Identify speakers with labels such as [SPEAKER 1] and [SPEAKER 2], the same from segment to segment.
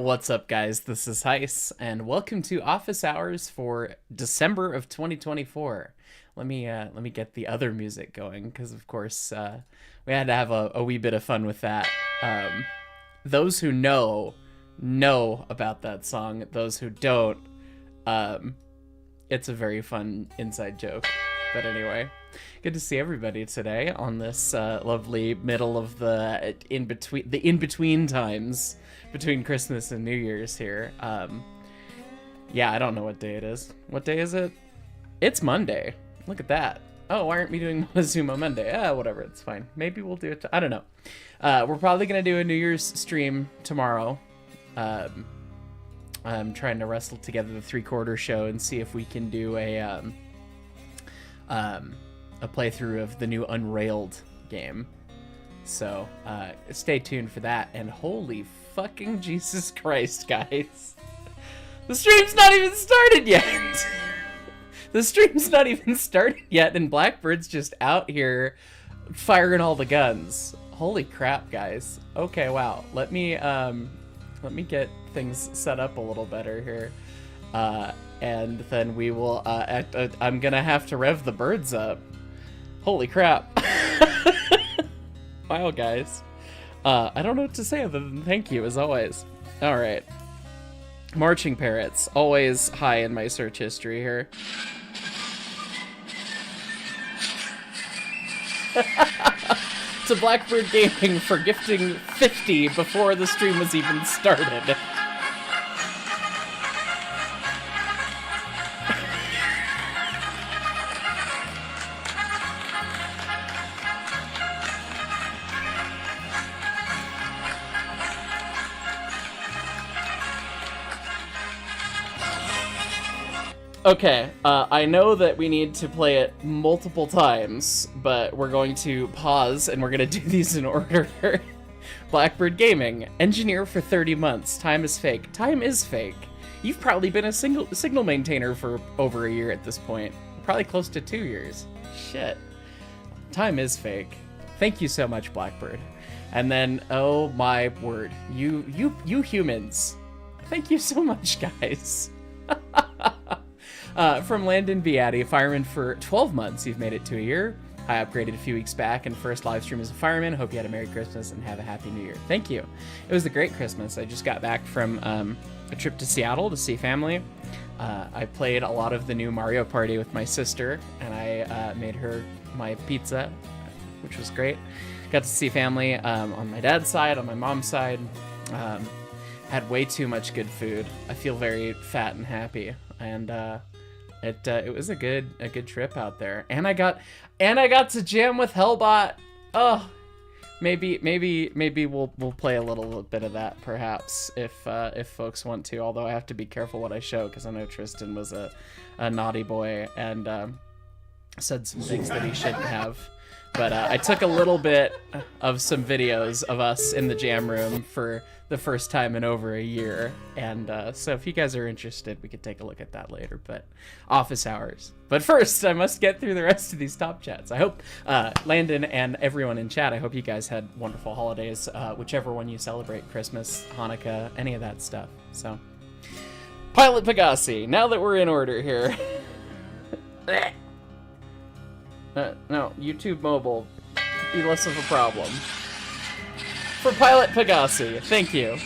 [SPEAKER 1] What's up, guys? This is Hyce, and welcome to Office Hours for December of 2024. Let me get the other music going, because of course we had to have a wee bit of fun with that. Those who know about that song. Those who don't, it's a very fun inside joke. But anyway, good to see everybody today on this lovely middle of the in-between times between Christmas and New Year's here. Yeah, I don't know what day it is. What day is it? It's Monday. Look at that. Oh, why aren't we doing Montezuma Monday? Whatever, it's fine. Maybe we'll do it. I don't know. We're probably gonna do a New Year's stream tomorrow. I'm trying to wrestle together the 3/4 show and see if we can do a playthrough of the new Unrailed game. So stay tuned for that. And holy fucking Jesus Christ, guys, the stream's not even started yet. The stream's not even started yet, and Blackbird's just out here firing all the guns. Holy crap, guys. Okay, wow. Let me get things set up a little better here, and then we will. I'm gonna have to rev the birds up. Holy crap. Wow, guys. I don't know what to say other than thank you, as always. All right. Marching parrots, always high in my search history here. To Blackbird Gaming for gifting 50 before the stream was even started. Okay, I know that we need to play it multiple times, but we're going to pause and we're going to do these in order. Blackbird Gaming, engineer for 30 months. Time is fake. Time is fake. You've probably been a signal maintainer for over a year at this point. Probably close to 2 years. Shit. Time is fake. Thank you so much, Blackbird. And then, oh my word, you humans. Thank you so much, guys. From Landon Beatty, fireman for 12 months. You've made it to a year. I upgraded a few weeks back and first live stream as a fireman. Hope you had a Merry Christmas and have a Happy New Year. Thank you. It was a great Christmas. I just got back from a trip to Seattle to see family. I played a lot of the new Mario Party with my sister, and I made her my pizza, which was great. Got to see family on my dad's side, on my mom's side. Had way too much good food. I feel very fat and happy, and it was a good trip out there. And I got to jam with Hellbot. Oh, maybe we'll play a little bit of that perhaps if folks want to. Although I have to be careful what I show, because I know Tristan was a naughty boy and said some things that he shouldn't have. But I took a little bit of some videos of us in the jam room for the first time in over a year. And so if you guys are interested, we could take a look at that later. But office hours. But first, I must get through the rest of these top chats. I hope, Landon and everyone in chat, I hope you guys had wonderful holidays, whichever one you celebrate, Christmas, Hanukkah, any of that stuff. So, Pilot Pegasi, now that we're in order here. No, YouTube Mobile, be less of a problem. For Pilot Pegasi, thank you.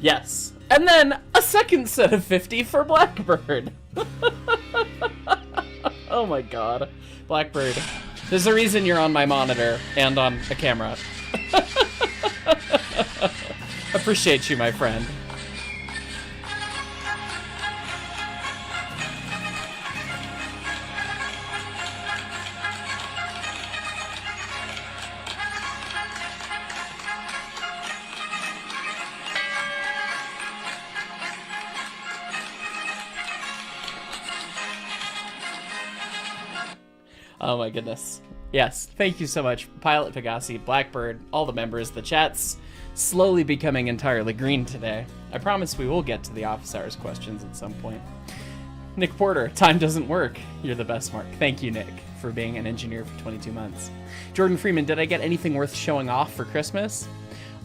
[SPEAKER 1] Yes. And then a second set of 50 for Blackbird. Oh my god. Blackbird. There's a reason you're on my monitor and on a camera. Appreciate you, my friend. Oh my goodness. Yes, thank you so much, Pilot Pegasi, Blackbird, all the members. The chat's slowly becoming entirely green today. I promise we will get to the office hours questions at some point. Nick Porter, time doesn't work. You're the best, Mark. Thank you, Nick, for being an engineer for 22 months. Jordan Freeman, did I get anything worth showing off for Christmas?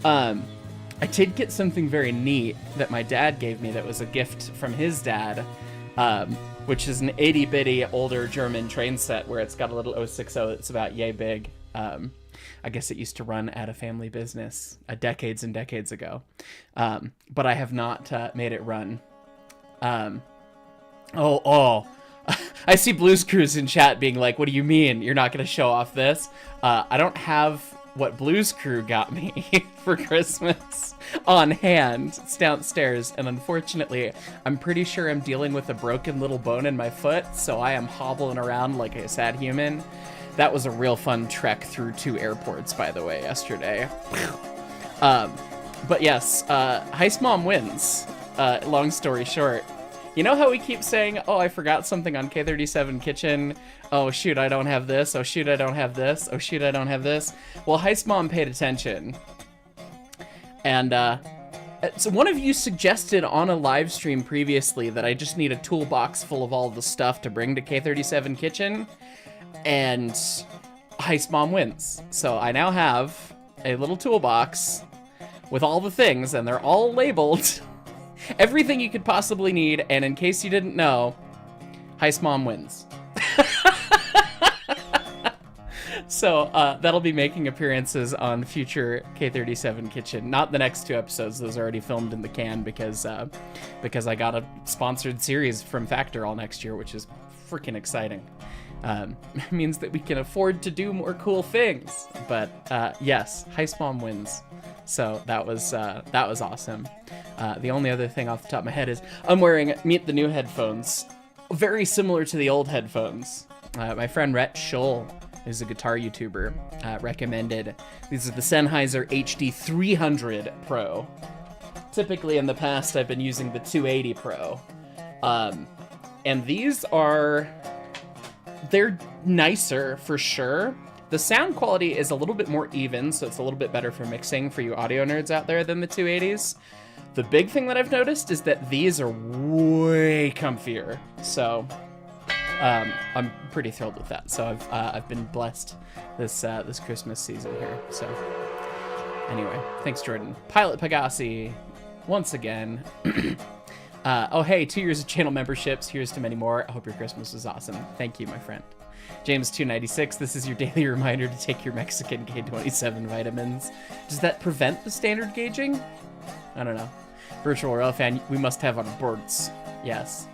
[SPEAKER 1] I did get something very neat that my dad gave me that was a gift from his dad, which is an itty-bitty older German train set where it's got a little 060 that's about yay big. I guess it used to run at a family business decades and decades ago, but I have not made it run. I see Blues Cruise in chat being like, what do you mean you're not going to show off this? I don't have what Blues Crew got me for Christmas on hand. It's downstairs, and unfortunately, I'm pretty sure I'm dealing with a broken little bone in my foot, so I am hobbling around like a sad human. That was a real fun trek through 2 airports, by the way, yesterday. But yes, Hyce Mom wins. Long story short. You know how we keep saying, oh, I forgot something on K37 Kitchen. Oh, shoot, I don't have this. Oh, shoot, I don't have this. Oh, shoot, I don't have this. Well, Hyce Mom paid attention. And so one of you suggested on a live stream previously that I just need a toolbox full of all the stuff to bring to K37 Kitchen. And Hyce Mom wins. So I now have a little toolbox with all the things, and they're all labeled. Everything you could possibly need, and in case you didn't know, Hyce Mom wins. So that'll be making appearances on future K37 Kitchen. Not the next 2 episodes; those are already filmed in the can because I got a sponsored series from Factor all next year, which is freaking exciting. It means that we can afford to do more cool things. But yes, Hyce Mom wins. So that was awesome. The only other thing off the top of my head is I'm wearing Meet the New headphones, very similar to the old headphones. My friend Rhett Scholl, who's a guitar YouTuber, recommended. These are the Sennheiser HD 300 Pro. Typically in the past, I've been using the 280 Pro. And these they're nicer for sure. The sound quality is a little bit more even, so it's a little bit better for mixing for you audio nerds out there than the 280s. The big thing that I've noticed is that these are way comfier. So I'm pretty thrilled with that. So I've been blessed this Christmas season here. So anyway, thanks Jordan. Pilot Pegasi, once again. Oh hey, 2 years of channel memberships. Here's to many more. I hope your Christmas was awesome. Thank you, my friend. James 296, this is your daily reminder to take your Mexican K27 vitamins. Does that prevent the standard gauging? I don't know. Virtual Royal fan, we must have on boards. Yes.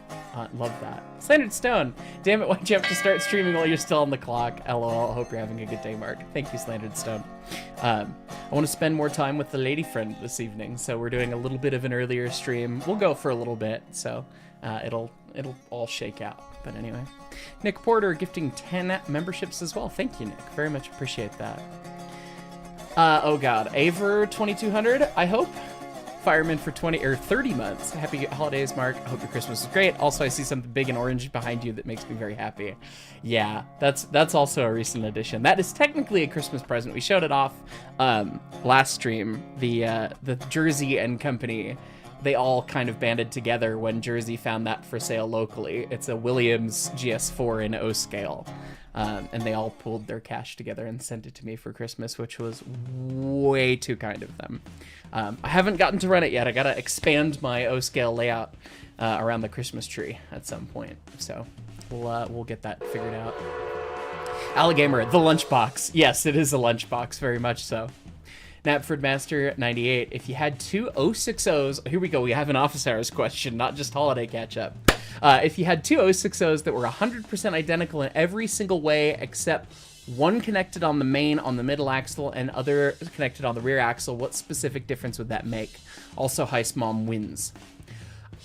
[SPEAKER 1] Love that. Standard Stone. Damn it, why'd you have to start streaming while you're still on the clock? LOL, I hope you're having a good day, Mark. Thank you, Slandered Stone. I want to spend more time with the lady friend this evening, so we're doing a little bit of an earlier stream. We'll go for a little bit, so it'll all shake out. But anyway. Nick Porter gifting 10 memberships as well. Thank you, Nick. Very much appreciate that. Oh god. Aver 2200, I hope. Fireman for 30 months. Happy holidays, Mark. I hope your Christmas is great. Also, I see something big and orange behind you that makes me very happy. Yeah, that's also a recent addition. That is technically a Christmas present. We showed it off last stream. The Jersey and Company, they all kind of banded together when Jersey found that for sale locally. It's a Williams GS4 in O scale. And they all pooled their cash together and sent it to me for Christmas, which was way too kind of them. I haven't gotten to run it yet. I gotta expand my O-scale layout around the Christmas tree at some point. So we'll get that figured out. Alligamer, the lunchbox. Yes, it is a lunchbox, very much so. Knapford Master 98. If you had 2 060s, here we go. We have an office hours question, not just holiday catch up. If you had 2 060s that were 100% identical in every single way except one connected on the main on the middle axle and other connected on the rear axle, what specific difference would that make? Also, Hyce Mom wins.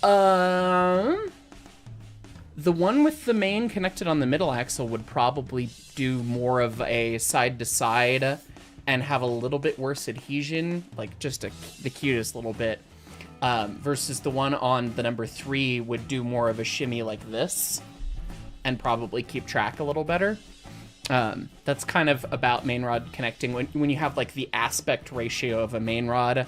[SPEAKER 1] The one with the main connected on the middle axle would probably do more of a side-to-side and have a little bit worse adhesion, like just the cutest little bit. Versus the one on the number 3 would do more of a shimmy like this and probably keep track a little better. That's kind of about main rod connecting. When you have like the aspect ratio of a main rod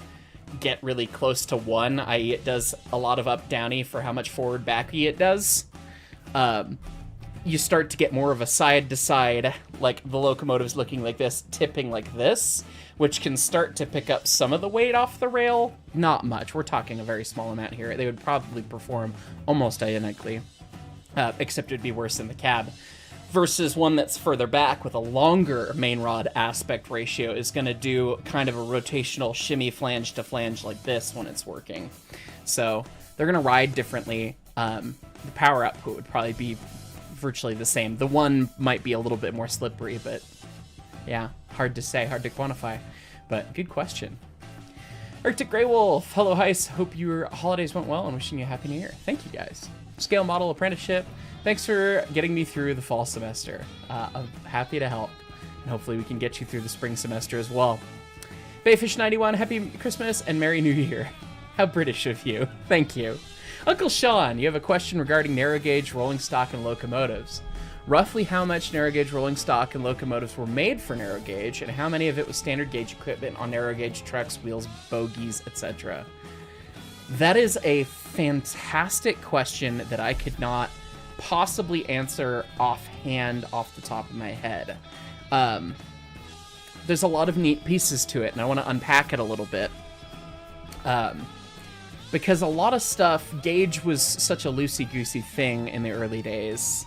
[SPEAKER 1] get really close to 1, i.e. it does a lot of up-downy for how much forward-backy it does, you start to get more of a side-to-side, like the locomotive's looking like this, tipping like this, which can start to pick up some of the weight off the rail. Not much. We're talking a very small amount here. They would probably perform almost identically, except it would be worse in the cab. Versus one that's further back with a longer main rod aspect ratio is going to do kind of a rotational shimmy flange to flange like this when it's working. So they're going to ride differently. The power output would probably be virtually the same. The one might be a little bit more slippery, but yeah, hard to say, hard to quantify. But good question. Arctic Grey Wolf, hello Hyce. Hope your holidays went well and wishing you a happy new year. Thank you guys. Scale Model Apprenticeship. Thanks for getting me through the fall semester. I'm happy to help, and hopefully we can get you through the spring semester as well. Bayfish91, Happy Christmas and Merry New Year. How British of you. Thank you. Uncle Sean, you have a question regarding narrow gauge rolling stock and locomotives. Roughly how much narrow gauge rolling stock and locomotives were made for narrow gauge, and how many of it was standard gauge equipment on narrow gauge trucks, wheels, bogies, etc.? That is a fantastic question that I could not possibly answer offhand off the top of my head. There's a lot of neat pieces to it, and I want to unpack it a little bit. Because a lot of stuff, gauge was such a loosey-goosey thing in the early days.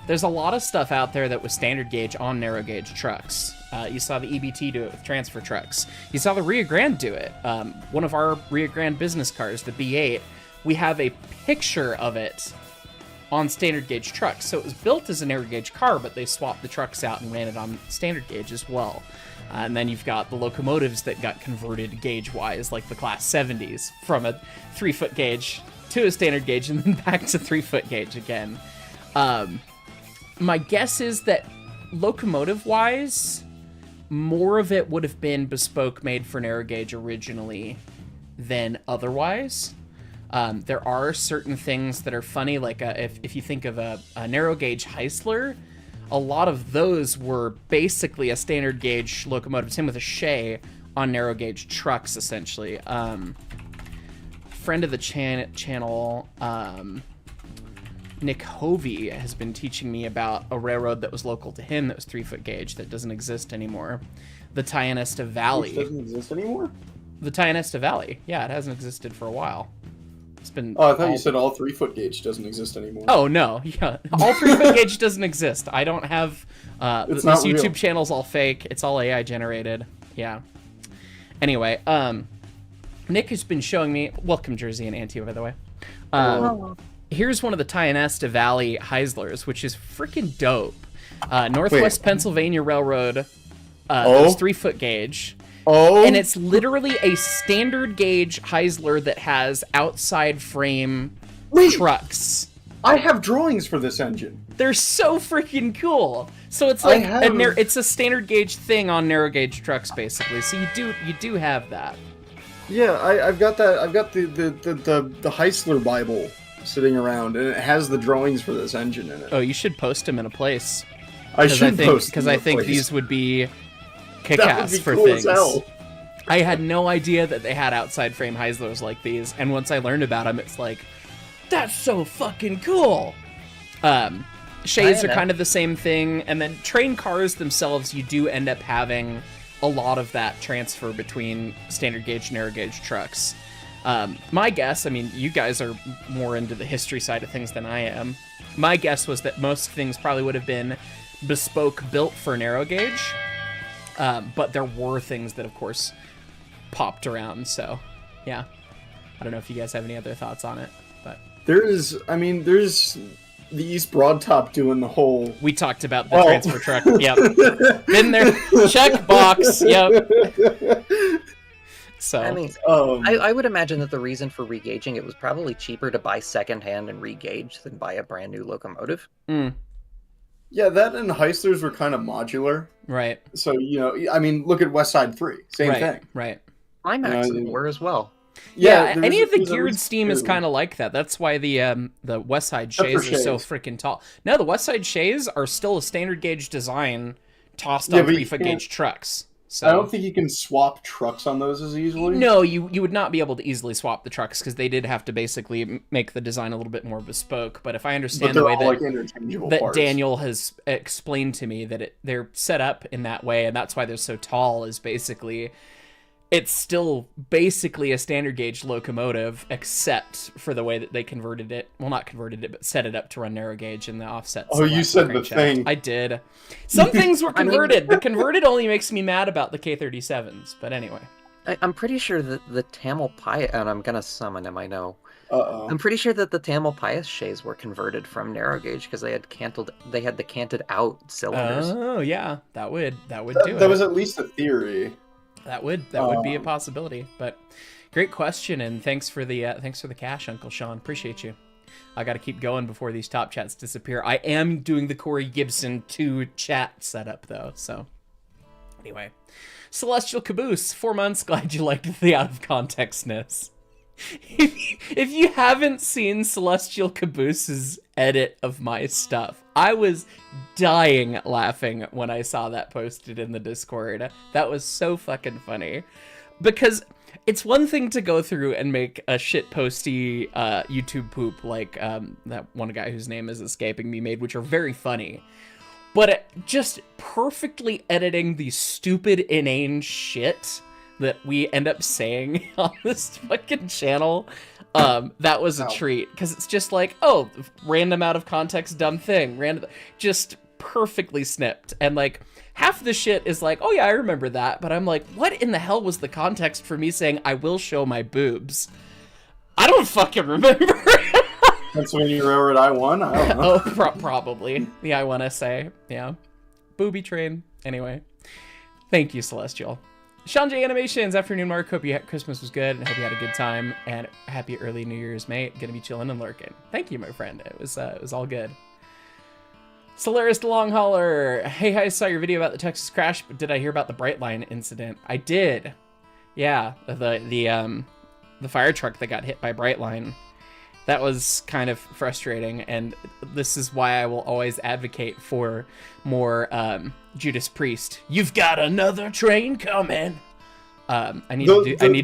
[SPEAKER 1] There's a lot of stuff out there that was standard gauge on narrow gauge trucks. You saw the EBT do it with transfer trucks. You saw the Rio Grande do it. One of our Rio Grande business cars, the B8, we have a picture of it on standard gauge trucks. So it was built as a narrow gauge car, but they swapped the trucks out and ran it on standard gauge as well. And then you've got the locomotives that got converted gauge-wise, like the Class 70s, from a 3-foot gauge to a standard gauge and then back to 3-foot gauge again. My guess is that locomotive-wise, more of it would have been bespoke made for narrow gauge originally than otherwise. There are certain things that are funny, like if you think of a narrow gauge Heisler, a lot of those were basically a standard gauge locomotive, same with a Shea on narrow gauge trucks, essentially. Friend of the channel, Nick Hovey, has been teaching me about a railroad that was local to him that was 3-foot gauge that doesn't exist anymore. The Tionesta Valley.
[SPEAKER 2] Which doesn't exist anymore?
[SPEAKER 1] The Tionesta Valley. Yeah, it hasn't existed for a while. It's been.
[SPEAKER 2] Oh, I thought you said all 3-foot gauge doesn't exist anymore.
[SPEAKER 1] Oh no, yeah, all 3-foot gauge doesn't exist. I don't have. This YouTube
[SPEAKER 2] real.
[SPEAKER 1] Channel's all fake. It's all AI generated. Yeah. Anyway, Nick has been showing me. Welcome, Jersey and Antio, by the way. Here's one of the Tionesta Valley Heislers, which is freaking dope. Northwest Pennsylvania Railroad. Those 3-foot gauge.
[SPEAKER 2] Oh.
[SPEAKER 1] And it's literally a standard gauge Heisler that has outside frame trucks.
[SPEAKER 2] I have drawings for this engine.
[SPEAKER 1] They're so freaking cool. So it's like it's a standard gauge thing on narrow gauge trucks, basically. So you do have that.
[SPEAKER 2] Yeah, I've got that. I've got the Heisler Bible sitting around, and it has the drawings for this engine in it.
[SPEAKER 1] Oh, you should post them in a place.
[SPEAKER 2] I should post
[SPEAKER 1] because I think these would be kick-ass for
[SPEAKER 2] cool
[SPEAKER 1] things.
[SPEAKER 2] As hell.
[SPEAKER 1] I had no idea that they had outside frame Heislers like these, and once I learned about them, it's like, that's so fucking cool. Shades are kind of the same thing, and then train cars themselves, you do end up having a lot of that transfer between standard gauge and narrow gauge trucks. My guess, I mean, you guys are more into the history side of things than I am. My guess was that most things probably would have been bespoke built for narrow gauge. But there were things that, of course, popped around, so, yeah. I don't know if you guys have any other thoughts on it, but... There's
[SPEAKER 2] the East Broadtop doing the whole...
[SPEAKER 1] We talked about the transfer truck, yep. Been there, check box, yep. So...
[SPEAKER 3] I mean, I would imagine that the reason for regaging it was probably cheaper to buy secondhand and regauge than buy a brand new locomotive.
[SPEAKER 2] Yeah, that and Heislers were kind of modular.
[SPEAKER 1] Right.
[SPEAKER 2] So, I mean, look at West Side 3. Same thing.
[SPEAKER 1] Right.
[SPEAKER 3] Climaxes were as well.
[SPEAKER 1] Yeah,
[SPEAKER 2] there's-
[SPEAKER 1] any of the
[SPEAKER 2] there's at
[SPEAKER 1] geared
[SPEAKER 2] least
[SPEAKER 1] steam is
[SPEAKER 2] two.
[SPEAKER 1] kind of like that. That's why the West Side
[SPEAKER 2] Except for
[SPEAKER 1] Shays are so
[SPEAKER 2] Shays.
[SPEAKER 1] freaking tall. No, the West Side Shays are still a standard gauge design tossed
[SPEAKER 2] Yeah,
[SPEAKER 1] on
[SPEAKER 2] but you
[SPEAKER 1] 3-foot
[SPEAKER 2] can't-
[SPEAKER 1] gauge trucks. So
[SPEAKER 2] I don't think you can swap trucks on those as easily.
[SPEAKER 1] no, you would not be able to easily swap the trucks because they did have to basically make the design a little bit more bespoke. But if I
[SPEAKER 2] but
[SPEAKER 1] understand
[SPEAKER 2] they're
[SPEAKER 1] the way
[SPEAKER 2] all
[SPEAKER 1] that
[SPEAKER 2] like interchangeable
[SPEAKER 1] that
[SPEAKER 2] parts.
[SPEAKER 1] Daniel has explained to me, that they're set up in that way, and that's why they're so tall, is basically it's still basically a standard gauge locomotive, except for the way that they converted it. Well, not converted it, but set it up to run narrow gauge in the offset.
[SPEAKER 2] Oh, you said the
[SPEAKER 1] crankshaft.
[SPEAKER 2] thing.
[SPEAKER 1] I did. Some things were converted. The converted only makes me mad about the K37s, but anyway.
[SPEAKER 3] I'm pretty sure that the Tamalpais, and I'm gonna summon him, I know.
[SPEAKER 2] Uh-oh.
[SPEAKER 3] I'm pretty sure that the Tamalpais shays were converted from narrow gauge because they had the canted out cylinders.
[SPEAKER 1] Oh yeah, that would do it.
[SPEAKER 2] That was at least a theory.
[SPEAKER 1] That would be a possibility. But great question, and thanks for the cash, Uncle Sean. Appreciate you. I got to keep going before these top chats disappear. I am doing the Corey Gibson 2 chat setup though. So anyway, Celestial Caboose, 4 months. Glad you liked the out of contextness. If you haven't seen Celestial Caboose's edit of my stuff, I was dying laughing when I saw that posted in the Discord. That was so fucking funny. Because it's one thing to go through and make a shit posty YouTube poop like that one guy whose name is escaping me made, which are very funny. But just perfectly editing the stupid, inane shit that we end up saying on this fucking channel, that was a treat, because it's just like, oh, random out of context dumb thing, random, just perfectly snipped, and like half the shit is like, oh yeah, I remember that, but I'm like, what in the hell was the context for me saying I will show my boobs? I don't fucking remember.
[SPEAKER 2] That's when you wrote I-1? I don't know.
[SPEAKER 1] Oh, probably the I-1 essay, yeah, booby train. Anyway, thank you, Celestial. Sean J Animations, afternoon Mark, hope Christmas was good and hope you had a good time, and happy early New Year's, mate. Gonna be chilling and lurking. Thank you, my friend. It was all good. Solaris the Long Hauler, hey, I saw your video about the Texas crash, but did I hear about the Brightline incident? I did. Yeah, the fire truck that got hit by Brightline. That was kind of frustrating, and this is why I will always advocate for more Judas Priest. You've got another train coming. I need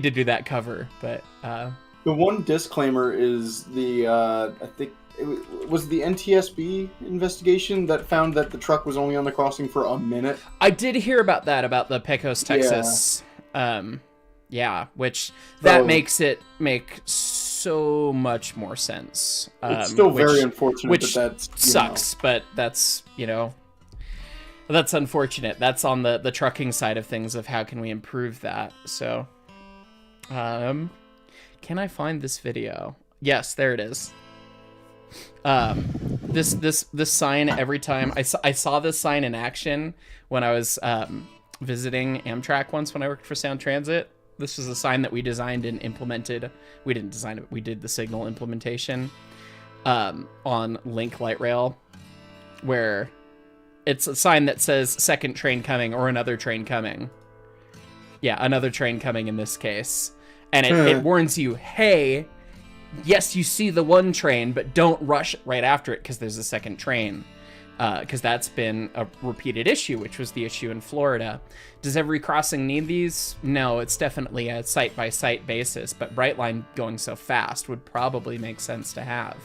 [SPEAKER 1] to do that cover, but
[SPEAKER 2] the one disclaimer is the I think it was the NTSB investigation that found that the truck was only on the crossing for a minute.
[SPEAKER 1] I did hear about that, about the Pecos, Texas. Yeah, which that makes it make so much more sense.
[SPEAKER 2] It's still very unfortunate,
[SPEAKER 1] which
[SPEAKER 2] but that's
[SPEAKER 1] sucks. But that's that's unfortunate. That's on the trucking side of things, of how can we improve that. So, can I find this video? Yes, there it is. This sign, every time I saw this sign in action when I was visiting Amtrak once when I worked for Sound Transit. This was a sign that we designed and implemented. We didn't design it. We did the signal implementation on Link Light Rail, where it's a sign that says second train coming or another train coming. Yeah, another train coming in this case. And it warns you, hey, yes, you see the one train, but don't rush right after it because there's a second train. Because that's been a repeated issue, which was the issue in Florida. Does every crossing need these? No, it's definitely a site-by-site basis, but Brightline going so fast would probably make sense to have.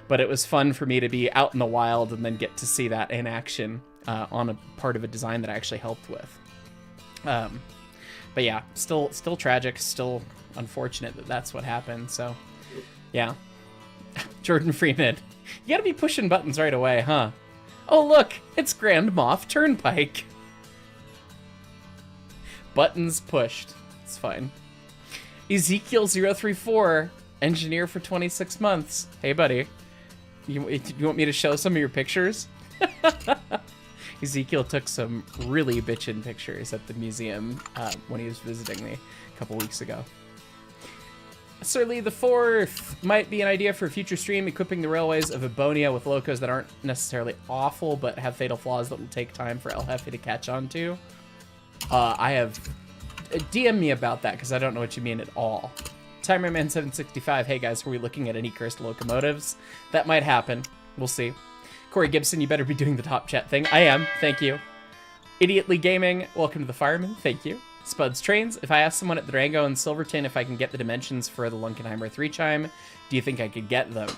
[SPEAKER 1] But it was fun for me to be out in the wild and then get to see that in action on a part of a design that I actually helped with. But yeah, still tragic, still unfortunate that that's what happened, so yeah. Jordan Freeman, you gotta be pushing buttons right away, huh? Oh look, it's Grand Moff Turnpike. Buttons pushed. It's fine. Ezekiel034, engineer for 26 months. Hey buddy, you want me to show some of your pictures? Ezekiel took some really bitchin' pictures at the museum when he was visiting me a couple weeks ago. Sir Lee the Fourth, might be an idea for a future stream, equipping the railways of Ebonia with locos that aren't necessarily awful, but have fatal flaws that will take time for El Jefe to catch on to. I have... DM me about that, because I don't know what you mean at all. Timerman765, hey guys, are we looking at any cursed locomotives? That might happen. We'll see. Corey Gibson, you better be doing the top chat thing. I am. Thank you. Idiotly Gaming, welcome to the Fireman. Thank you. Spuds Trains, if I ask someone at the Durango and Silverton if I can get the dimensions for the Lunkenheimer 3 chime, do you think I could get them?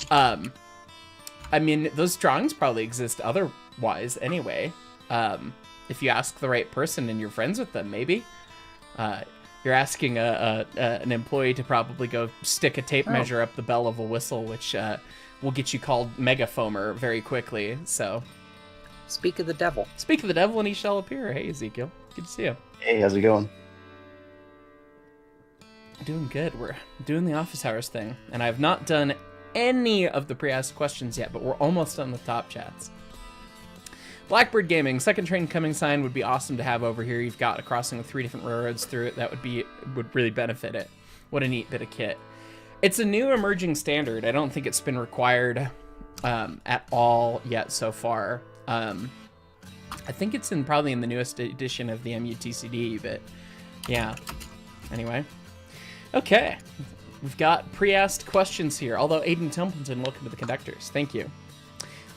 [SPEAKER 1] I mean, those drawings probably exist otherwise anyway. If you ask the right person and you're friends with them, maybe. You're asking an employee to probably go stick a tape measure up the bell of a whistle, which will get you called Mega Foamer very quickly, so...
[SPEAKER 3] Speak of the devil.
[SPEAKER 1] Speak of the devil and he shall appear. Hey, Ezekiel. Good to see you.
[SPEAKER 4] Hey, how's it going?
[SPEAKER 1] Doing good. We're doing the office hours thing, and I've not done any of the pre-asked questions yet, but we're almost done with top chats. Blackbird Gaming, second train coming sign would be awesome to have over here. You've got a crossing with 3 different railroads through it. That would really benefit it. What a neat bit of kit. It's a new emerging standard. I don't think it's been required at all yet so far. I think it's probably in the newest edition of the MUTCD, but yeah. Anyway. Okay. We've got pre-asked questions here, although Aiden Templeton, welcome to the conductors. Thank you.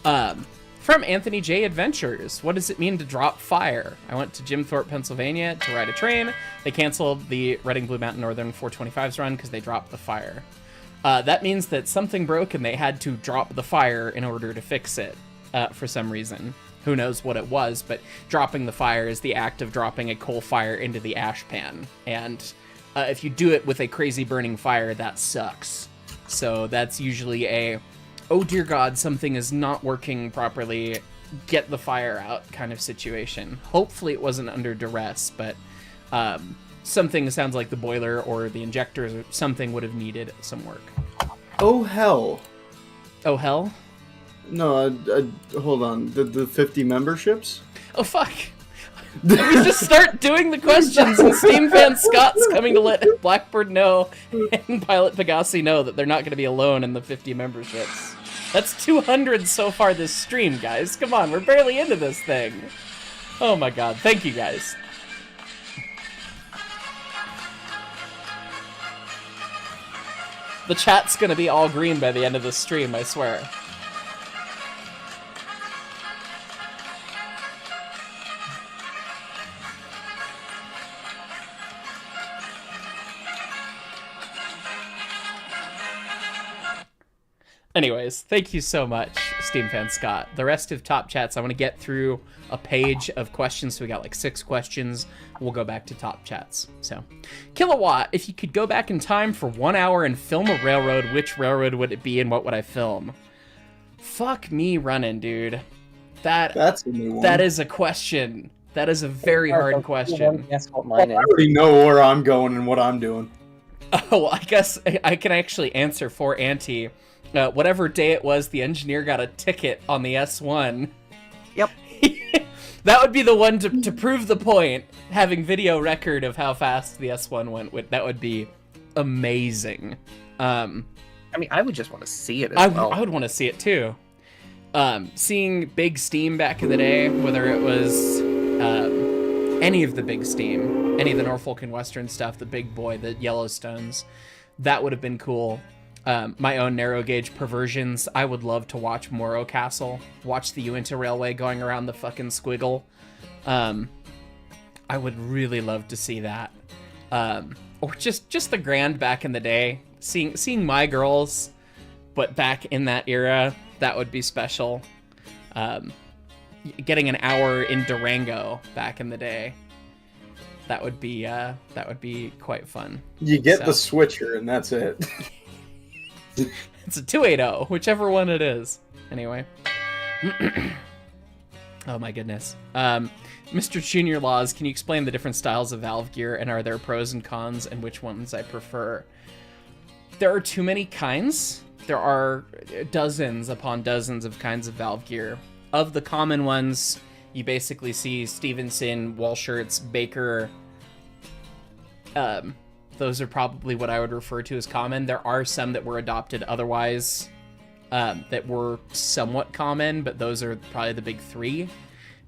[SPEAKER 1] From Anthony J. Adventures, what does it mean to drop fire? I went to Jim Thorpe, Pennsylvania to ride a train. They canceled the Reading Blue Mountain Northern 425's run because they dropped the fire. That means that something broke and they had to drop the fire in order to fix it for some reason. Who knows what it was, but dropping the fire is the act of dropping a coal fire into the ash pan. And if you do it with a crazy burning fire, that sucks. So that's usually a, oh dear God, something is not working properly, get the fire out kind of situation. Hopefully it wasn't under duress, but something sounds like the boiler or the injectors or something would have needed some work.
[SPEAKER 2] Oh, hell.
[SPEAKER 1] Oh, hell?
[SPEAKER 2] No, hold on. The 50 memberships?
[SPEAKER 1] Oh, fuck. We just start doing the questions, and Steam Fan Scott's coming to let Blackbird know and Pilot Pegasi know that they're not going to be alone in the 50 memberships. That's 200 so far this stream, guys. Come on, we're barely into this thing. Oh my god, thank you guys. The chat's going to be all green by the end of the stream, I swear. Anyways, thank you so much, Steam Fan Scott. The rest of top chats, I want to get through a page of questions. So we got like 6 questions. We'll go back to top chats. So, Kilowatt, if you could go back in time for 1 hour and film a railroad, which railroad would it be and what would I film? Fuck me running, dude. That's a new one. That is a question. That is a very hard question.
[SPEAKER 3] Guess what mine is.
[SPEAKER 2] I already know where I'm going and what I'm doing.
[SPEAKER 1] Oh, I guess I can actually answer for Auntie. Whatever day it was, the engineer got a ticket on the S1.
[SPEAKER 3] Yep.
[SPEAKER 1] That would be the one to prove the point. Having video record of how fast the S1 went, that would be amazing. I
[SPEAKER 3] mean, I would just want to see it as well.
[SPEAKER 1] I would want to see it too. Seeing Big Steam back in the day, whether it was any of the Big Steam, any of the Norfolk and Western stuff, the Big Boy, the Yellowstones, that would have been cool. My own narrow gauge perversions. I would love to watch Morro Castle, watch the Uinta Railway going around the fucking squiggle. I would really love to see that. Or just the Grand back in the day, seeing My Girls, but back in that era, that would be special. Getting an hour in Durango back in the day, that would be quite fun.
[SPEAKER 2] You get the switcher, and that's it.
[SPEAKER 1] It's a 280, whichever one it is. Anyway. Oh my goodness. Mr. Junior Laws, can you explain the different styles of valve gear, and are there pros and cons, and which ones I prefer? There are too many kinds. There are dozens upon dozens of kinds of valve gear. Of the common ones, you basically see Stevenson, Walschertz, Baker. Those are probably what I would refer to as common. There are some that were adopted otherwise that were somewhat common, but those are probably the big 3.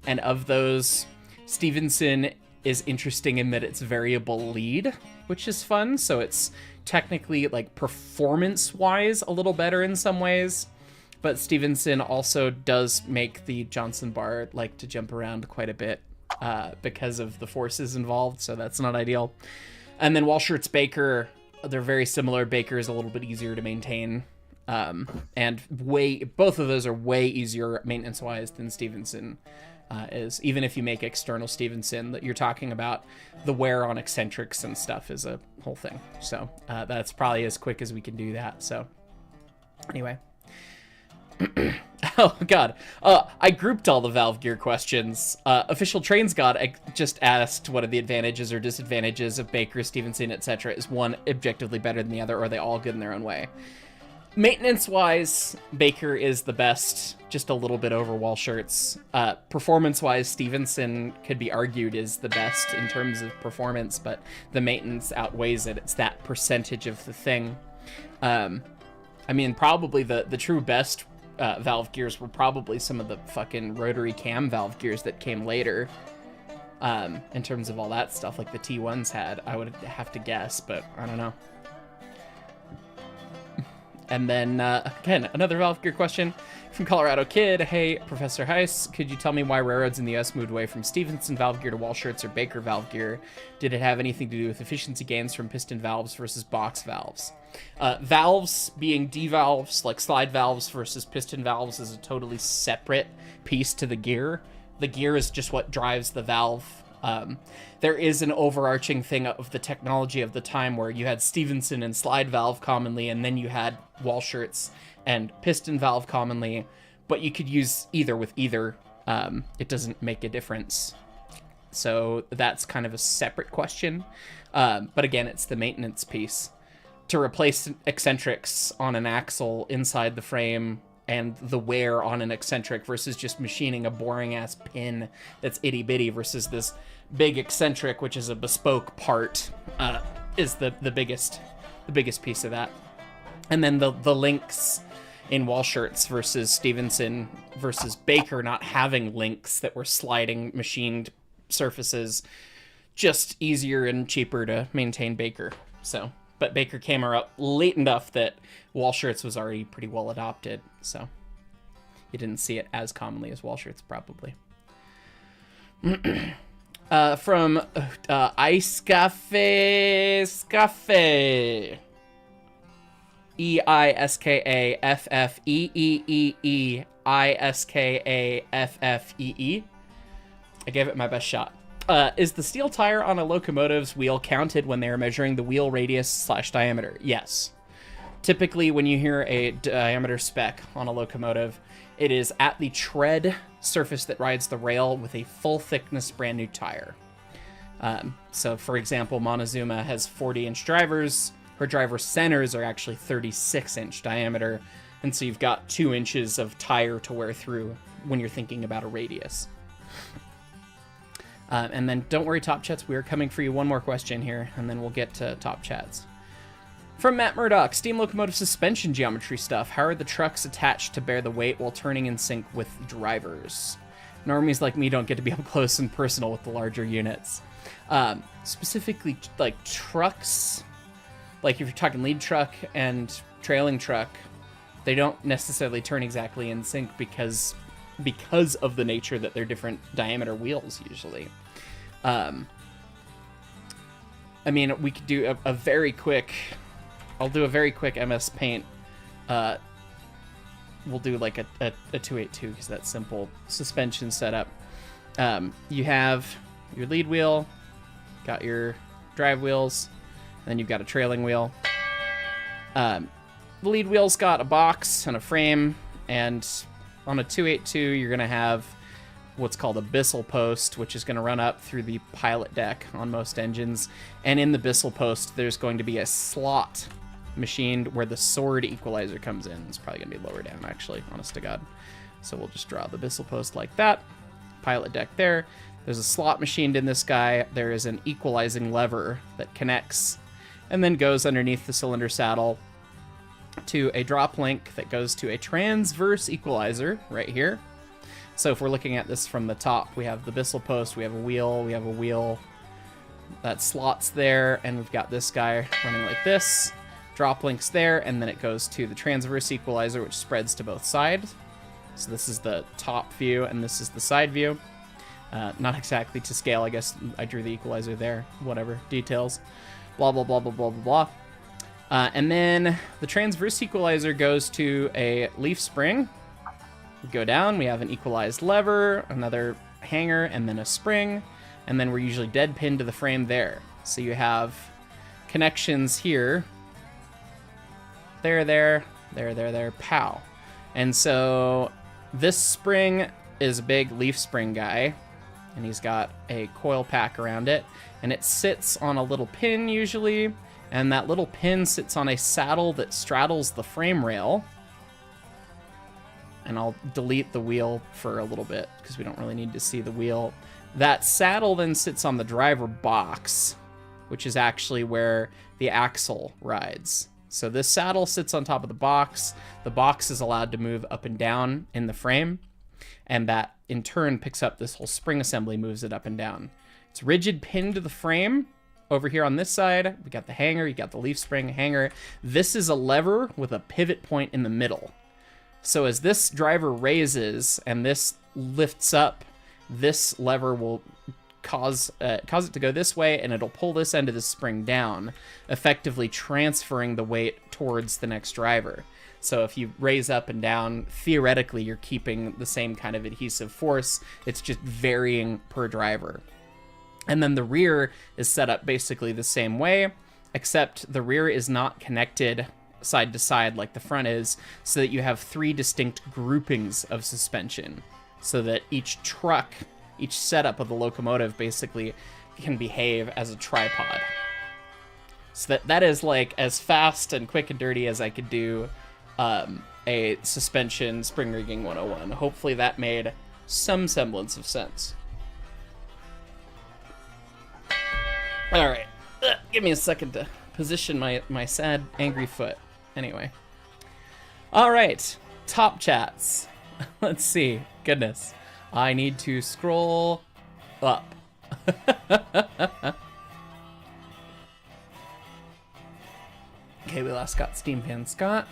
[SPEAKER 1] And of those, Stevenson is interesting in that it's variable lead, which is fun. So it's technically, like, performance-wise, a little better in some ways. But Stevenson also does make the Johnson bar like to jump around quite a bit because of the forces involved, so that's not ideal. And then Walschaerts Baker, they're very similar. Baker is a little bit easier to maintain, and both of those are way easier maintenance-wise than Stevenson is. Even if you make external Stevenson, that you're talking about the wear on eccentrics and stuff is a whole thing. So that's probably as quick as we can do that. So anyway. Oh god, I grouped all the valve gear questions. Official Trains God just asked what are the advantages or disadvantages of Baker, Stevenson, etc. Is one objectively better than the other, or are they all good in their own way? Maintenance wise, Baker is the best, just a little bit over Walschaerts. Performance wise, Stevenson could be argued is the best in terms of performance, but the maintenance outweighs it. It's that percentage of the thing. I mean, probably the true best valve gears were probably some of the fucking rotary cam valve gears that came later, in terms of all that stuff, like the T1s had. I would have to guess, but I don't know. And then, again, another valve gear question from Colorado Kid. Hey, Professor Hyce, could you tell me why railroads in the US moved away from Stevenson valve gear to Walschaerts or Baker valve gear? Did it have anything to do with efficiency gains from piston valves versus box valves? Valves being D-valves, like slide valves versus piston valves, is a totally separate piece to the gear. The gear is just what drives the valve. There is an overarching thing of the technology of the time where you had Stevenson and slide valve commonly, and then you had Walschaerts and piston valve commonly, but you could use either with either. It doesn't make a difference. So that's kind of a separate question. But again, it's the maintenance piece. To replace eccentrics on an axle inside the frame and the wear on an eccentric versus just machining a boring ass pin that's itty bitty versus this big eccentric, which is a bespoke part, is the biggest piece of that. And then the links in Walschaerts versus Stevenson versus Baker not having links that were sliding machined surfaces, just easier and cheaper to maintain Baker. So, but Baker came up late enough that Walschaerts was already pretty well adopted, so you didn't see it as commonly as Walschaerts, probably. From Ice Cafe Scafe. EISKAFFEEEEISKAFFEE. I gave it my best shot. Is the steel tire on a locomotive's wheel counted when they are measuring the wheel radius / diameter? Yes. Typically, when you hear a diameter spec on a locomotive, it is at the tread surface that rides the rail with a full thickness brand new tire. So, for example, Montezuma has 40-inch drivers. Her driver centers are actually 36-inch diameter, and so you've got 2 inches of tire to wear through when you're thinking about a radius. And then don't worry, Top Chats, we are coming for you. One more question here, and then we'll get to Top Chats. From Matt Murdoch, steam locomotive suspension geometry stuff. How are the trucks attached to bear the weight while turning in sync with drivers? Normies like me don't get to be up close and personal with the larger units. Specifically, like trucks, like if you're talking lead truck and trailing truck, they don't necessarily turn exactly in sync because of the nature that they're different diameter wheels usually. I mean, we could do a very quick... I'll do a very quick MS Paint. We'll do like a 282 because that's simple suspension setup. You have your lead wheel, got your drive wheels, then you've got a trailing wheel. The lead wheel's got a box and a frame, and on a 282 you're going to have what's called a Bissell post, which is going to run up through the pilot deck on most engines. And in the Bissell post, there's going to be a slot machined where the sword equalizer comes in. It's probably going to be lower down, actually, honest to God. So we'll just draw the Bissell post like that. Pilot deck there. There's a slot machined in this guy. There is an equalizing lever that connects and then goes underneath the cylinder saddle to a drop link that goes to a transverse equalizer right here. So if we're looking at this from the top, we have the Bissell post, we have a wheel that slots there, and we've got this guy running like this. Drop links there, and then it goes to the transverse equalizer, which spreads to both sides. So this is the top view, and this is the side view. Not exactly to scale, I guess I drew the equalizer there. Whatever, details. Blah, blah, blah, blah, blah, blah, blah. And then the transverse equalizer goes to a leaf spring. We go down, we have an equalized lever, another hanger, and then a spring. And then we're usually dead pinned to the frame there. So you have connections here. There, pow. And so this spring is a big leaf spring guy, and he's got a coil pack around it, and it sits on a little pin usually, and that little pin sits on a saddle that straddles the frame rail. And I'll delete the wheel for a little bit because we don't really need to see the wheel. That saddle then sits on the driver box, which is actually where the axle rides. So this saddle sits on top of the box. The box is allowed to move up and down in the frame, and that in turn picks up this whole spring assembly, moves it up and down. It's rigid pinned to the frame. Over here on this side, we got the hanger, you got the leaf spring hanger. This is a lever with a pivot point in the middle. So as this driver raises and this lifts up, this lever will cause it to go this way, and it'll pull this end of the spring down, effectively transferring the weight towards the next driver. So if you raise up and down, theoretically you're keeping the same kind of adhesive force. It's just varying per driver. And then the rear is set up basically the same way, except the rear is not connected side to side like the front is, so that you have 3 distinct groupings of suspension, so that each truck, each setup of the locomotive basically can behave as a tripod. So that is like as fast and quick and dirty as I could do a suspension spring rigging 101. Hopefully that made some semblance of sense. All right, give me a second to position my sad, angry foot. Anyway. All right, top chats. Let's see. Goodness. I need to scroll up. Okay, we last got Steam Fan Scott.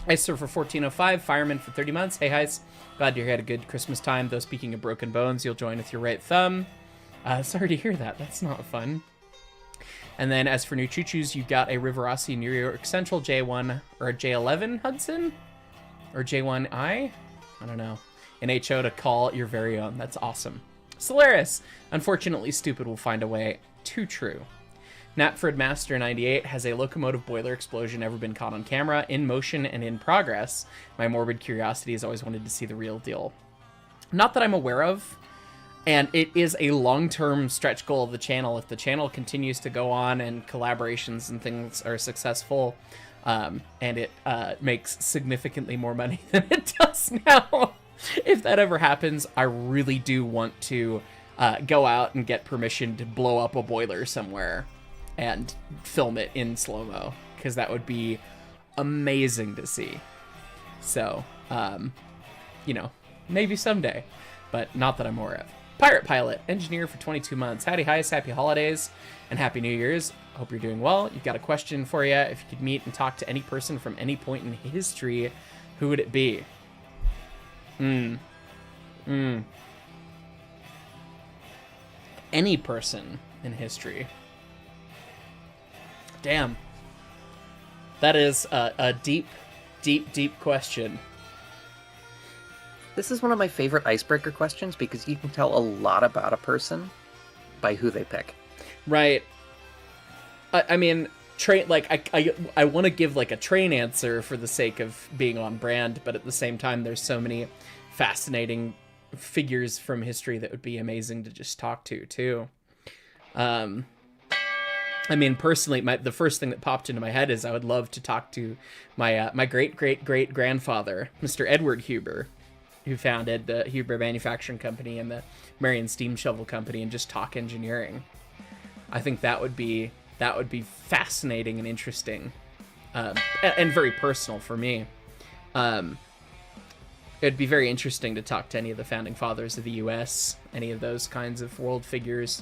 [SPEAKER 1] Hyce for 1405, fireman for 30 months. Hey, Hyce. Glad you had a good Christmas time. Though speaking of broken bones, you'll join with your right thumb. Sorry to hear that. That's not fun. And then as for new choo-choos, you've got a Riverossi New York Central J1 or a J11 Hudson or J1I. I don't know. An HO to call your very own. That's awesome. Solaris. Unfortunately, stupid will find a way. Too true. Knapford Master 98, has a locomotive boiler explosion ever been caught on camera, in motion and in progress? My morbid curiosity has always wanted to see the real deal. Not that I'm aware of, and it is a long-term stretch goal of the channel. If the channel continues to go on and collaborations and things are successful, and it makes significantly more money than it does now, if that ever happens, I really do want to go out and get permission to blow up a boiler somewhere and film it in slow-mo, because that would be amazing to see. So, you know, maybe someday, but not that I'm aware of. Pirate Pilot, engineer for 22 months. Howdy, Hyce, happy holidays, and happy New Year's. Hope you're doing well. You've got a question for you. If you could meet and talk to any person from any point in history, who would it be? Any person in history. Damn. That is a deep, deep, deep question.
[SPEAKER 3] This is one of my favorite icebreaker questions because you can tell a lot about a person by who they pick.
[SPEAKER 1] Right. I mean, I want to give like a train answer for the sake of being on brand, but at the same time, there's so many fascinating figures from history that would be amazing to just talk to too. I mean, personally, the first thing that popped into my head is I would love to talk to my great-great-great-grandfather, Mr. Edward Huber, who founded the Huber Manufacturing Company and the Marion Steam Shovel Company, and just talk engineering. I think that would be fascinating and interesting, and very personal for me. It'd be very interesting to talk to any of the founding fathers of the U.S., any of those kinds of world figures.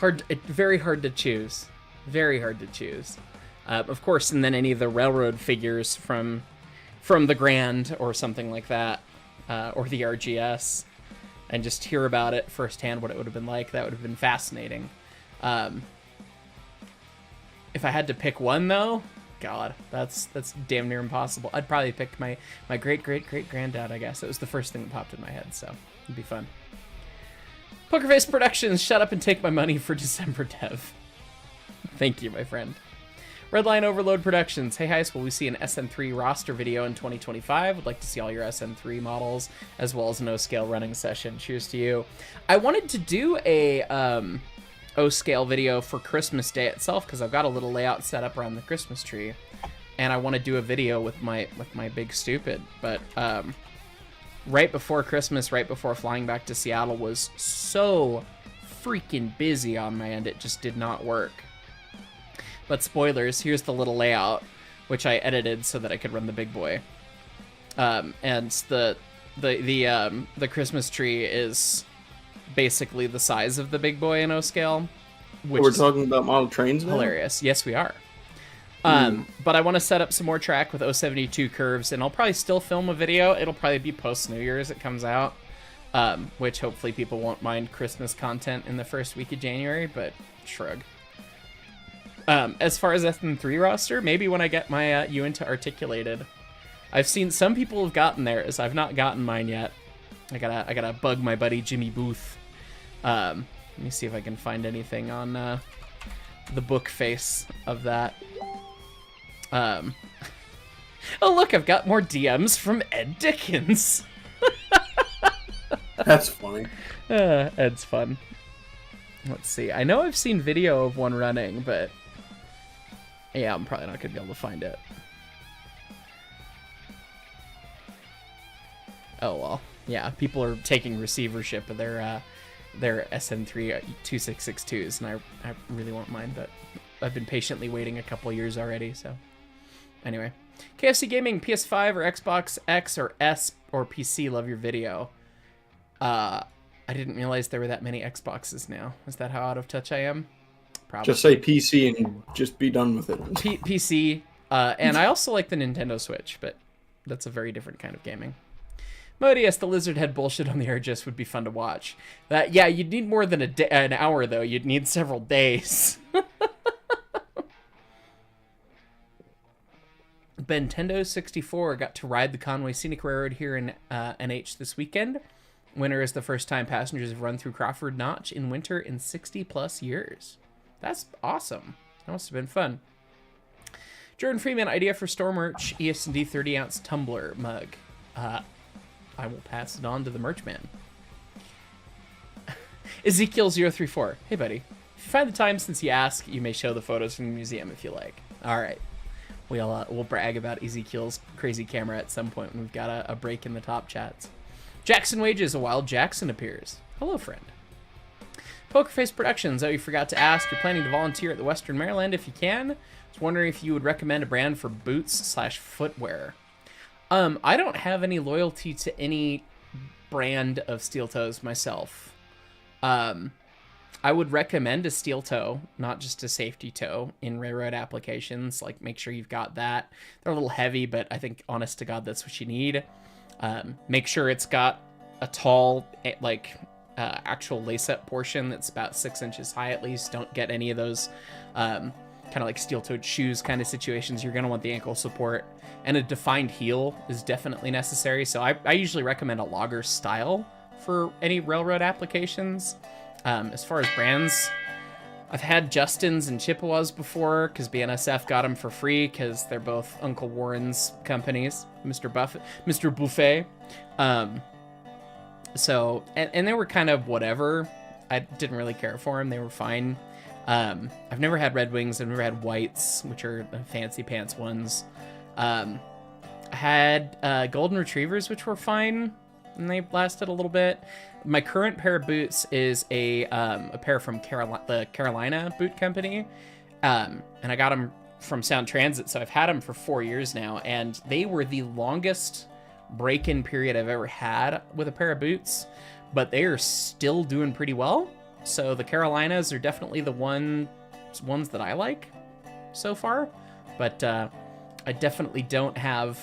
[SPEAKER 1] Very hard to choose. Very hard to choose. Of course, and then any of the railroad figures from the Grand or something like that, or the RGS, and just hear about it firsthand, what it would have been like. That would have been fascinating. If I had to pick one, though, God, that's damn near impossible. I'd probably pick my great-great-great-granddad, I guess. It was the first thing that popped in my head, so it'd be fun. Pokerface Productions, shut up and take my money for December dev. Thank you, my friend. Redline Overload Productions. Hey, Hyce, will we see an SN3 roster video in 2025? Would like to see all your SN3 models, as well as an O-scale running session. Cheers to you. I wanted to do a O-scale video for Christmas Day itself, because I've got a little layout set up around the Christmas tree, and I want to do a video with my big stupid. But right before Christmas, right before flying back to Seattle, was so freaking busy on my end, it just did not work. But spoilers, here's the little layout, which I edited so that I could run the big boy. And the Christmas tree is basically the size of the big boy in O-scale.
[SPEAKER 2] Which we're talking about model trains now?
[SPEAKER 1] Hilarious. Yes, we are. But I want to set up some more track with 072 curves, and I'll probably still film a video. It'll probably be post-New Year's it comes out, which hopefully people won't mind Christmas content in the first week of January, but shrug. As far as SN3 roster, maybe when I get my Uinta articulated. I've seen some people have gotten theirs. I've not gotten mine yet. I gotta bug my buddy Jimmy Booth. Let me see if I can find anything on the book face of that. Oh look, I've got more DMs from Ed Dickens.
[SPEAKER 2] That's funny.
[SPEAKER 1] Ed's fun. Let's see. I know I've seen video of one running, but yeah, I'm probably not going to be able to find it. Oh, well. Yeah, people are taking receivership of their SN3 2662s, and I really want mine, but I've been patiently waiting a couple years already, so. Anyway. KFC Gaming, PS5 or Xbox X or S or PC, love your video. I didn't realize there were that many Xboxes now. Is that how out of touch I am? Probably.
[SPEAKER 2] Just say PC and just be done with it.
[SPEAKER 1] PC, and I also like the Nintendo Switch, but that's a very different kind of gaming. Modius, the lizard head bullshit on the RGS would be fun to watch. Yeah, you'd need more than an hour, though. You'd need several days. Nintendo 64 got to ride the Conway Scenic Railroad here in NH this weekend. Winter is the first time passengers have run through Crawford Notch in winter in 60-plus years. That's awesome. That must have been fun. Jordan Freeman, idea for store merch, ES&D 30-ounce tumbler mug. I will pass it on to the merch man. Ezekiel034. Hey, buddy. If you find the time since you ask, you may show the photos from the museum if you like. All right. We'll brag about Ezekiel's crazy camera at some point when we've got a break in the top chats. Jackson Wages, a wild Jackson appears. Hello, friend. Pokerface Productions. Oh, you forgot to ask. You're planning to volunteer at the Western Maryland if you can. I was wondering if you would recommend a brand for boots/footwear. I don't have any loyalty to any brand of steel toes myself. I would recommend a steel toe, not just a safety toe, in railroad applications. Like, make sure you've got that. They're a little heavy, but I think, honest to God, that's what you need. Make sure it's got a tall, actual lace-up portion that's about 6 inches high at least. Don't get any of those kind of like steel-toed shoes kind of situations. You're going to want the ankle support. And a defined heel is definitely necessary. So I usually recommend a logger style for any railroad applications. As far as brands, I've had Justin's and Chippewas before because BNSF got them for free because they're both Uncle Warren's companies, Mr. Buffet. So, and they were kind of whatever. I didn't really care for them. They were fine. I've never had Red Wings. I've never had Whites, which are the fancy pants ones. I had Golden Retrievers, which were fine, and they lasted a little bit. My current pair of boots is a pair from the Carolina Boot Company, and I got them from Sound Transit, so I've had them for 4 years now, and they were the longest break-in period I've ever had with a pair of boots. but they are still doing pretty well. So the Carolinas are definitely the ones that I like so far, but I definitely don't have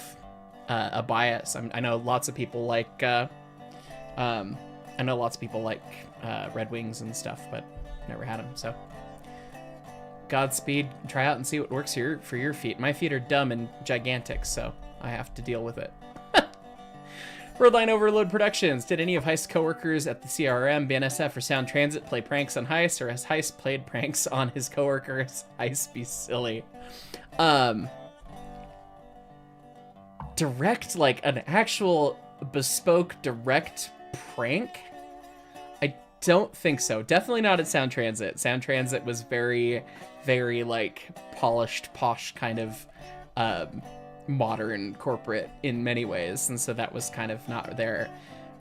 [SPEAKER 1] a bias. I know lots of people like Red Wings and stuff, but never had them. So Godspeed. Try out and see what works for your feet. My feet are dumb and gigantic, so I have to deal with it. Roadline Overload Productions. Did any of Hyce's coworkers at the CRM, BNSF, or Sound Transit play pranks on Hyce, or has Hyce played pranks on his coworkers? Hyce be silly. Direct, like an actual bespoke direct prank? I don't think so. Definitely not at Sound Transit. Sound Transit was very, very like polished, posh kind of modern corporate in many ways, and so that was kind of not there.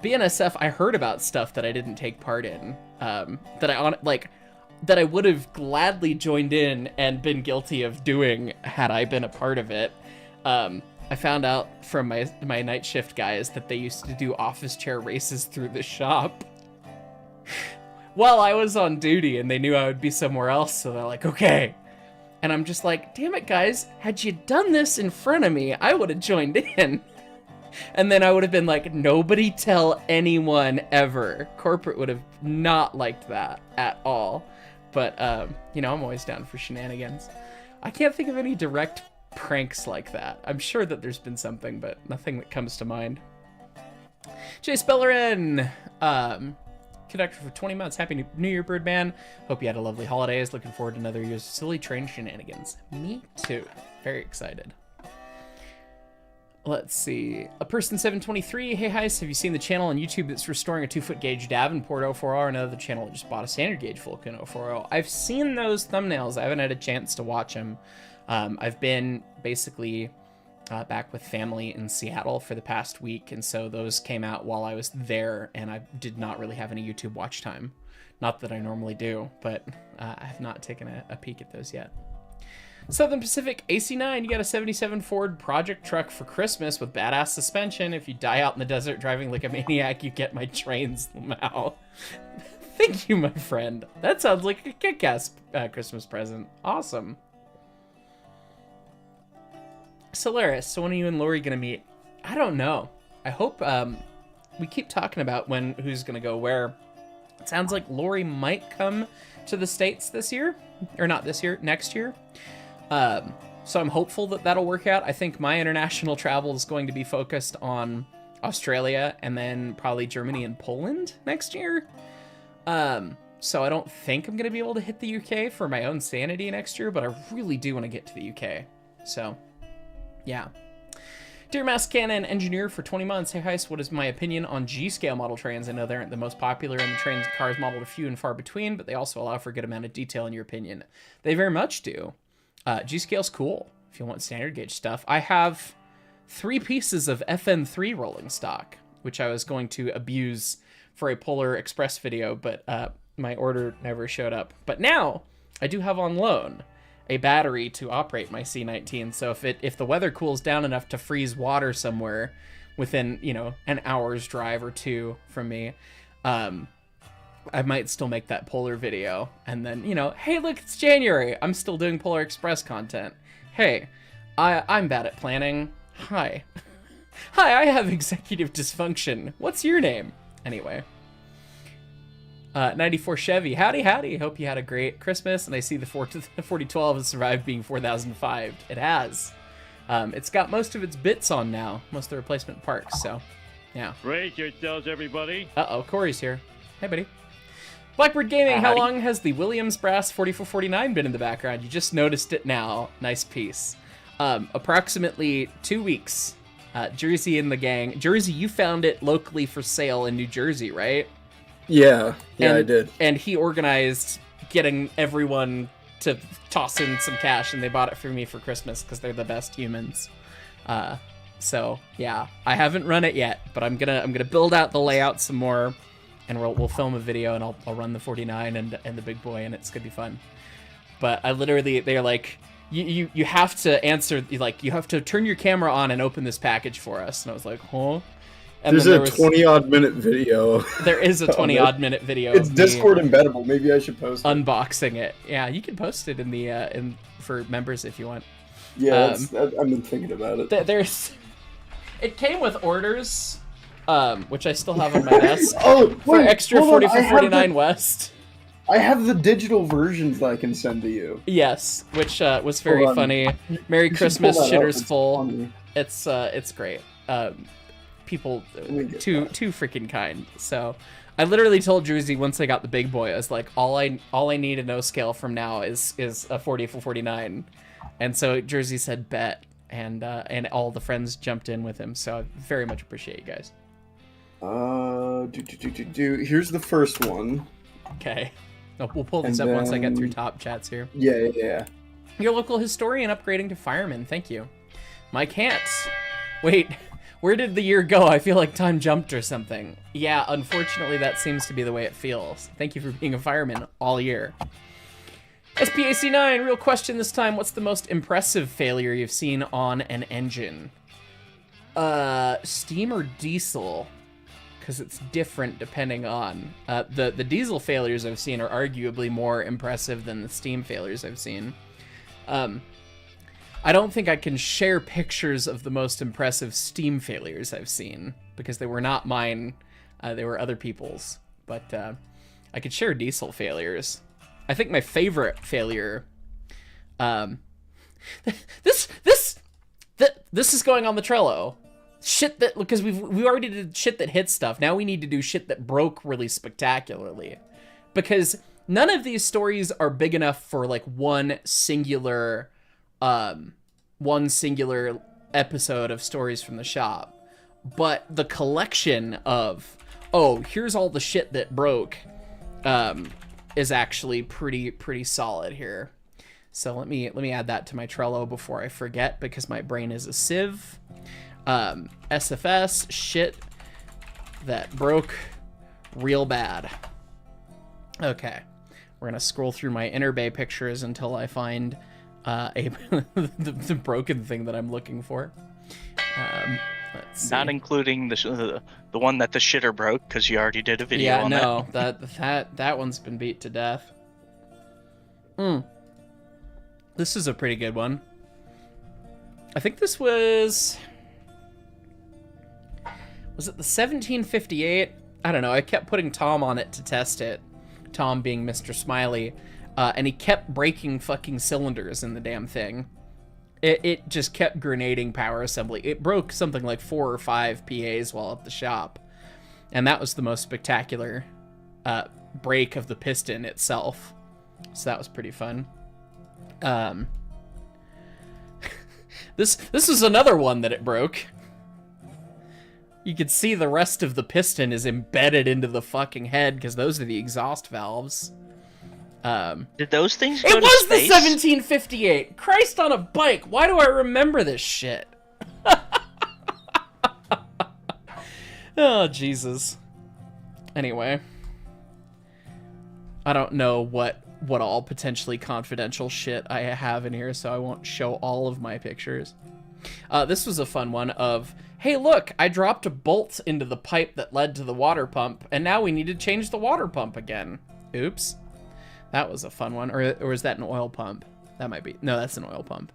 [SPEAKER 1] BNSF, I heard about stuff that I didn't take part in, that I would have gladly joined in and been guilty of doing had I been a part of it. I found out from my night shift guys that they used to do office chair races through the shop while I was on duty, and they knew I would be somewhere else, so they're like, okay. And I'm just like, damn it, guys, had you done this in front of me, I would have joined in. And then I would have been like, nobody tell anyone ever. Corporate would have not liked that at all. But, I'm always down for shenanigans. I can't think of any direct pranks like that. I'm sure that there's been something, but nothing that comes to mind. Chase Bellerin, conductor for 20 months. Happy New Year, Birdman. Hope you had a lovely holidays. Looking forward to another year's silly train shenanigans. Me too. Very excited. Let's see. A person 723. Hey, Hyce, have you seen the channel on YouTube that's restoring a 2-foot gauge Davenport 040? Another channel that just bought a standard gauge Vulcan 040. I've seen those thumbnails. I haven't had a chance to watch them. I've been basically back with family in Seattle for the past week, and so those came out while I was there, and I did not really have any YouTube watch time. Not that I normally do, but I have not taken a peek at those yet. Southern Pacific AC9, you got a 77 Ford project truck for Christmas with badass suspension. If you die out in the desert driving like a maniac, you get my trains now. Thank you, my friend. That sounds like a kick-ass Christmas present. Awesome. Solaris, so when are you and Lori gonna meet? I don't know. I hope, we keep talking about who's gonna go where. It sounds like Lori might come to the States this year. Or not this year, next year. So I'm hopeful that that'll work out. I think my international travel is going to be focused on Australia and then probably Germany and Poland next year. So I don't think I'm gonna be able to hit the UK for my own sanity next year, but I really do want to get to the UK. So, yeah. Dear Mass Cannon Engineer for 20 months. Hey, Hyce, what is my opinion on G-scale model trains? I know they aren't the most popular, and the trains and cars modeled are few and far between, but they also allow for a good amount of detail in your opinion. They very much do. G-scale's cool if you want standard gauge stuff. I have 3 pieces of FN3 rolling stock, which I was going to abuse for a Polar Express video, but my order never showed up. But now I do have on loan a battery to operate my C19. So if the weather cools down enough to freeze water somewhere within, an hour's drive or 2 from me, I might still make that Polar video. And then, hey, look, it's January. I'm still doing Polar Express content. Hey, I'm bad at planning. Hi. Hi, I have executive dysfunction. What's your name? Anyway. 94 Chevy. Howdy, howdy. Hope you had a great Christmas. And I see the 4012 has survived being 4005. It has. It's got most of its bits on now. Most of the replacement parts. So, yeah.
[SPEAKER 4] Brace yourselves, everybody.
[SPEAKER 1] Uh-oh, Corey's here. Hey, buddy. Blackbird Gaming, how long has the Williams Brass 4449 been in the background? You just noticed it now. Nice piece. Approximately 2 weeks. Jersey and the gang. Jersey, you found it locally for sale in New Jersey, right?
[SPEAKER 5] Yeah, I did.
[SPEAKER 1] And he organized getting everyone to toss in some cash, and they bought it for me for Christmas because they're the best humans. So yeah, I haven't run it yet, but I'm gonna build out the layout some more, and we'll film a video, and I'll run the 49 and the big boy, and it's gonna be fun. But they're like, you have to answer, like, you have to turn your camera on and open this package for us, and I was like, huh? And
[SPEAKER 5] There's
[SPEAKER 1] then
[SPEAKER 5] a 20-odd minute video.
[SPEAKER 1] There is a 20-odd minute video.
[SPEAKER 2] It's
[SPEAKER 1] of me
[SPEAKER 2] Discord embeddable. Maybe I should post it.
[SPEAKER 1] unboxing it. Yeah, you can post it in the for members if you want.
[SPEAKER 2] Yeah, I've been thinking about it.
[SPEAKER 1] It came with orders, which I still have on my desk.
[SPEAKER 2] For
[SPEAKER 1] extra 40 for 49 West.
[SPEAKER 2] I have the digital versions that I can send to you.
[SPEAKER 1] Yes, which was very funny. Merry Christmas, Shitter's Full.
[SPEAKER 2] Funny.
[SPEAKER 1] It's great. People too freaking kind. So I literally told Druzy once I got the big boy, I was like, all I need to know scale from now is a 40 for 49. And so Jersey said bet, and all the friends jumped in with him. So I very much appreciate you guys.
[SPEAKER 2] Here's the first one.
[SPEAKER 1] Okay. We'll pull this up once I get through top chats here.
[SPEAKER 2] Yeah.
[SPEAKER 1] Your local historian upgrading to fireman. Thank you. Mike Hance. Wait, where did the year go? I feel like time jumped or something. Yeah, unfortunately, that seems to be the way it feels. Thank you for being a fireman all year. SPAC9, real question this time. What's the most impressive failure you've seen on an engine? Steam or diesel? Because it's different depending on... The diesel failures I've seen are arguably more impressive than the steam failures I've seen. I don't think I can share pictures of the most impressive steam failures I've seen, because they were not mine, they were other people's. But I could share diesel failures. I think my favorite failure... This is going on the Trello. Shit that, because we already did shit that hit stuff. Now we need to do shit that broke really spectacularly, because none of these stories are big enough for like one singular episode of stories from the shop. But the collection of, oh, here's all the shit that broke, is actually pretty solid here. So let me add that to my Trello before I forget, because my brain is a sieve. SFS, shit that broke real bad. Okay, we're gonna scroll through my Inner Bay pictures until I find the broken thing that I'm looking for. Let's see.
[SPEAKER 6] Not including the one that the shitter broke, because you already did a video on that.
[SPEAKER 1] Yeah, no, that one's been beat to death. This is a pretty good one. I think this was it the 1758? I don't know. I kept putting Tom on it to test it. Tom being Mr. Smiley. And he kept breaking fucking cylinders in the damn thing. It just kept grenading power assembly. It broke something like 4 or 5 PAs while at the shop. And that was the most spectacular break of the piston itself. So that was pretty fun. This is another one that it broke. You could see the rest of the piston is embedded into the fucking head, because those are the exhaust valves.
[SPEAKER 6] Did those things go
[SPEAKER 1] It
[SPEAKER 6] to
[SPEAKER 1] was
[SPEAKER 6] space?
[SPEAKER 1] the 1758! Christ on a bike! Why do I remember this shit? Oh, Jesus. Anyway. I don't know what all potentially confidential shit I have in here, so I won't show all of my pictures. This was a fun one of, hey look, I dropped a bolt into the pipe that led to the water pump, and now we need to change the water pump again. Oops. That was a fun one. Or is that an oil pump? That might be. No, that's an oil pump.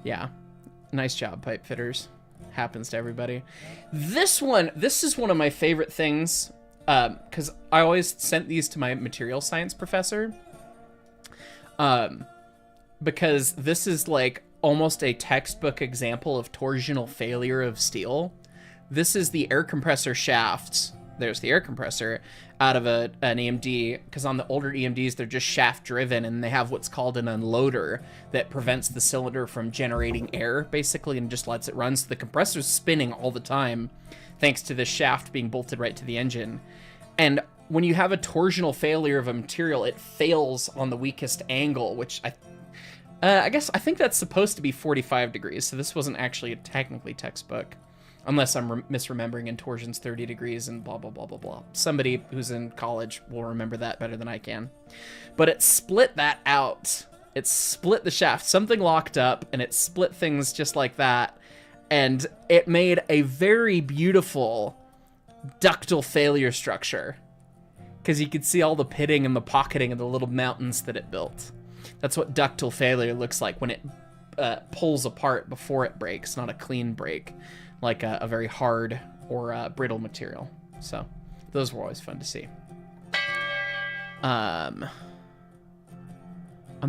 [SPEAKER 1] Yeah. Nice job, pipe fitters. Happens to everybody. This is one of my favorite things, because I always sent these to my material science professor. Because this is like almost a textbook example of torsional failure of steel. This is the air compressor shaft. There's the air compressor out of an EMD, because on the older EMDs, they're just shaft driven, and they have what's called an unloader that prevents the cylinder from generating air, basically, and just lets it run. So the compressor's spinning all the time, thanks to this shaft being bolted right to the engine. And when you have a torsional failure of a material, it fails on the weakest angle, which I think that's supposed to be 45 degrees, so this wasn't actually technically textbook. Unless I'm misremembering, and torsion's 30 degrees and blah, blah, blah, blah, blah. Somebody who's in college will remember that better than I can. But it split that out. It split the shaft. Something locked up, and it split things just like that. and it made a very beautiful ductile failure structure, because you could see all the pitting and the pocketing of the little mountains that it built. That's what ductile failure looks like when it pulls apart before it breaks, not a clean break, like a very hard or brittle material. So those were always fun to see. I'm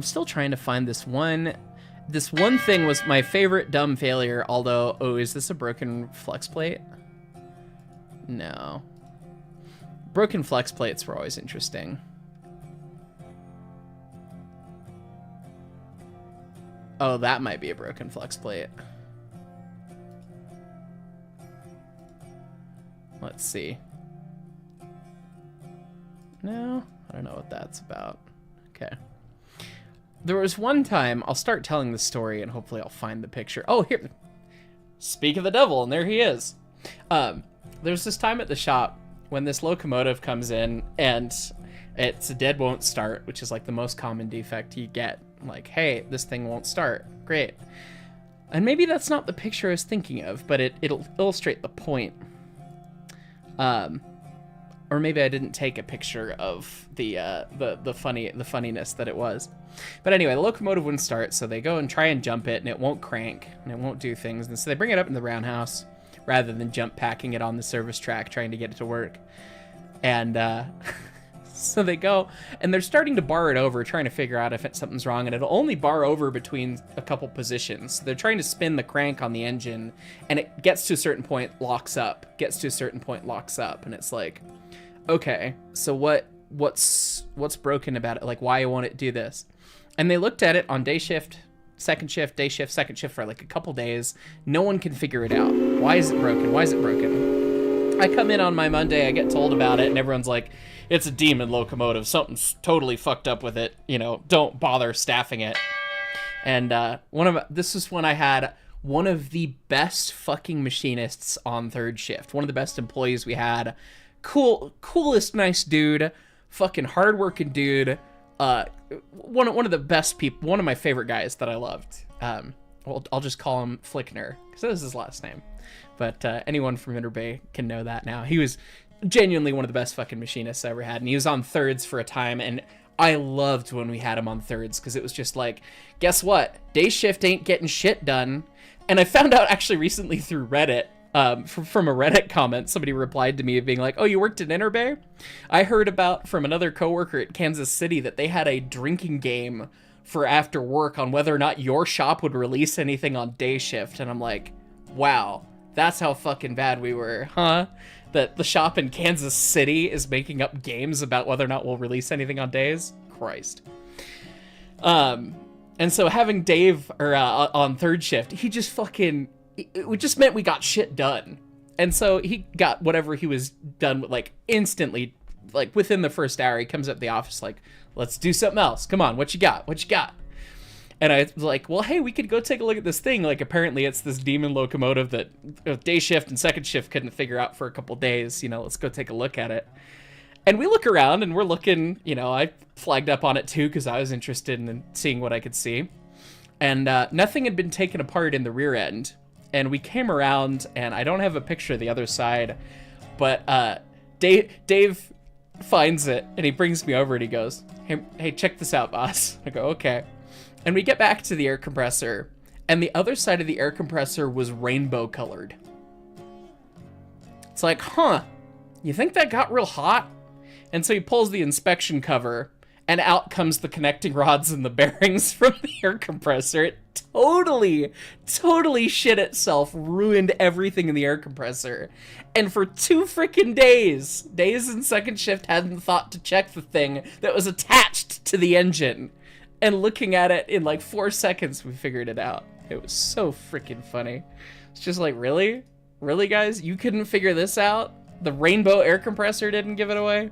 [SPEAKER 1] still trying to find this one. This one thing was my favorite dumb failure, although, oh, is this a broken flex plate? No. Broken flex plates were always interesting. Oh, that might be a broken flex plate. Let's see. No, I don't know what that's about. Okay. There was one time, I'll start telling the story and hopefully I'll find the picture. Oh, here. Speak of the devil, and there he is. There's this time at the shop when this locomotive comes in and it's dead won't start, which is like the most common defect you get. Like, hey, this thing won't start. Great. And maybe that's not the picture I was thinking of, but it'll illustrate the point. Or maybe I didn't take a picture of the funniness that it was. But anyway, the locomotive wouldn't start, so they go and try and jump it, and it won't crank, and it won't do things. And so they bring it up in the roundhouse rather than jump packing it on the service track trying to get it to work. And so they go, and they're starting to bar it over, trying to figure out if something's wrong, and it'll only bar over between a couple positions. So they're trying to spin the crank on the engine, and it gets to a certain point, locks up, gets to a certain point, locks up, and it's like, okay, so what's broken about it? Like, why won't it do this? And they looked at it on day shift, second shift, day shift, second shift for like a couple days. No one can figure it out. Why is it broken? Why is it broken? I come in on my Monday, I get told about it, and everyone's like, it's a demon locomotive. Something's totally fucked up with it. You know, don't bother staffing it. And this is when I had one of the best fucking machinists on third shift. One of the best employees we had. Coolest, nice dude. Fucking hardworking dude. One of the best people. One of my favorite guys that I loved. Well, I'll just call him Flickner, because that was his last name. But anyone from Inter Bay can know that now. He was genuinely one of the best fucking machinists I ever had, and he was on thirds for a time, and I loved when we had him on thirds, because it was just like, guess what? Day shift ain't getting shit done. And I found out actually recently through Reddit, from a Reddit comment, somebody replied to me being like, oh, you worked at Inter Bay? I heard about from another coworker at Kansas City that they had a drinking game for after work on whether or not your shop would release anything on day shift. And I'm like, wow, that's how fucking bad we were, huh? That the shop in Kansas City is making up games about whether or not we'll release anything on days? Christ. And so having Dave on third shift, he just fucking, it just meant we got shit done. And so he got whatever he was done with, like, instantly, like, within the first hour. He comes up to the office like, let's do something else. Come on, what you got? What you got? And I was like, well, hey, we could go take a look at this thing. Like, apparently it's this demon locomotive that day shift and second shift couldn't figure out for a couple days. You know, let's go take a look at it. And we look around and we're looking, you know, I flagged up on it too because I was interested in seeing what I could see. And nothing had been taken apart in the rear end. And we came around, and I don't have a picture of the other side, but Dave finds it, and he brings me over and he goes, hey, check this out, boss. I go, okay. And we get back to the air compressor, and the other side of the air compressor was rainbow colored. It's like, huh, you think that got real hot? And so he pulls the inspection cover, and out comes the connecting rods and the bearings from the air compressor. It totally shit itself, ruined everything in the air compressor. And for 2 freaking days in second shift hadn't thought to check the thing that was attached to the engine. And looking at it in like 4 seconds, we figured it out. It was so freaking funny. It's just like, really? Really, guys? You couldn't figure this out? The rainbow air compressor didn't give it away?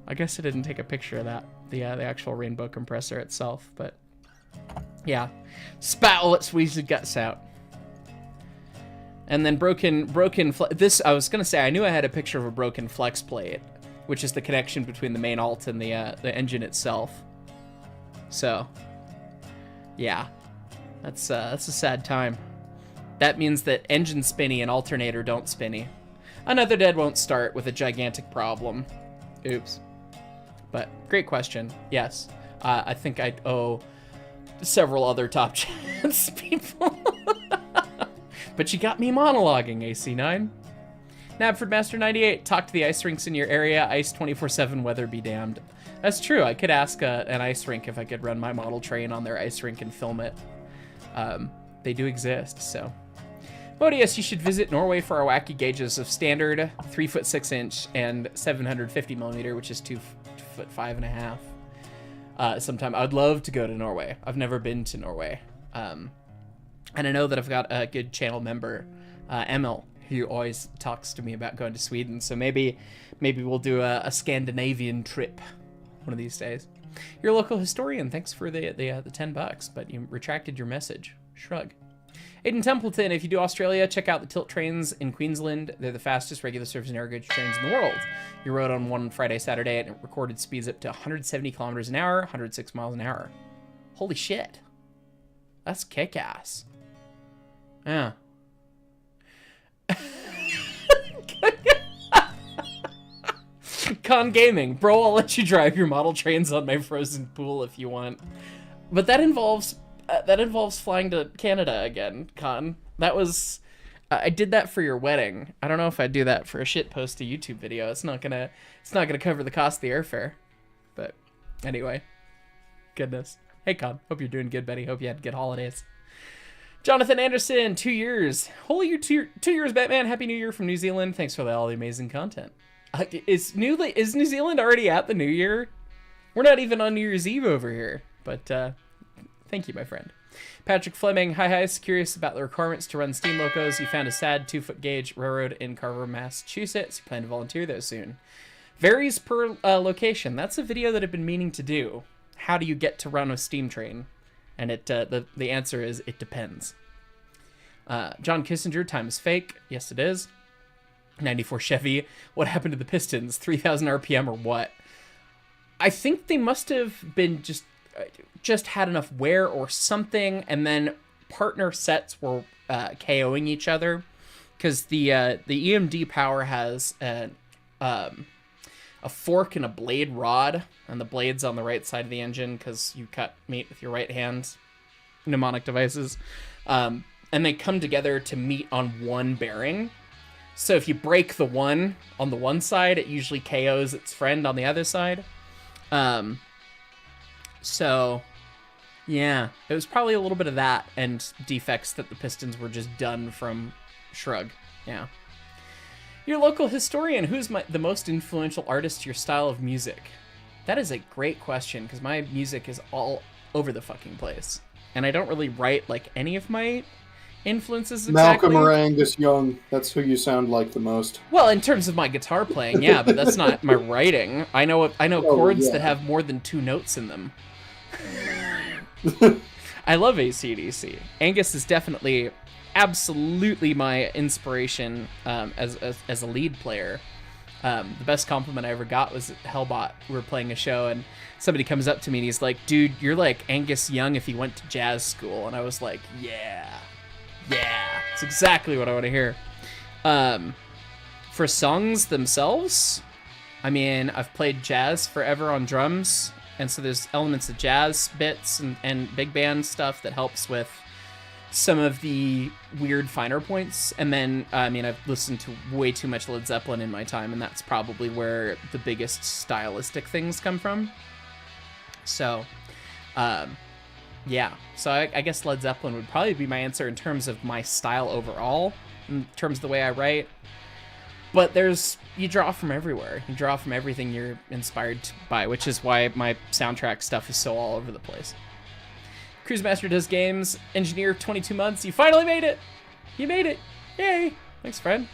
[SPEAKER 1] I guess I didn't take a picture of that, the actual rainbow compressor itself, but yeah. Spat while it squeezed the guts out. And then this, I was gonna say, I knew I had a picture of a broken flex plate, which is the connection between the main alt and the engine itself. So, yeah, that's a sad time. That means that engine spinny and alternator don't spinny. Another Dead won't start with a gigantic problem. Oops. But great question. Yes. I think I owe several other top chance people. But you got me monologuing, AC9. Nabford Master 98, talk to the ice rinks in your area. Ice 24/7, weather be damned. That's true. I could ask an ice rink if I could run my model train on their ice rink and film it. They do exist, so. Modius, you should visit Norway for our wacky gauges of standard 3-foot 6-inch and 750 millimeter, which is 2-foot 5.5. Sometime I'd love to go to Norway. I've never been to Norway, and I know that I've got a good channel member, Emil, who always talks to me about going to Sweden. So maybe we'll do a Scandinavian trip one of these days. Your local historian, thanks for the $10, but you retracted your message. Shrug. Aiden Templeton, if you do Australia, check out the Tilt trains in Queensland. They're the fastest regular service narrow gauge trains in the world. You rode on one Friday, Saturday, and it recorded speeds up to 170 kilometers an hour, 106 miles an hour. Holy shit. That's kick-ass. Yeah. Con Gaming. Bro, I'll let you drive your model trains on my frozen pool if you want. But that involves flying to Canada again, Con. That was... I did that for your wedding. I don't know if I'd do that for a shitpost a YouTube video. It's not gonna cover the cost of the airfare. But anyway. Goodness. Hey, Con. Hope you're doing good, buddy. Hope you had good holidays. Jonathan Anderson, 2 years. Holy year, 2 years, Batman. Happy New Year from New Zealand. Thanks for all the amazing content. Is New Zealand already at the New Year? We're not even on New Year's Eve over here. But thank you, my friend. Patrick Fleming, hi, Hyce. Curious about the requirements to run steam locos. You found a sad 2-foot gauge railroad in Carver, Massachusetts. You plan to volunteer there soon. Varies per location. That's a video that I've been meaning to do. How do you get to run a steam train? And the answer is, it depends. John Kissinger, time is fake. Yes, it is. 94 Chevy, what happened to the Pistons? 3,000 RPM or what? I think they must have been just had enough wear or something, and then partner sets were KOing each other, because the EMD power has a fork and a blade rod, and the blade's on the right side of the engine because you cut meat with your right hand, mnemonic devices, and they come together to meet on one bearing. So if you break the one on the one side, it usually KOs its friend on the other side. So yeah, it was probably a little bit of that and defects that the Pistons were just done from. Shrug. Yeah. Your local historian, who's the most influential artist to your style of music? That is a great question, because my music is all over the fucking place. And I don't really write like any of my influences exactly.
[SPEAKER 2] Malcolm or Angus Young, that's who you sound like the most.
[SPEAKER 1] Well, in terms of my guitar playing, yeah, but that's not my writing. I know chords that have more than 2 notes in them. I love AC/DC. Angus is definitely, absolutely my inspiration as a lead player. The best compliment I ever got was at Hellbot. We were playing a show and somebody comes up to me and he's like, dude, you're like Angus Young if he went to jazz school. And I was like, yeah, it's exactly what I want to hear. For songs themselves, I mean, I've played jazz forever on drums, and so there's elements of jazz bits and big band stuff that helps with some of the weird finer points. And then, I mean, I've listened to way too much Led Zeppelin in my time, and that's probably where the biggest stylistic things come from. So, yeah. So I guess Led Zeppelin would probably be my answer in terms of my style overall, in terms of the way I write. But you draw from everywhere. You draw from everything you're inspired by, which is why my soundtrack stuff is so all over the place. Cruise Master Does Games, engineer 22 months. You finally made it! You made it! Yay! Thanks, friend.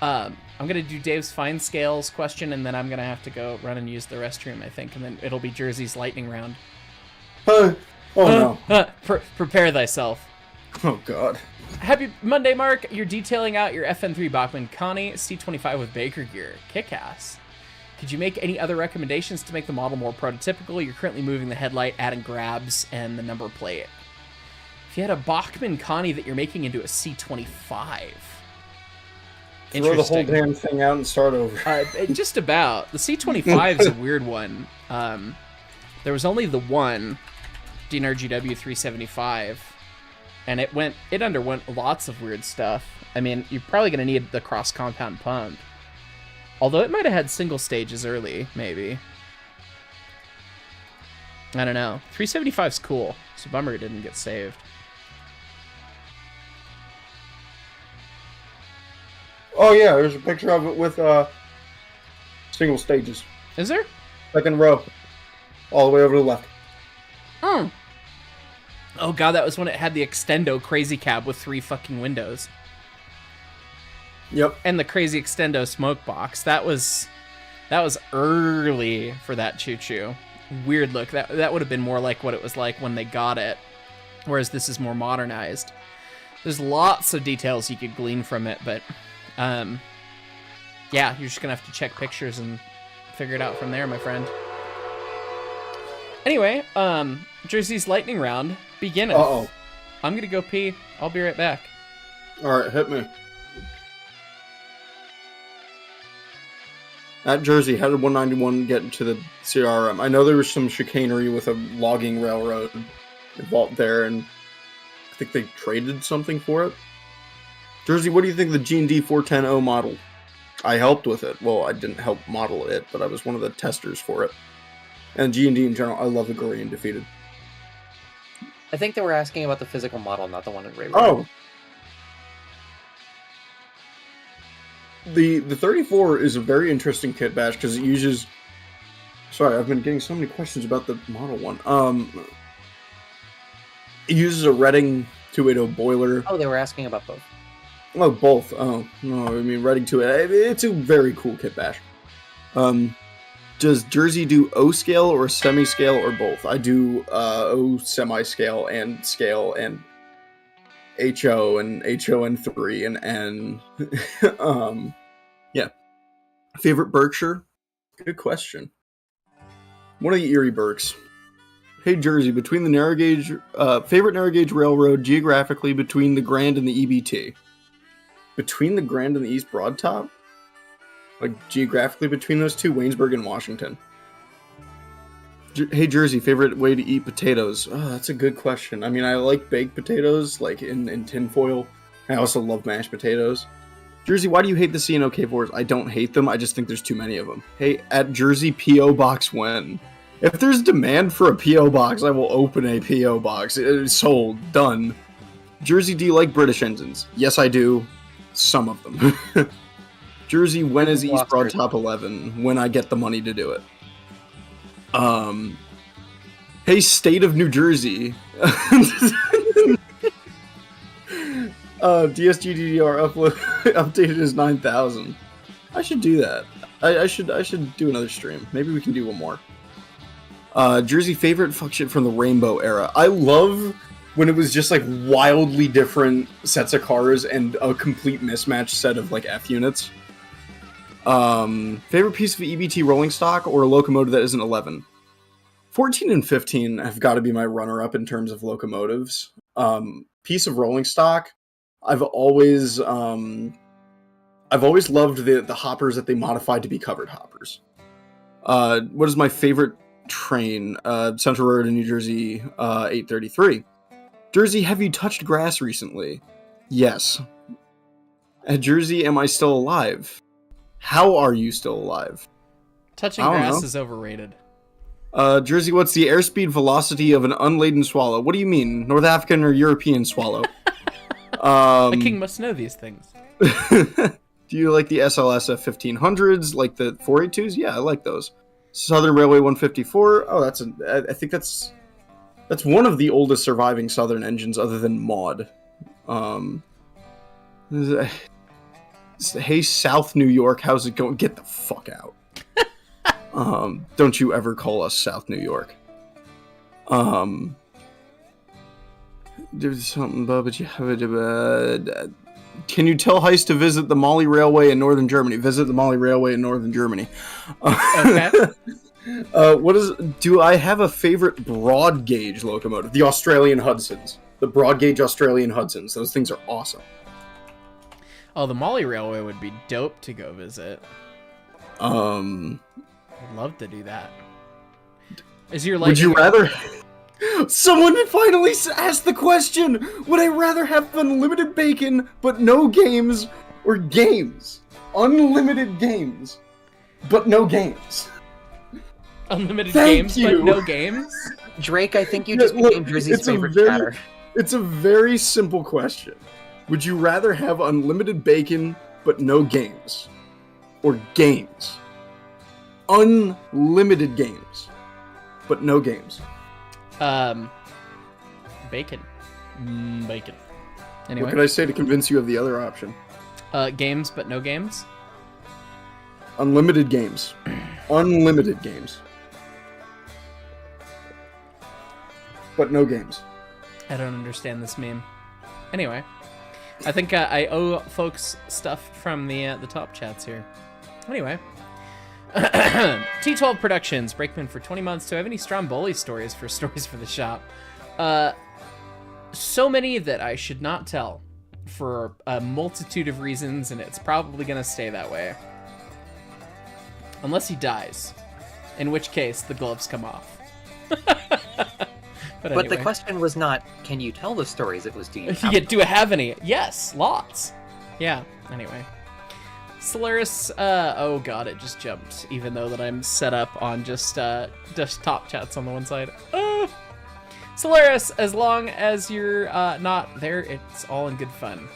[SPEAKER 1] I'm going to do Dave's fine scales question, and then I'm going to have to go run and use the restroom, I think, and then it'll be Jersey's lightning round.
[SPEAKER 5] No.
[SPEAKER 1] Prepare thyself.
[SPEAKER 5] Oh, God.
[SPEAKER 1] Happy Monday, Mark. You're detailing out your FN3 Bachmann Connie C25 with Baker gear. Kick-ass. Could you make any other recommendations to make the model more prototypical? You're currently moving the headlight, adding grabs, and the number plate. If you had a Bachmann Connie that you're making into a C25.
[SPEAKER 5] Throw the whole damn thing out and start over.
[SPEAKER 1] Just about. The C25 is a weird one. There was only the one DNRGW 375, and it underwent lots of weird stuff. I mean, you're probably going to need the cross-compound pump. Although it might have had single stages early, maybe. I don't know. 375's cool. It's a bummer it didn't get saved.
[SPEAKER 5] Oh yeah, there's a picture of it with single stages.
[SPEAKER 1] Is there?
[SPEAKER 5] Second row. All the way over to the left.
[SPEAKER 1] Oh god, that was when it had the Extendo Crazy Cab with 3 fucking windows.
[SPEAKER 5] Yep.
[SPEAKER 1] And the Crazy Extendo smoke box. That was early for that choo-choo. Weird look. That would have been more like what it was like when they got it. Whereas this is more modernized. There's lots of details you could glean from it, but yeah, you're just gonna have to check pictures and figure it out from there, my friend. Anyway, Jersey's lightning round beginning.
[SPEAKER 5] Uh-oh.
[SPEAKER 1] I'm gonna go pee. I'll be right back.
[SPEAKER 5] Alright, hit me. At Jersey, how did 191 get into the CRM? I know there was some chicanery with a logging railroad involved there, and I think they traded something for it. Jersey, what do you think of the G&D 410O model? I helped with it. Well, I didn't help model it, but I was one of the testers for it. And G&D in general, I love the Gorian defeated.
[SPEAKER 3] I think they were asking about the physical model, not the one in Ray.
[SPEAKER 5] Oh! The 34 is a very interesting kit bash because it uses... Sorry, I've been getting so many questions about the model one. It uses a Redding 280 boiler.
[SPEAKER 3] Oh, they were asking about both.
[SPEAKER 5] Oh, both. Oh, no, I mean, Redding 280. It's a very cool kit bash. Does Jersey do O scale or semi-scale or both? I do O semi-scale and scale and HO and HON3 and N. Yeah. Favorite Berkshire? Good question. One of the Erie Berks. Hey Jersey, between the narrow gauge, favorite narrow gauge railroad geographically between the Grand and the EBT? Between the Grand and the East Broad Top? Like geographically between those two, Waynesburg and Washington. Hey Jersey, favorite way to eat potatoes? Oh, that's a good question. I mean, I like baked potatoes, like in tinfoil. I also love mashed potatoes. Jersey, why do you hate the C&O K4s? I don't hate them, I just think there's too many of them. Hey, at Jersey, P.O. Box when? If there's demand for a P.O. box, I will open a P.O. box. It's sold. Done. Jersey, do you like British engines? Yes, I do. Some of them. Jersey, when is East Broad Top 11? When I get the money to do it. Hey, State of New Jersey. DSGDDR updated is 9,000. I should do that. I should do another stream. Maybe we can do one more. Jersey, favorite fuck shit from the Rainbow era. I love when it was just like wildly different sets of cars and a complete mismatched set of like F units. Favorite piece of EBT rolling stock or a locomotive that isn't 11? 14 and 15 have got to be my runner-up in terms of locomotives. Piece of rolling stock, I've always loved the hoppers that they modified to be covered hoppers. What is my favorite train? Central Road in New Jersey, 833. Jersey, have you touched grass recently? Yes. At Jersey, am I still alive? How are you still alive?
[SPEAKER 1] Touching grass is overrated.
[SPEAKER 5] Jersey, what's the airspeed velocity of an unladen swallow? What do you mean? North African or European swallow?
[SPEAKER 1] The king must know these things.
[SPEAKER 5] Do you like the SLS F1500s, like the 482s? Yeah, I like those. Southern Railway 154. Oh, I think that's one of the oldest surviving Southern engines other than Maud. Hey, South New York, how's it going? Get the fuck out. Don't you ever call us South New York. There's something about, but you have it. Can you tell Hyce to visit the Molly Railway in Northern Germany? Visit the Molly Railway in Northern Germany.
[SPEAKER 1] Okay.
[SPEAKER 5] Do I have a favorite broad gauge locomotive? The Australian Hudsons. The broad gauge Australian Hudsons. Those things are awesome.
[SPEAKER 1] Oh, the Molly Railway would be dope to go visit. I'd love to do that. Is your
[SPEAKER 5] Would you rather? Someone finally asked the question. Would I rather have unlimited bacon but no games, or games? Unlimited games, but no games.
[SPEAKER 1] Unlimited
[SPEAKER 5] Thank
[SPEAKER 1] games,
[SPEAKER 5] you.
[SPEAKER 1] but no games?
[SPEAKER 3] Drake, I think you just became Drizzy's favorite chatter.
[SPEAKER 5] It's a very simple question. Would you rather have unlimited bacon but no games? Or games? Unlimited games, but no games.
[SPEAKER 1] Bacon. Bacon. Anyway.
[SPEAKER 5] What could I say to convince you of the other option?
[SPEAKER 1] Games, but no games?
[SPEAKER 5] Unlimited games. Unlimited games. But no games.
[SPEAKER 1] I don't understand this meme. Anyway. I think I owe folks stuff from the top chats here. Anyway. T12 Productions, Brakeman for 20 months. Do I have any Stromboli stories for the shop? So many that I should not tell for a multitude of reasons, and it's probably going to stay that way. Unless he dies, in which case the gloves come off. But anyway.
[SPEAKER 3] The question was not, can you tell the stories? It was, do you have
[SPEAKER 1] Yeah, do I have any? Yes, lots. Yeah, anyway. Solaris, oh god, it just jumped, even though that I'm set up on just top chats on the one side. Solaris, as long as you're not there, it's all in good fun.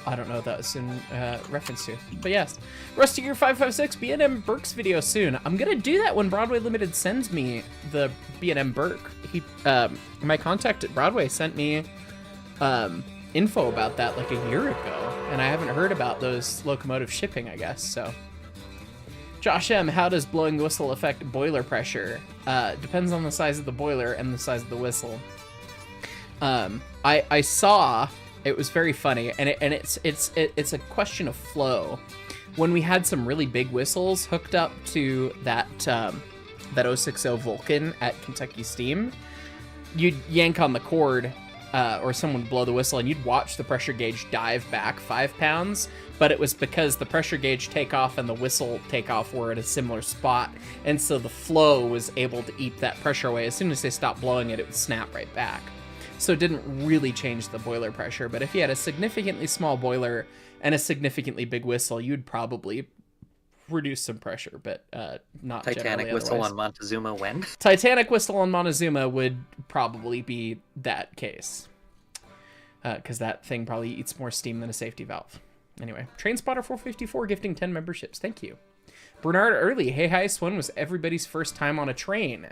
[SPEAKER 1] I don't know what that was in reference to, but yes. Rusty Gear 556, B&M Burke's video soon. I'm gonna do that when Broadway Limited sends me the B&M Burke. My contact at Broadway sent me info about that like a year ago, and I haven't heard about those locomotive shipping, I guess, so. Josh M, how does blowing the whistle affect boiler pressure? Depends on the size of the boiler and the size of the whistle. I saw, it was very funny, and it's a question of flow. When we had some really big whistles hooked up to that 060 Vulcan at Kentucky Steam, you'd yank on the cord, or someone would blow the whistle, and you'd watch the pressure gauge dive back 5 pounds, but it was because the pressure gauge takeoff and the whistle takeoff were at a similar spot, and so the flow was able to eat that pressure away. As soon as they stopped blowing it, it would snap right back. So it didn't really change the boiler pressure, but if you had a significantly small boiler and a significantly big whistle, you'd probably reduce some pressure, but not
[SPEAKER 3] Titanic whistle
[SPEAKER 1] otherwise.
[SPEAKER 3] on Montezuma when?
[SPEAKER 1] Titanic whistle on Montezuma would probably be that case, because that thing probably eats more steam than a safety valve. Anyway, TrainSpotter454 gifting 10 memberships. Thank you. Bernard Early, hey Hyce, when was everybody's first time on a train?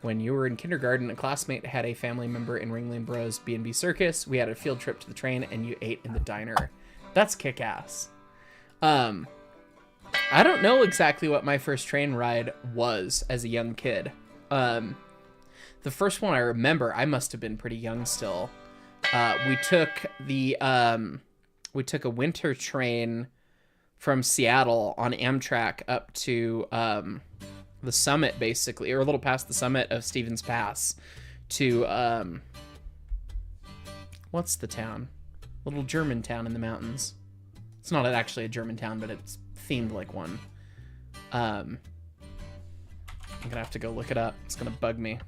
[SPEAKER 1] When you were in kindergarten, a classmate had a family member in Ringling Bros B&B Circus. We had a field trip to the train, and you ate in the diner. That's kick-ass. I don't know exactly what my first train ride was as a young kid. The first one I remember, I must have been pretty young still. We took a winter train from Seattle on Amtrak up to the summit, basically, or a little past the summit of Stevens Pass to what's the town? Little German town in the mountains. It's not actually a German town, but it's themed like one. I'm gonna have to go look it up. It's gonna bug me.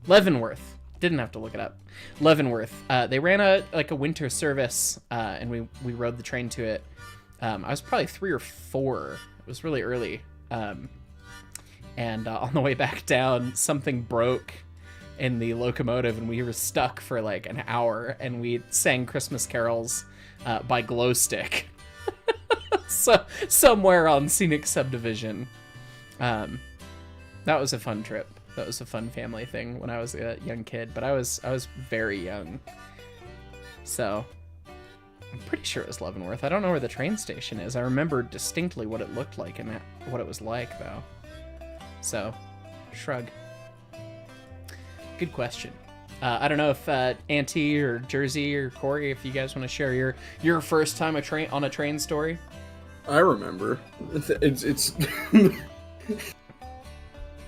[SPEAKER 1] Leavenworth. Didn't have to look it up. Leavenworth. They ran a winter service, and we rode the train to it. I was probably 3 or 4. It was really early. And on the way back down, something broke in the locomotive, and we were stuck for like an hour, and we sang Christmas carols by glow stick. So somewhere on Scenic Subdivision. That was a fun trip. That was a fun family thing when I was a young kid, but I was very young. So I'm pretty sure it was Leavenworth. I don't know where the train station is. I remember distinctly what it looked like and what it was like, though. So, shrug. Good question. I don't know if Auntie or Jersey or Corey, if you guys want to share your first time on a train story.
[SPEAKER 5] I remember. It's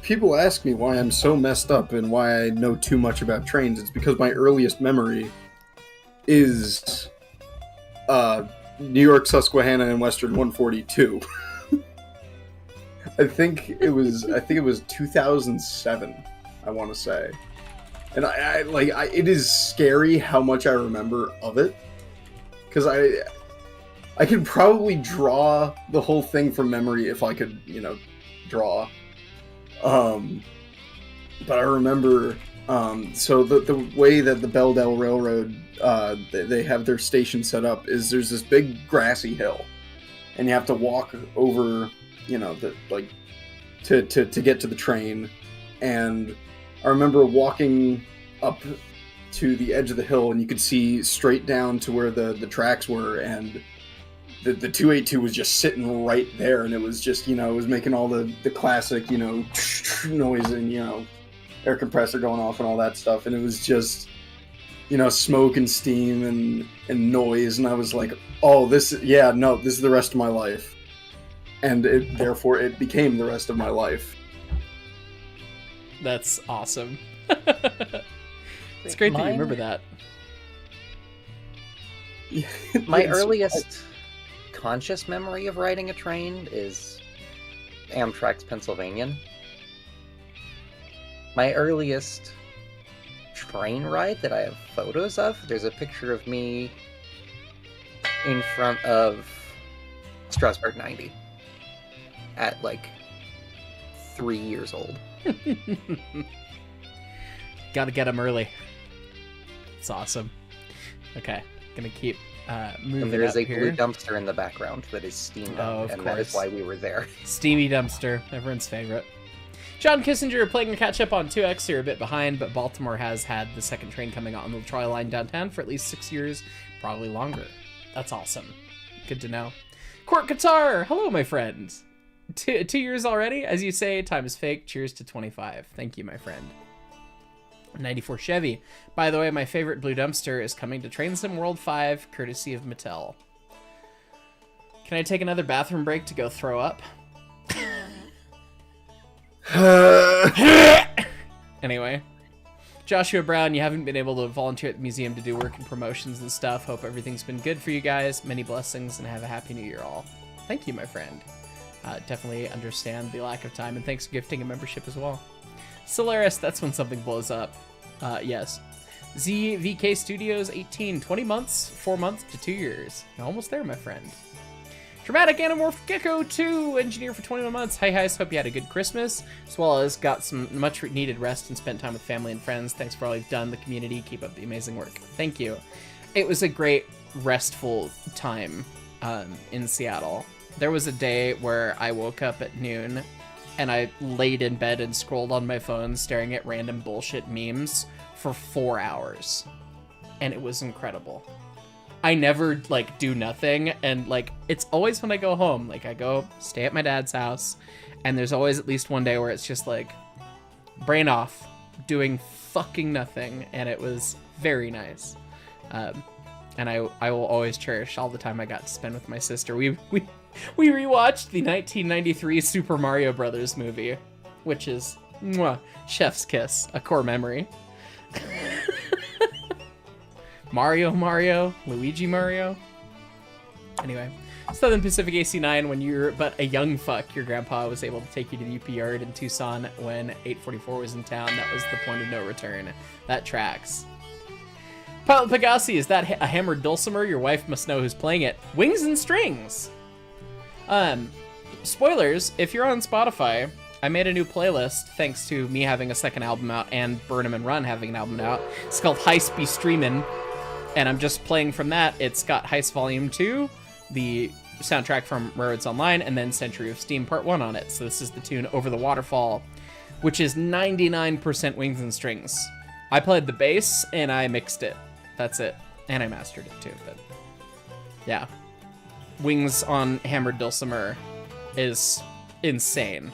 [SPEAKER 5] people ask me why I'm so messed up and why I know too much about trains, it's because my earliest memory is New York, Susquehanna, and Western 142. I think it was 2007, I want to say. And it is scary how much I remember of it, because I could probably draw the whole thing from memory if I could, draw. But I remember, so the way that the Belledelle Railroad, they have their station set up is there's this big grassy hill, and you have to walk over, to get to the train. And I remember walking up to the edge of the hill, and you could see straight down to where the tracks were, and the 282 was just sitting right there, and it was just, it was making all the classic, noise, and, air compressor going off and all that stuff, and it was just, smoke and steam and noise, and I was like, oh, this is the rest of my life. And therefore it became the rest of my life.
[SPEAKER 1] That's awesome. It's great that you remember that.
[SPEAKER 3] My earliest conscious memory of riding a train is Amtrak's Pennsylvanian. My earliest train ride that I have photos of, there's a picture of me in front of Strasburg 90 at 3 years old.
[SPEAKER 1] Gotta get them early. It's awesome. Okay, gonna keep moving.
[SPEAKER 3] And there is
[SPEAKER 1] up
[SPEAKER 3] a
[SPEAKER 1] here.
[SPEAKER 3] blue dumpster in the background that is steamed up, and that is why we were there.
[SPEAKER 1] Steamy dumpster, everyone's favorite. John Kissinger playing a catch up on 2X. You're a bit behind, but Baltimore has had the second train coming on the Troy line downtown for at least 6 years, probably longer. That's awesome. Good to know. Court Guitar, hello, my friend. 2 years already? As you say, time is fake. Cheers to 25. Thank you, my friend. 94 Chevy. By the way, my favorite blue dumpster is coming to Train Sim World 5, courtesy of Mattel. Can I take another bathroom break to go throw up? Anyway. Joshua Brown, you haven't been able to volunteer at the museum to do work and promotions and stuff. Hope everything's been good for you guys. Many blessings and have a happy new year all. Thank you, my friend. Definitely understand the lack of time, and thanks for gifting a membership as well. Solaris, that's when something blows up. Yes. ZVK Studios 18, 20 months, 4 months to 2 years. You're almost there, my friend. Dramatic Animorph Gecko 2, engineer for 21 months. Hi, Hyce, hope you had a good Christmas, as well as got some much needed rest and spent time with family and friends. Thanks for all you've done, the community. Keep up the amazing work. Thank you. It was a great, restful time in Seattle. There was a day where I woke up at noon and I laid in bed and scrolled on my phone staring at random bullshit memes for 4 hours. And it was incredible. I never, do nothing, and, it's always when I go home. I go stay at my dad's house, and there's always at least one day where it's just, brain off, doing fucking nothing, and it was very nice. And I will always cherish all the time I got to spend with my sister. We rewatched the 1993 Super Mario Brothers movie, which is, chef's kiss, a core memory. Mario, Luigi Mario. Anyway, Southern Pacific AC9, when you're but a young fuck, your grandpa was able to take you to the UP Yard in Tucson when 844 was in town. That was the point of no return. That tracks. Pilot Pegasi, is that a hammered dulcimer? Your wife must know who's playing it. Wings and Strings. Spoilers, if you're on Spotify, I made a new playlist thanks to me having a second album out and Burnham and Run having an album out. It's called Hyce Be Streamin'. And I'm just playing from that. It's got Hyce Volume 2, the soundtrack from Railroads Online, and then Century of Steam Part 1 on it. So this is the tune Over the Waterfall, which is 99% Wings and Strings. I played the bass, and I mixed it. That's it. And I mastered it, too. But yeah. Wings on Hammered Dulcimer is insane.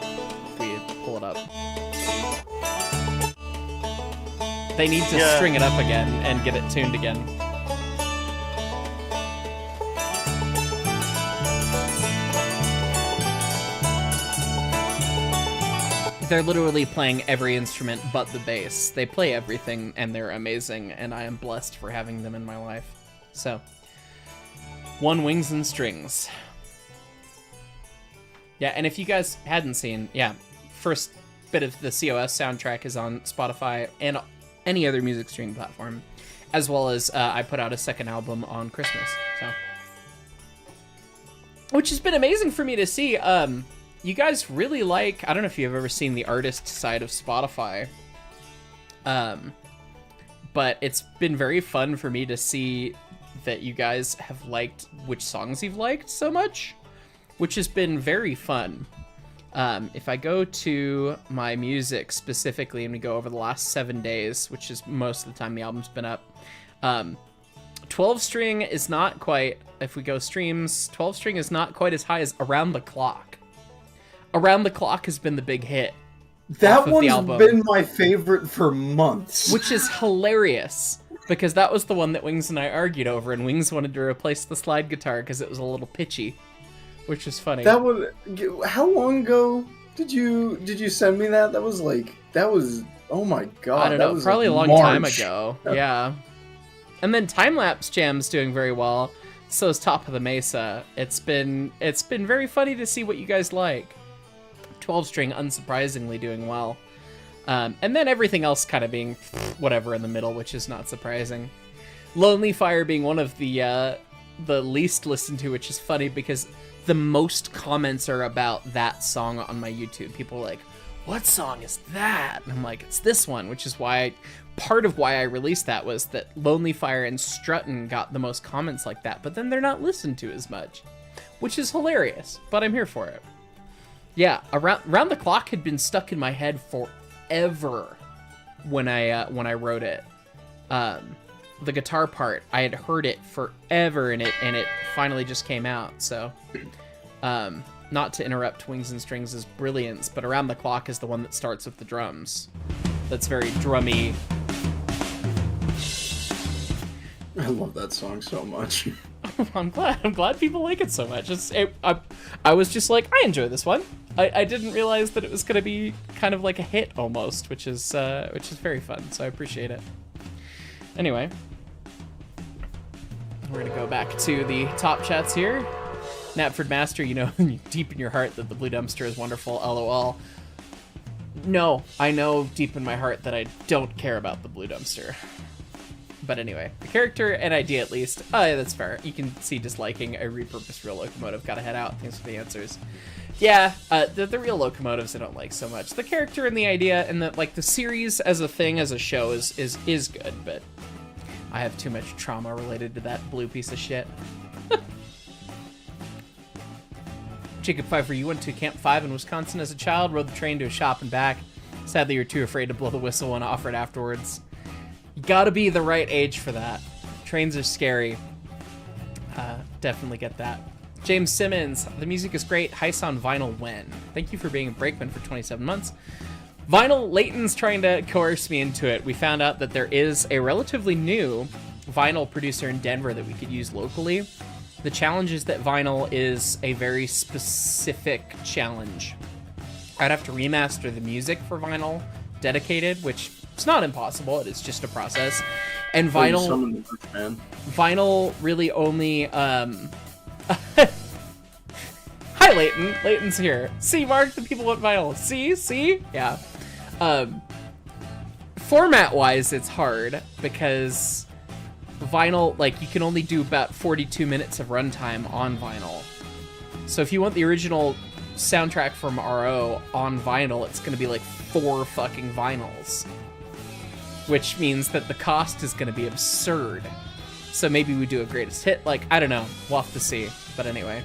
[SPEAKER 1] If we pull it up. They need to string it up again and get it tuned again. they're literally playing every instrument but the bass. They play everything, and they're amazing, and I am blessed for having them in my life. So, One Wings and Strings. Yeah, and if you guys hadn't seen, yeah, first bit of the COS soundtrack is on Spotify and any other music streaming platform, as well as I put out a second album on Christmas, so. Which has been amazing for me to see. You guys really like, I don't know if you've ever seen the artist side of Spotify, but it's been very fun for me to see that you guys have liked which songs you've liked so much, which has been very fun. If I go to my music specifically and we go over the last 7 days, which is most of the time the album's been up, 12 string is not quite, if we go streams, 12 string is not quite as high as Around the Clock. Around the Clock has been the big hit.
[SPEAKER 5] That one's been my favorite for months.
[SPEAKER 1] Which is hilarious, because that was the one that Wings and I argued over, and Wings wanted to replace the slide guitar because it was a little pitchy, which is funny.
[SPEAKER 5] That was, how long ago did you send me that? That was, oh my god.
[SPEAKER 1] I don't know,
[SPEAKER 5] that was
[SPEAKER 1] probably a long
[SPEAKER 5] March.
[SPEAKER 1] time ago. Yeah. And then Time-Lapse Jam's doing very well. So is Top of the Mesa. It's been very funny to see what you guys like. 12-string, unsurprisingly, doing well. And then everything else kind of being whatever in the middle, which is not surprising. Lonely Fire being one of the least listened to, which is funny because the most comments are about that song on my YouTube. People are like, what song is that? And I'm like, it's this one, which is why part of why I released that was that Lonely Fire and Struttin' got the most comments like that, but then they're not listened to as much, which is hilarious, but I'm here for it. Yeah, Around the Clock had been stuck in my head forever when I wrote it. The guitar part, I had heard it forever, and it finally just came out. So, not to interrupt Wings and Strings' brilliance, but Around the Clock is the one that starts with the drums. That's very drummy.
[SPEAKER 5] I love that song so much.
[SPEAKER 1] I'm glad people like it so much. I was just like, I enjoy this one. I didn't realize that it was gonna be kind of like a hit almost, which is very fun. So I appreciate it. Anyway, we're gonna go back to the top chats here. Knapford Master, you know deep in your heart that the Blue Dumpster is wonderful. LOL. No, I know deep in my heart that I don't care about the Blue Dumpster. But anyway, the character and idea at least. Oh, yeah, that's fair. You can see disliking a repurposed real locomotive. Gotta head out. Thanks for the answers. Yeah, the real locomotives I don't like so much. The character and the idea and the series as a thing, as a show is good, but I have too much trauma related to that blue piece of shit. Jacob Pfeiffer, you went to Camp 5 in Wisconsin as a child, rode the train to a shop and back. Sadly, you're too afraid to blow the whistle and offer it afterwards. You gotta be the right age for that. Trains are scary. Definitely get that. James Simmons, the music is great. Hyce on vinyl when? Thank you for being a brakeman for 27 months. Vinyl, Leighton's trying to coerce me into it. We found out that there is a relatively new vinyl producer in Denver that we could use locally. The challenge is that vinyl is a very specific challenge. I'd have to remaster the music for vinyl dedicated, which is not impossible. It is just a process. And vinyl, vinyl really only, Hi, Leighton. Leighton's here. See, Mark, the people want vinyl. See? Yeah. Format-wise, it's hard because vinyl, like, you can only do about 42 minutes of runtime on vinyl. So if you want the original soundtrack from RO on vinyl, it's going to be like 4 fucking vinyls. Which means that the cost is going to be absurd. So maybe we do a greatest hit. Like, I don't know. We'll have to see. But anyway.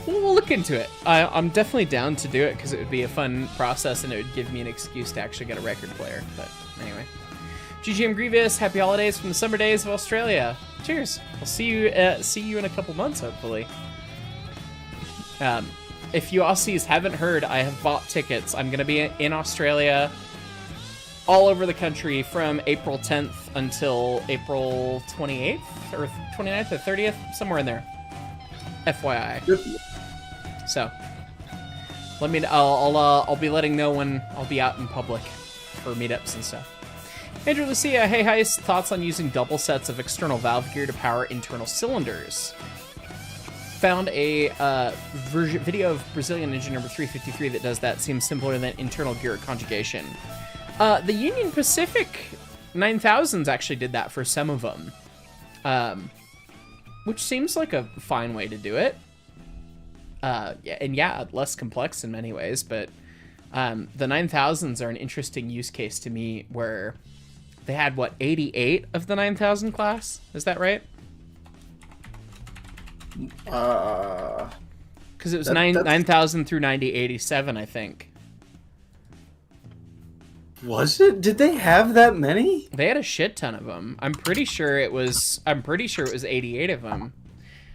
[SPEAKER 1] We'll look into it. I'm definitely down to do it because it would be a fun process and it would give me an excuse to actually get a record player. But anyway. GGM Grievous, happy holidays from the summer days of Australia. Cheers. I'll see you in a couple months, hopefully. If you Aussies haven't heard, I have bought tickets. I'm going to be in Australia all over the country from April 10th until April 28th or 29th or 30th, somewhere in there. FYI. So let me. I'll be letting know when I'll be out in public for meetups and stuff. Andrew Lucia, hey Hyce, thoughts on using double sets of external valve gear to power internal cylinders? Found a video of Brazilian engine number 353 that does that. Seems simpler than internal gear conjugation. The Union Pacific 9000s actually did that for some of them, which seems like a fine way to do it. Yeah, less complex in many ways, but the 9000s are an interesting use case to me where they had, 88 of the 9000 class? Is that right? Because it was 9,000 through 9087, I think.
[SPEAKER 5] Was it? Did they have that many?
[SPEAKER 1] They had a shit ton of them. I'm pretty sure it was 88 of them.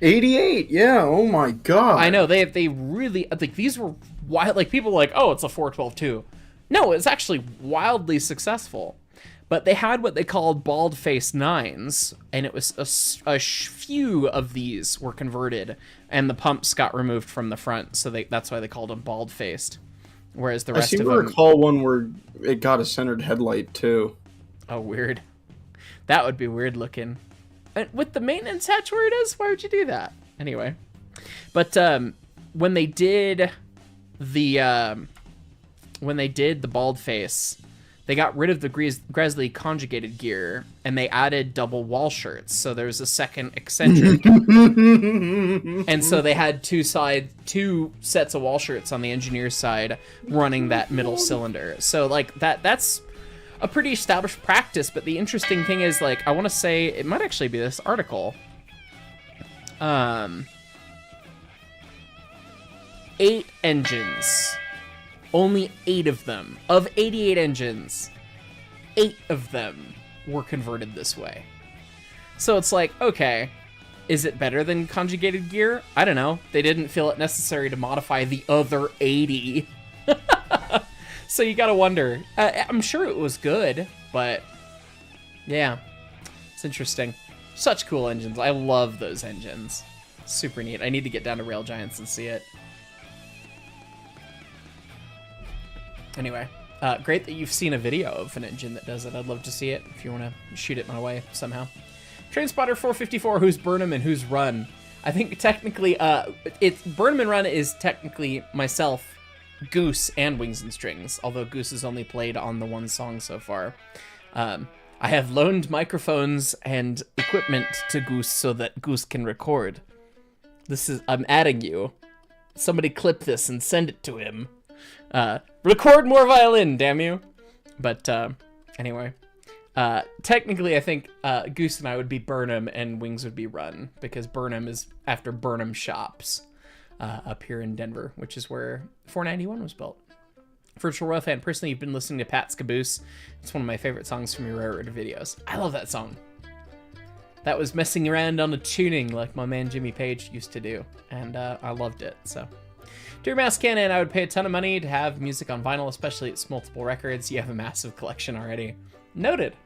[SPEAKER 5] 88, yeah. Oh my god.
[SPEAKER 1] I know they really, like, these were wild. Like, people were like, oh, it's a 412-2. No, it's actually wildly successful. But they had what they called bald-faced nines, and it was a few of these were converted, and the pumps got removed from the front, so that's why they called them bald-faced. Whereas the rest of them...
[SPEAKER 5] I seem to recall one where it got a centered headlight, too.
[SPEAKER 1] Oh, weird. That would be weird looking. And with the maintenance hatch where it is, why would you do that? Anyway. But when they did the bald face, they got rid of the Gresley conjugated gear, and they added double wall shirts, so there's a second eccentric. And so they had two sets of wall shirts on the engineer's side running that middle cylinder. So, like, that's a pretty established practice, but the interesting thing is, like, I want to say, it might actually be this article. 8 engines. Only 8 of them. Of 88 engines, 8 of them were converted this way. So it's like, okay, is it better than conjugated gear? I don't know. They didn't feel it necessary to modify the other 80. So you gotta wonder. I'm sure it was good, but yeah, it's interesting. Such cool engines. I love those engines. Super neat. I need to get down to Rail Giants and see it. Anyway, great that you've seen a video of an engine that does it. I'd love to see it if you want to shoot it my way somehow. Trainspotter 454, who's Burnham and who's Run? I think technically, Burnham and Run is technically myself, Goose, and Wings and Strings, although Goose has only played on the one song so far. I have loaned microphones and equipment to Goose so that Goose can record. I'm adding you. Somebody clip this and send it to him. Record more violin, damn you. But anyway, technically I think Goose and I would be Burnham and Wings would be Run, because Burnham is after Burnham Shops up here in Denver, which is where 491 was built. Virtual Rough fan, personally, you've been listening to Pat's Caboose. It's one of my favorite songs from your railroad videos. I love that song. That was messing around on the tuning like my man Jimmy Page used to do, and I loved it. So, Dear Mouse Cannon, I would pay a ton of money to have music on vinyl, especially it's multiple records. You have a massive collection already. Noted.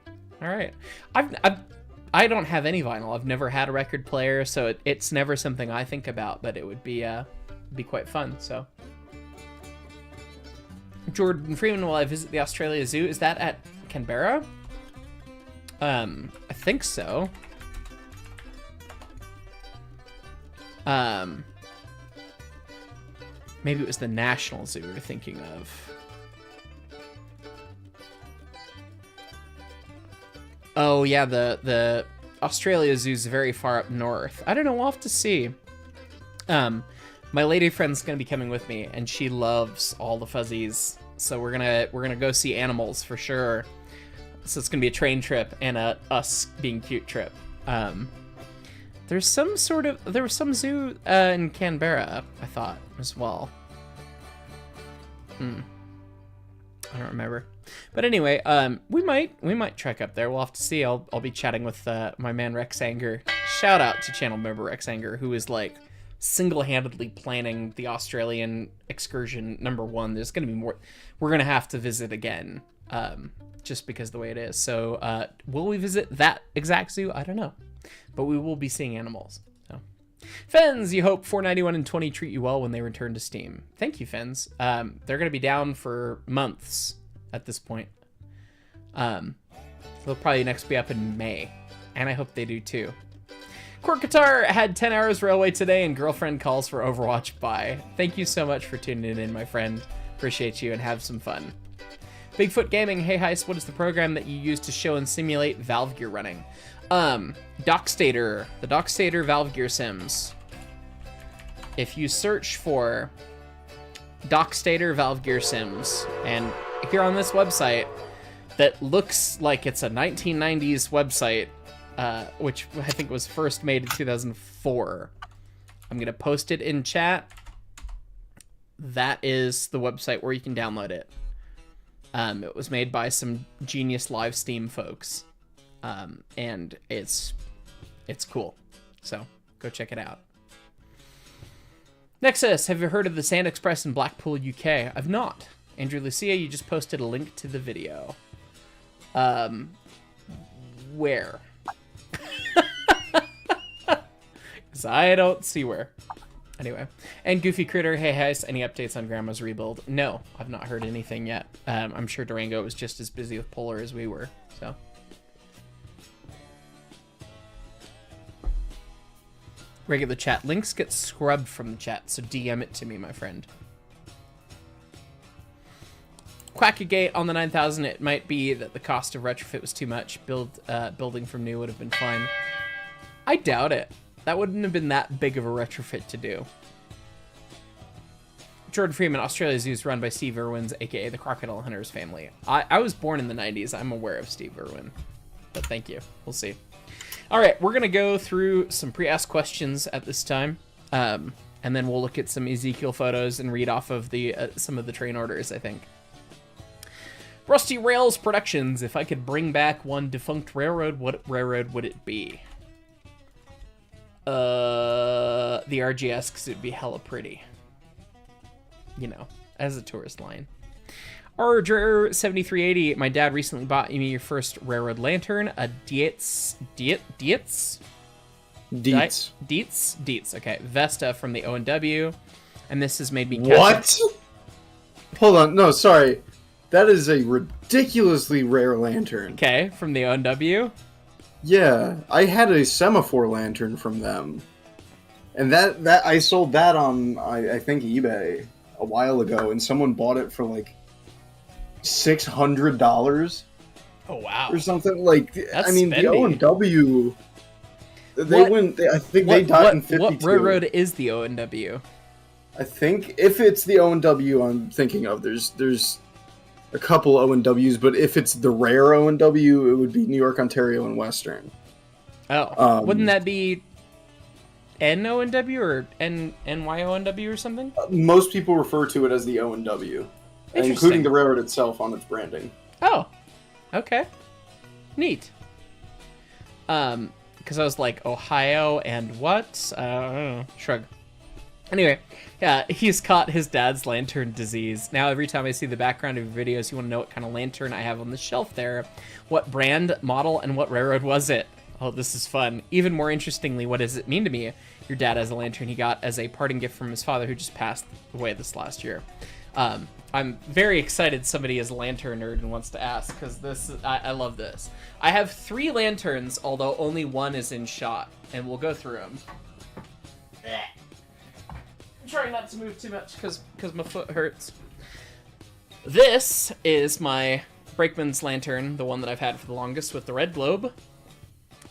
[SPEAKER 1] All right. I don't have any vinyl. I've never had a record player, so it's never something I think about, but it would be quite fun. So, Jordan Freeman, will I visit the Australia Zoo? Is that at Canberra? I think so. Maybe it was the National Zoo we were thinking of. Oh yeah, the Australia Zoo is very far up north. I don't know, we'll have to see. My lady friend's gonna be coming with me, and she loves all the fuzzies. So we're gonna go see animals for sure. So it's gonna be a train trip and a us being cute trip. There was some zoo in Canberra, I thought, as well. I don't remember. But anyway, we might trek up there. We'll have to see. I'll be chatting with my man Rex Anger. Shout out to channel member Rex Anger, who is like single-handedly planning the Australian excursion #1. There's gonna be more. We're gonna have to visit again, just because the way it is. So, will we visit that exact zoo? I don't know, but we will be seeing animals. So, Fens, you hope 491 and 20 treat you well when they return to Steam. Thank you, Fens. They're going to be down for months at this point. They'll probably next be up in May, and I hope they do too. Cork Guitar had 10 hours railway today, and girlfriend calls for Overwatch buy. Thank you so much for tuning in, my friend. Appreciate you, and have some fun. Bigfoot Gaming, hey Hyce, what is the program that you use to show and simulate Valve Gear running? Dockstader, the Dockstader Valve Gear Sims. If you search for Dockstader Valve Gear Sims, and here on this website that looks like it's a 1990s website, which I think was first made in 2004. I'm going to post it in chat. That is the website where you can download it. It was made by some genius live Steam folks. And it's cool. So go check it out. Nexus, have you heard of the Sand Express in Blackpool, UK? I've not. Andrew Lucia, you just posted a link to the video. Where? Because I don't see where. Anyway. And Goofy Critter, hey Hyce, any updates on Grandma's rebuild? No, I've not heard anything yet. I'm sure Durango was just as busy with Polar as we were, so. Regular chat. Links get scrubbed from the chat, so DM it to me, my friend. Quackagate on the 9000, it might be that the cost of retrofit was too much. Building from new would have been fine. I doubt it. That wouldn't have been that big of a retrofit to do. Jordan Freeman, Australia's Zoo is run by Steve Irwin's, aka the Crocodile Hunters family. I was born in the 90s. I'm aware of Steve Irwin. But thank you. We'll see. All right, we're going to go through some pre-asked questions at this time. And then we'll look at some Ezekiel photos and read off of the some of the train orders, I think. Rusty Rails Productions. If I could bring back one defunct railroad, what railroad would it be? The RGS, because it'd be hella pretty. You know, as a tourist line. Arger 7380. My dad recently bought me your first railroad lantern, a Dietz. Okay, Vesta from the O&W, and this has made me.
[SPEAKER 5] What? Hold on, no, sorry. That is a ridiculously rare lantern.
[SPEAKER 1] Okay, from the O&W.
[SPEAKER 5] Yeah, I had a semaphore lantern from them, and that I sold that on I think eBay a while ago, and someone bought it for like $600.
[SPEAKER 1] Oh wow!
[SPEAKER 5] Or something like.
[SPEAKER 1] That's
[SPEAKER 5] I mean,
[SPEAKER 1] spendy.
[SPEAKER 5] the O&W. I think they died in '52.
[SPEAKER 1] What railroad is the O&W?
[SPEAKER 5] I think if it's the O&W I'm thinking of, there's a couple O&Ws, but if it's the rare O&W, it would be New York, Ontario, and Western.
[SPEAKER 1] Oh, wouldn't that be N-O&W or N-Y-O-N-W or something?
[SPEAKER 2] Most people refer to it as the O&W, including the railroad itself on its branding.
[SPEAKER 1] Oh, okay. Neat. Because I was like, Ohio and what? I don't know. Shrug. Anyway, yeah, he's caught his dad's lantern disease. Now every time I see the background of your videos, you want to know what kind of lantern I have on the shelf there. What brand, model, and what railroad was it? Oh, this is fun. Even more interestingly, what does it mean to me? Your dad has a lantern he got as a parting gift from his father who just passed away this last year. I'm very excited somebody is a lantern nerd and wants to ask, because I love this. I have 3 lanterns, although only one is in shot, and we'll go through them. I'm trying not to move too much because my foot hurts. This is my Brakeman's lantern, the one that I've had for the longest with the red globe.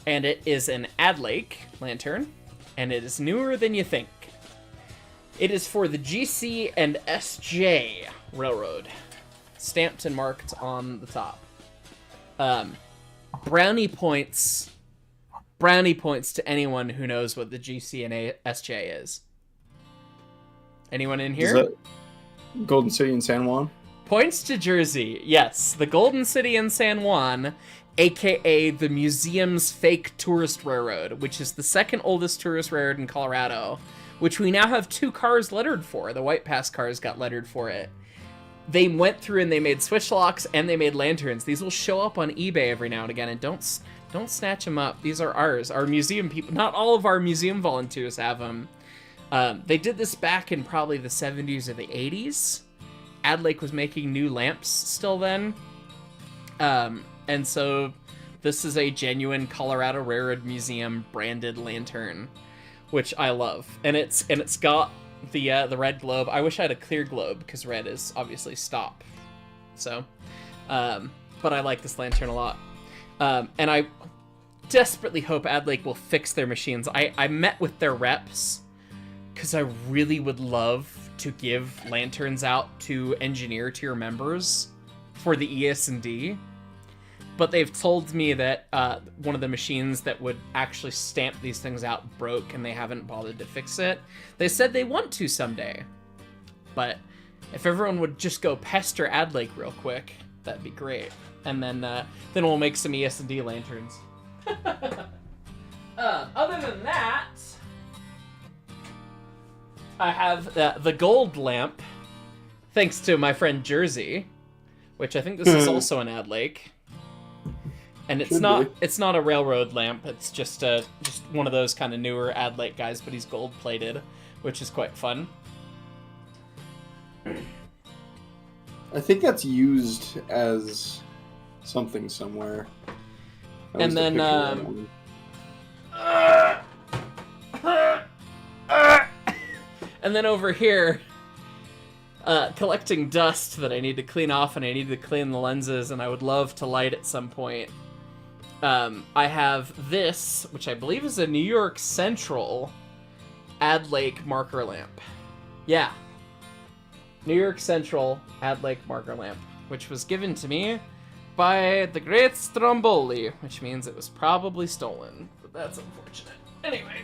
[SPEAKER 1] And it is an Adlake lantern, and it is newer than you think. It is for the GC and SJ Railroad. Stamped and marked on the top. Brownie points to anyone who knows what the GC and SJ is. Anyone in here?
[SPEAKER 5] Is that Golden City and San Juan?
[SPEAKER 1] Points to Jersey. Yes, the Golden City and San Juan, aka the museum's fake tourist railroad, which is the second oldest tourist railroad in Colorado, which we now have 2 cars lettered for. The White Pass cars got lettered for it. they went through and they made switch locks and they made lanterns. These will show up on eBay every now and again, and don't snatch them up. These are ours. Our museum people, not all of our museum volunteers have them. They did this back in probably the 70s or the 80s. Adlake was making new lamps still then. And so this is a genuine Colorado Railroad Museum branded lantern, which I love. And it's got the red globe. I wish I had a clear globe because red is obviously stop. So, but I like this lantern a lot. And I desperately hope Adlake will fix their machines. I met with their reps because I really would love to give lanterns out to engineer tier members for the ES&D. But they've told me that one of the machines that would actually stamp these things out broke and they haven't bothered to fix it. They said they want to someday. But if everyone would just go pester Adlake real quick, that'd be great. And then we'll make some ES&D lanterns. Other than that, I have the gold lamp, thanks to my friend Jersey, which I think this is also an Adlake. And it's not a railroad lamp. It's just one of those kind of newer Adlake guys, but he's gold plated, which is quite fun.
[SPEAKER 2] I think that's used as something somewhere.
[SPEAKER 1] And then and then over here, collecting dust that I need to clean off, and I need to clean the lenses, and I would love to light at some point. I have this, which I believe is a New York Central Adlake marker lamp. Yeah. New York Central Adlake marker lamp, which was given to me by the great Stromboli, which means it was probably stolen, but that's unfortunate. Anyway.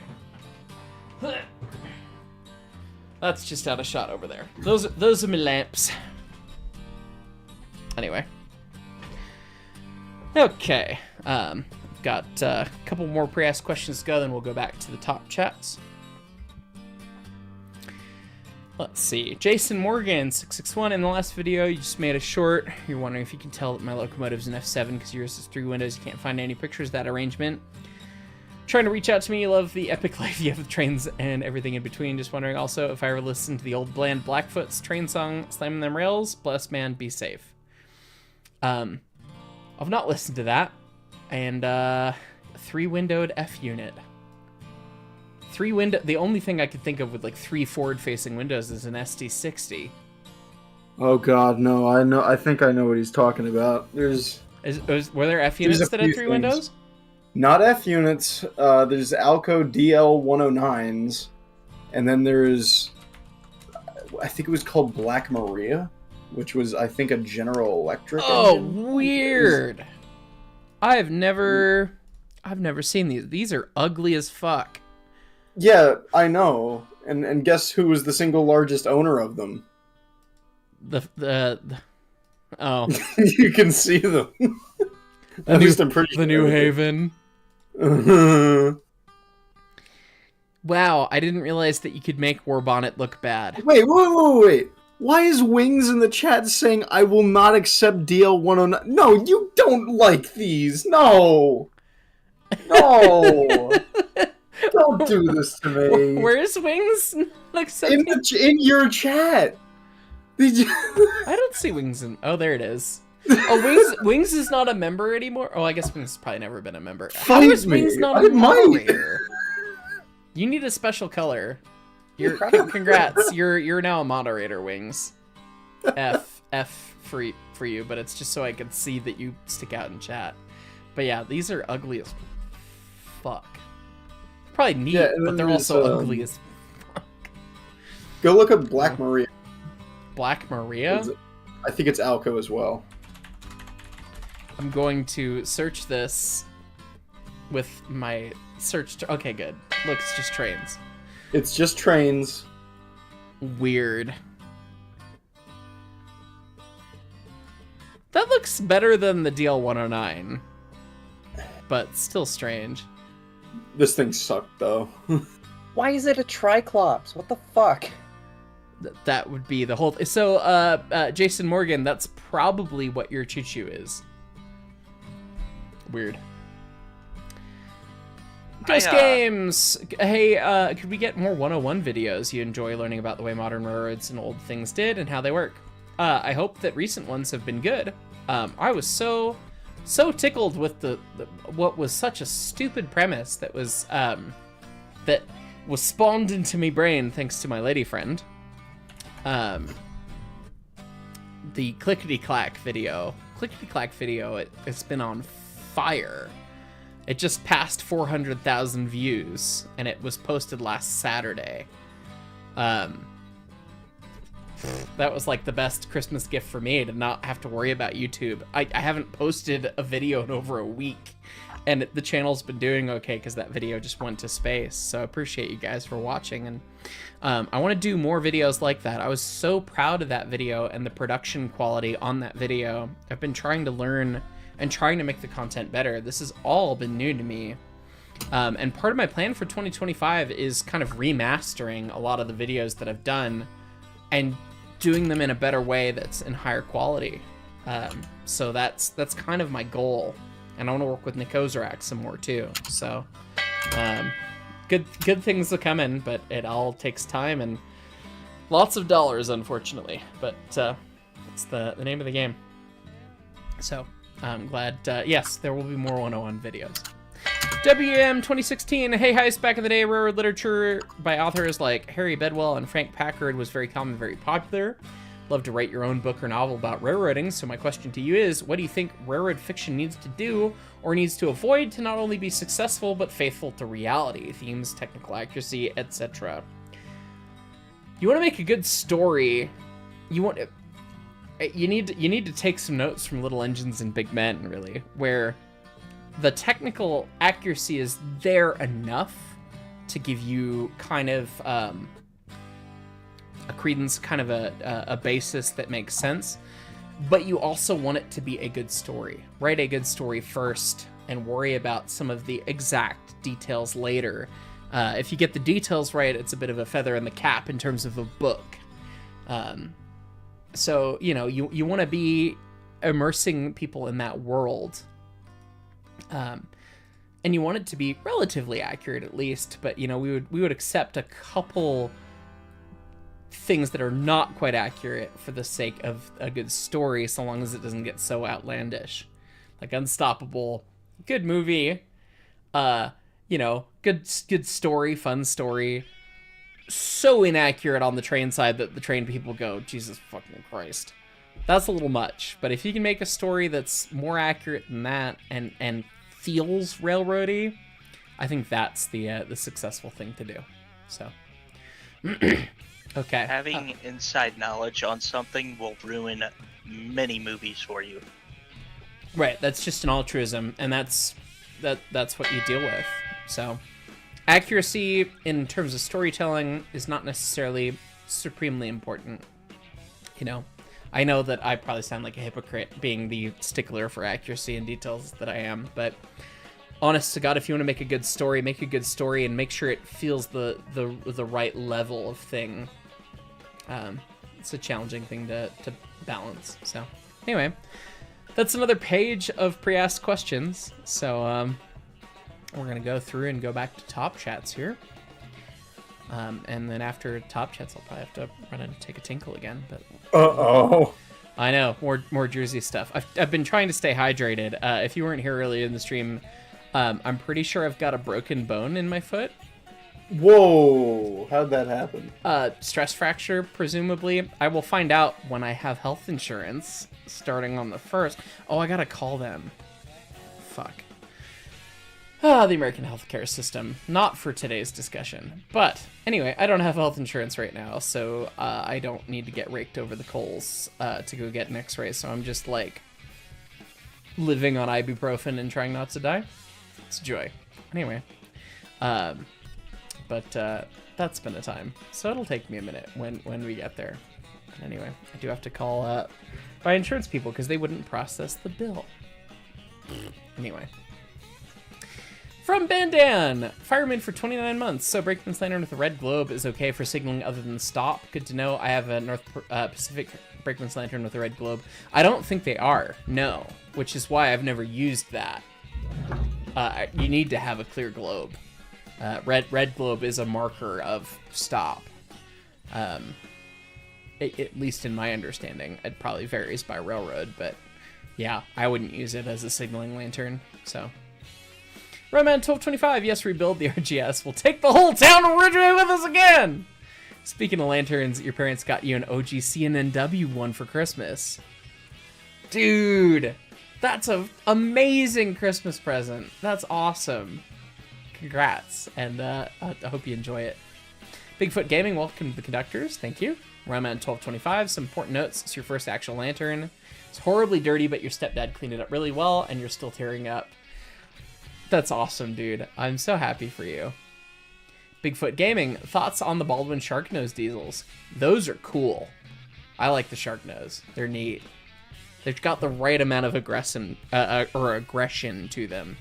[SPEAKER 1] That's just out of shot over there. Those are my lamps. Anyway. Okay. Got a couple more pre-asked questions to go, then we'll go back to the top chats. Let's see. Jason Morgan, 661. In the last video, you just made a short. You're wondering if you can tell that my locomotive's an F7 because yours is 3 windows. You can't find any pictures of that arrangement. Trying to reach out to me. You love the epic life you have with trains and everything in between. Just wondering also if I ever listened to the old bland Blackfoot's train song, Slamming Them Rails. Bless man, be safe. I've not listened to that. And 3-windowed F unit. 3-window. The only thing I could think of with like 3 forward-facing windows is an SD60.
[SPEAKER 5] Oh God, no! I think I know what he's talking about. Were
[SPEAKER 1] there F units that had 3 windows?
[SPEAKER 5] Not F units. There's Alco DL109s, and then there's, I think it was called Black Maria, which was, I think, a General Electric.
[SPEAKER 1] Oh,
[SPEAKER 5] engine.
[SPEAKER 1] weird! I've never seen these. These are ugly as fuck.
[SPEAKER 5] Yeah, I know. And guess who was the single largest owner of them?
[SPEAKER 1] Oh.
[SPEAKER 5] You can see them. At least I'm pretty sure.
[SPEAKER 1] The New Haven. Wow, I didn't realize that you could make War Bonnet look bad.
[SPEAKER 5] Wait. Why is Wings in the chat saying, I will not accept DL109? No, you don't like these. No. No. Don't do this to me.
[SPEAKER 1] Where's Wings?
[SPEAKER 5] In your chat.
[SPEAKER 1] I don't see Wings in... Oh, there it is. Oh, Wings is not a member anymore? Oh, I guess Wings has probably never been a member. How is Wings not a moderator? You need a special color. Congrats. You're now a moderator, Wings. F for you, but it's just so I can see that you stick out in chat. But yeah, these are ugly as fuck. Probably neat, but they're also ugly as fuck.
[SPEAKER 5] Go look up Black Maria.
[SPEAKER 1] Black Maria?
[SPEAKER 5] I think it's Alco as well.
[SPEAKER 1] I'm going to search this with my search. Okay, good. Look, it's just trains.
[SPEAKER 5] It's just trains.
[SPEAKER 1] Weird. That looks better than the DL109, but still strange.
[SPEAKER 5] This thing sucked, though.
[SPEAKER 3] Why is it a Triclops? What the fuck?
[SPEAKER 1] that would be the whole. So, Jason Morgan, that's probably what your choo-choo is. Weird. Ghost Games! Hey, could we get more 101 videos? You enjoy learning about the way modern railroads and old things did and how they work. I hope that recent ones have been good. I was so tickled with the what was such a stupid premise that was spawned into my brain thanks to my lady friend. The clickety-clack video. Clickety-clack video, it's been on fire. It just passed 400,000 views, and it was posted last Saturday. That was like the best Christmas gift for me, to not have to worry about YouTube. I haven't posted a video in over a week, and the channel's been doing okay because that video just went to space. So I appreciate you guys for watching, and I want to do more videos like that. I was so proud of that video and the production quality on that video. I've been trying to learn and trying to make the content better. This has all been new to me. And part of my plan for 2025 is kind of remastering a lot of the videos that I've done and doing them in a better way that's in higher quality. So that's kind of my goal. And I want to work with Nick Ozerak some more too. So good things are coming, but it all takes time and lots of dollars, unfortunately. But it's the name of the game. So I'm glad, yes, there will be more 101 videos. WM 2016, hey Hyce, back in the day, railroad literature by authors like Harry Bedwell and Frank Packard was very common, very popular. Love to write your own book or novel about railroading, so my question to you is, what do you think railroad fiction needs to do or needs to avoid to not only be successful but faithful to reality, themes, technical accuracy, etc.? You want to make a good story, you need to take some notes from Little Engines and Big Men, really, where the technical accuracy is there enough to give you kind of a credence, kind of a basis that makes sense, but you also want it to be a good story. Write a good story first and worry about some of the exact details later. If you get the details right, it's a bit of a feather in the cap in terms of a book. So, you know, you want to be immersing people in that world. And you want it to be relatively accurate at least, but, you know, we would accept a couple things that are not quite accurate for the sake of a good story, so long as it doesn't get so outlandish. Like Unstoppable, good movie, you know, good story, fun story. So inaccurate on the train side that the train people go, Jesus fucking Christ. That's a little much. But if you can make a story that's more accurate than that and feels railroady, I think that's the successful thing to do. So, okay.
[SPEAKER 6] Having inside knowledge on something will ruin many movies for you.
[SPEAKER 1] Right. That's just an altruism, and that's what you deal with. So, accuracy in terms of storytelling is not necessarily supremely important. You know, I know that I probably sound like a hypocrite being the stickler for accuracy and details that I am, but honest to God, if you want to make a good story and make sure it feels the right level of thing. It's a challenging thing to balance. So anyway, that's another page of pre-asked questions. So we're gonna go through and go back to top chats here. And then after top chats, I'll probably have to run and take a tinkle again. But I know, more Jersey stuff. I've been trying to stay hydrated. If you weren't here earlier in the stream, I'm pretty sure I've got a broken bone in my foot.
[SPEAKER 5] Whoa, how'd that happen?
[SPEAKER 1] Stress fracture, presumably. I will find out when I have health insurance, starting on the 1st. Oh, I gotta call them. Fuck. The American healthcare system. Not for today's discussion. But, anyway, I don't have health insurance right now, so I don't need to get raked over the coals to go get an x-ray, so I'm just, like, living on ibuprofen and trying not to die. It's a joy. Anyway. But that's been a time. So it'll take me a minute when we get there. But anyway, I do have to call my insurance people because they wouldn't process the bill. Anyway. From Bandan, fireman for 29 months. So Brakeman's Lantern with a red globe is okay for signaling other than stop. Good to know. I have a North Pacific Brakeman's Lantern with a red globe. I don't think they are, no, which is why I've never used that. You need to have a clear globe. Red globe is a marker of stop. At least in my understanding. It probably varies by railroad, but yeah, I wouldn't use it as a signaling lantern, so. Roman 1225, yes, rebuild the RGS. We'll take the whole town of Ridgeway with us again! Speaking of lanterns, your parents got you an OG CNNW one for Christmas. Dude, that's an amazing Christmas present. That's awesome. Congrats, and I hope you enjoy it. Bigfoot Gaming, welcome to the conductors. Thank you. Roman 1225, some important notes. It's your first actual lantern. It's horribly dirty, but your stepdad cleaned it up really well, and you're still tearing up. That's awesome, dude. I'm so happy for you. Bigfoot Gaming, thoughts on the Baldwin Sharknose diesels? Those are cool. I like the Sharknose. They're neat. They've got the right amount of aggression to them.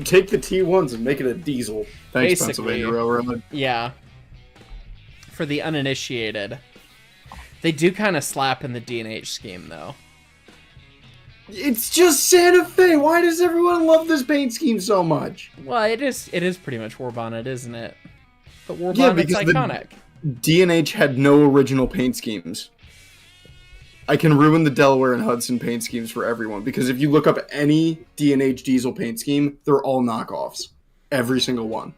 [SPEAKER 5] Take the T1s and make it a diesel. Thanks,
[SPEAKER 1] Basically,
[SPEAKER 5] Pennsylvania Railroad.
[SPEAKER 1] Yeah. For the uninitiated. They do kind of slap in the D&H scheme, though.
[SPEAKER 5] It's just Santa Fe. Why does everyone love this paint scheme so much?
[SPEAKER 1] Well, it is pretty much War Bonnet, isn't it? But War Bonnet's iconic.
[SPEAKER 5] D&H had no original paint schemes. I can ruin the Delaware and Hudson paint schemes for everyone, because if you look up any D&H diesel paint scheme, they're all knockoffs. Every single one.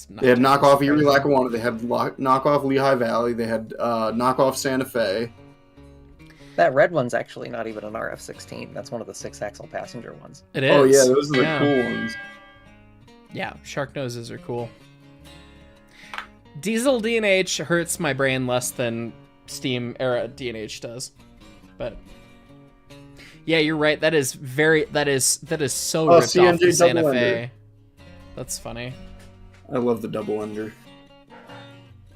[SPEAKER 5] They had knockoff Erie Lackawanna, they had knockoff Lehigh Valley, they had knockoff Santa Fe.
[SPEAKER 3] That red one's actually not even an RF-16. That's one of the 6-axle passenger ones.
[SPEAKER 1] It is.
[SPEAKER 5] Oh yeah, those are the cool ones.
[SPEAKER 1] Yeah, shark noses are cool. Diesel D&H hurts my brain less than Steam era D&H does. But yeah, you're right. That is so ripped off the Santa Fe. That's funny.
[SPEAKER 5] I love the double under.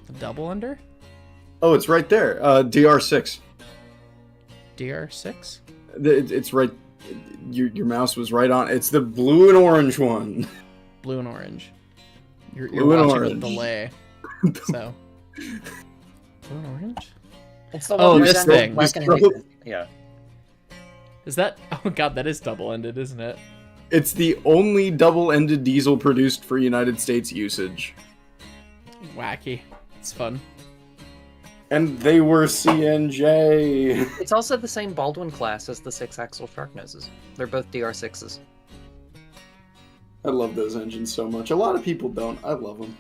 [SPEAKER 1] The double under?
[SPEAKER 5] Oh, it's right there. DR6.
[SPEAKER 1] DR6?
[SPEAKER 5] It's right. Your mouse was right on. It's the blue and orange one.
[SPEAKER 1] Blue and orange. You're
[SPEAKER 5] Blue and
[SPEAKER 1] watching
[SPEAKER 5] orange.
[SPEAKER 1] with delay. So. Blue and orange?
[SPEAKER 3] It's the
[SPEAKER 1] Oh,
[SPEAKER 3] one
[SPEAKER 1] this thing.
[SPEAKER 3] Yeah.
[SPEAKER 1] Is that? Oh god, that is double-ended, isn't it?
[SPEAKER 5] It's the only double-ended diesel produced for United States usage.
[SPEAKER 1] Wacky. It's fun.
[SPEAKER 5] And they were CNJ.
[SPEAKER 3] It's also the same Baldwin class as the 6-axle Sharknoses. They're both DR6s.
[SPEAKER 5] I love those engines so much. A lot of people don't. I love them.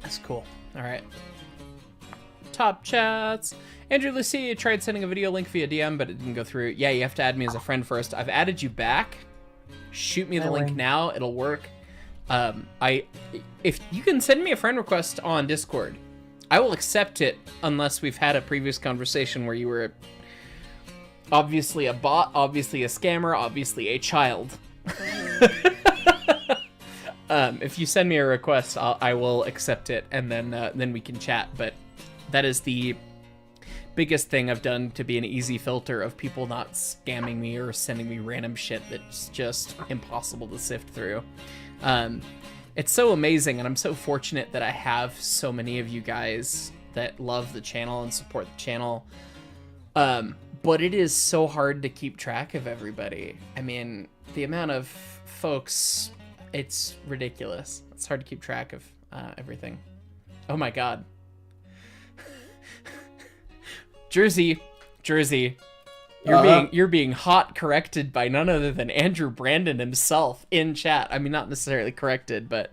[SPEAKER 1] That's cool. All right. Top chats. Andrew Lucy tried sending a video link via DM, but it didn't go through. Yeah, you have to add me as a friend first. I've added you back. Shoot me the link now. It'll work. If you can send me a friend request on Discord, I will accept it unless we've had a previous conversation where you were obviously a bot, obviously a scammer, obviously a child. If you send me a request, I will accept it, and then we can chat. But that is the biggest thing I've done to be an easy filter of people not scamming me or sending me random shit that's just impossible to sift through. It's so amazing, and I'm so fortunate that I have so many of you guys that love the channel and support the channel. But it is so hard to keep track of everybody. I mean, the amount of folks, it's ridiculous. It's hard to keep track of everything. Oh my god. Jersey, you're being hot corrected by none other than Andrew Brandon himself in chat. I mean, not necessarily corrected, but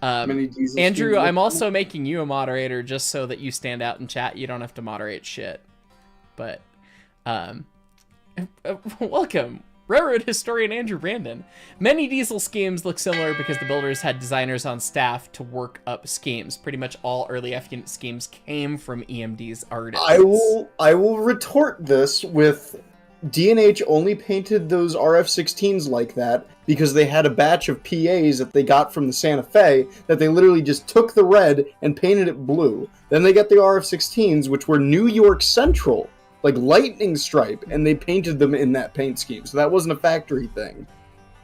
[SPEAKER 1] Andrew, I'm also making you a moderator just so that you stand out in chat. You don't have to moderate shit. But welcome, railroad historian Andrew Brandon. Many diesel schemes look similar because the builders had designers on staff to work up schemes. Pretty much all early F-unit schemes came from EMD's artists.
[SPEAKER 5] I will retort this with D&H only painted those RF-16s like that because they had a batch of PAs that they got from the Santa Fe that they literally just took the red and painted it blue. Then they got the RF-16s, which were New York Central like lightning stripe, and they painted them in that paint scheme. So that wasn't a factory thing.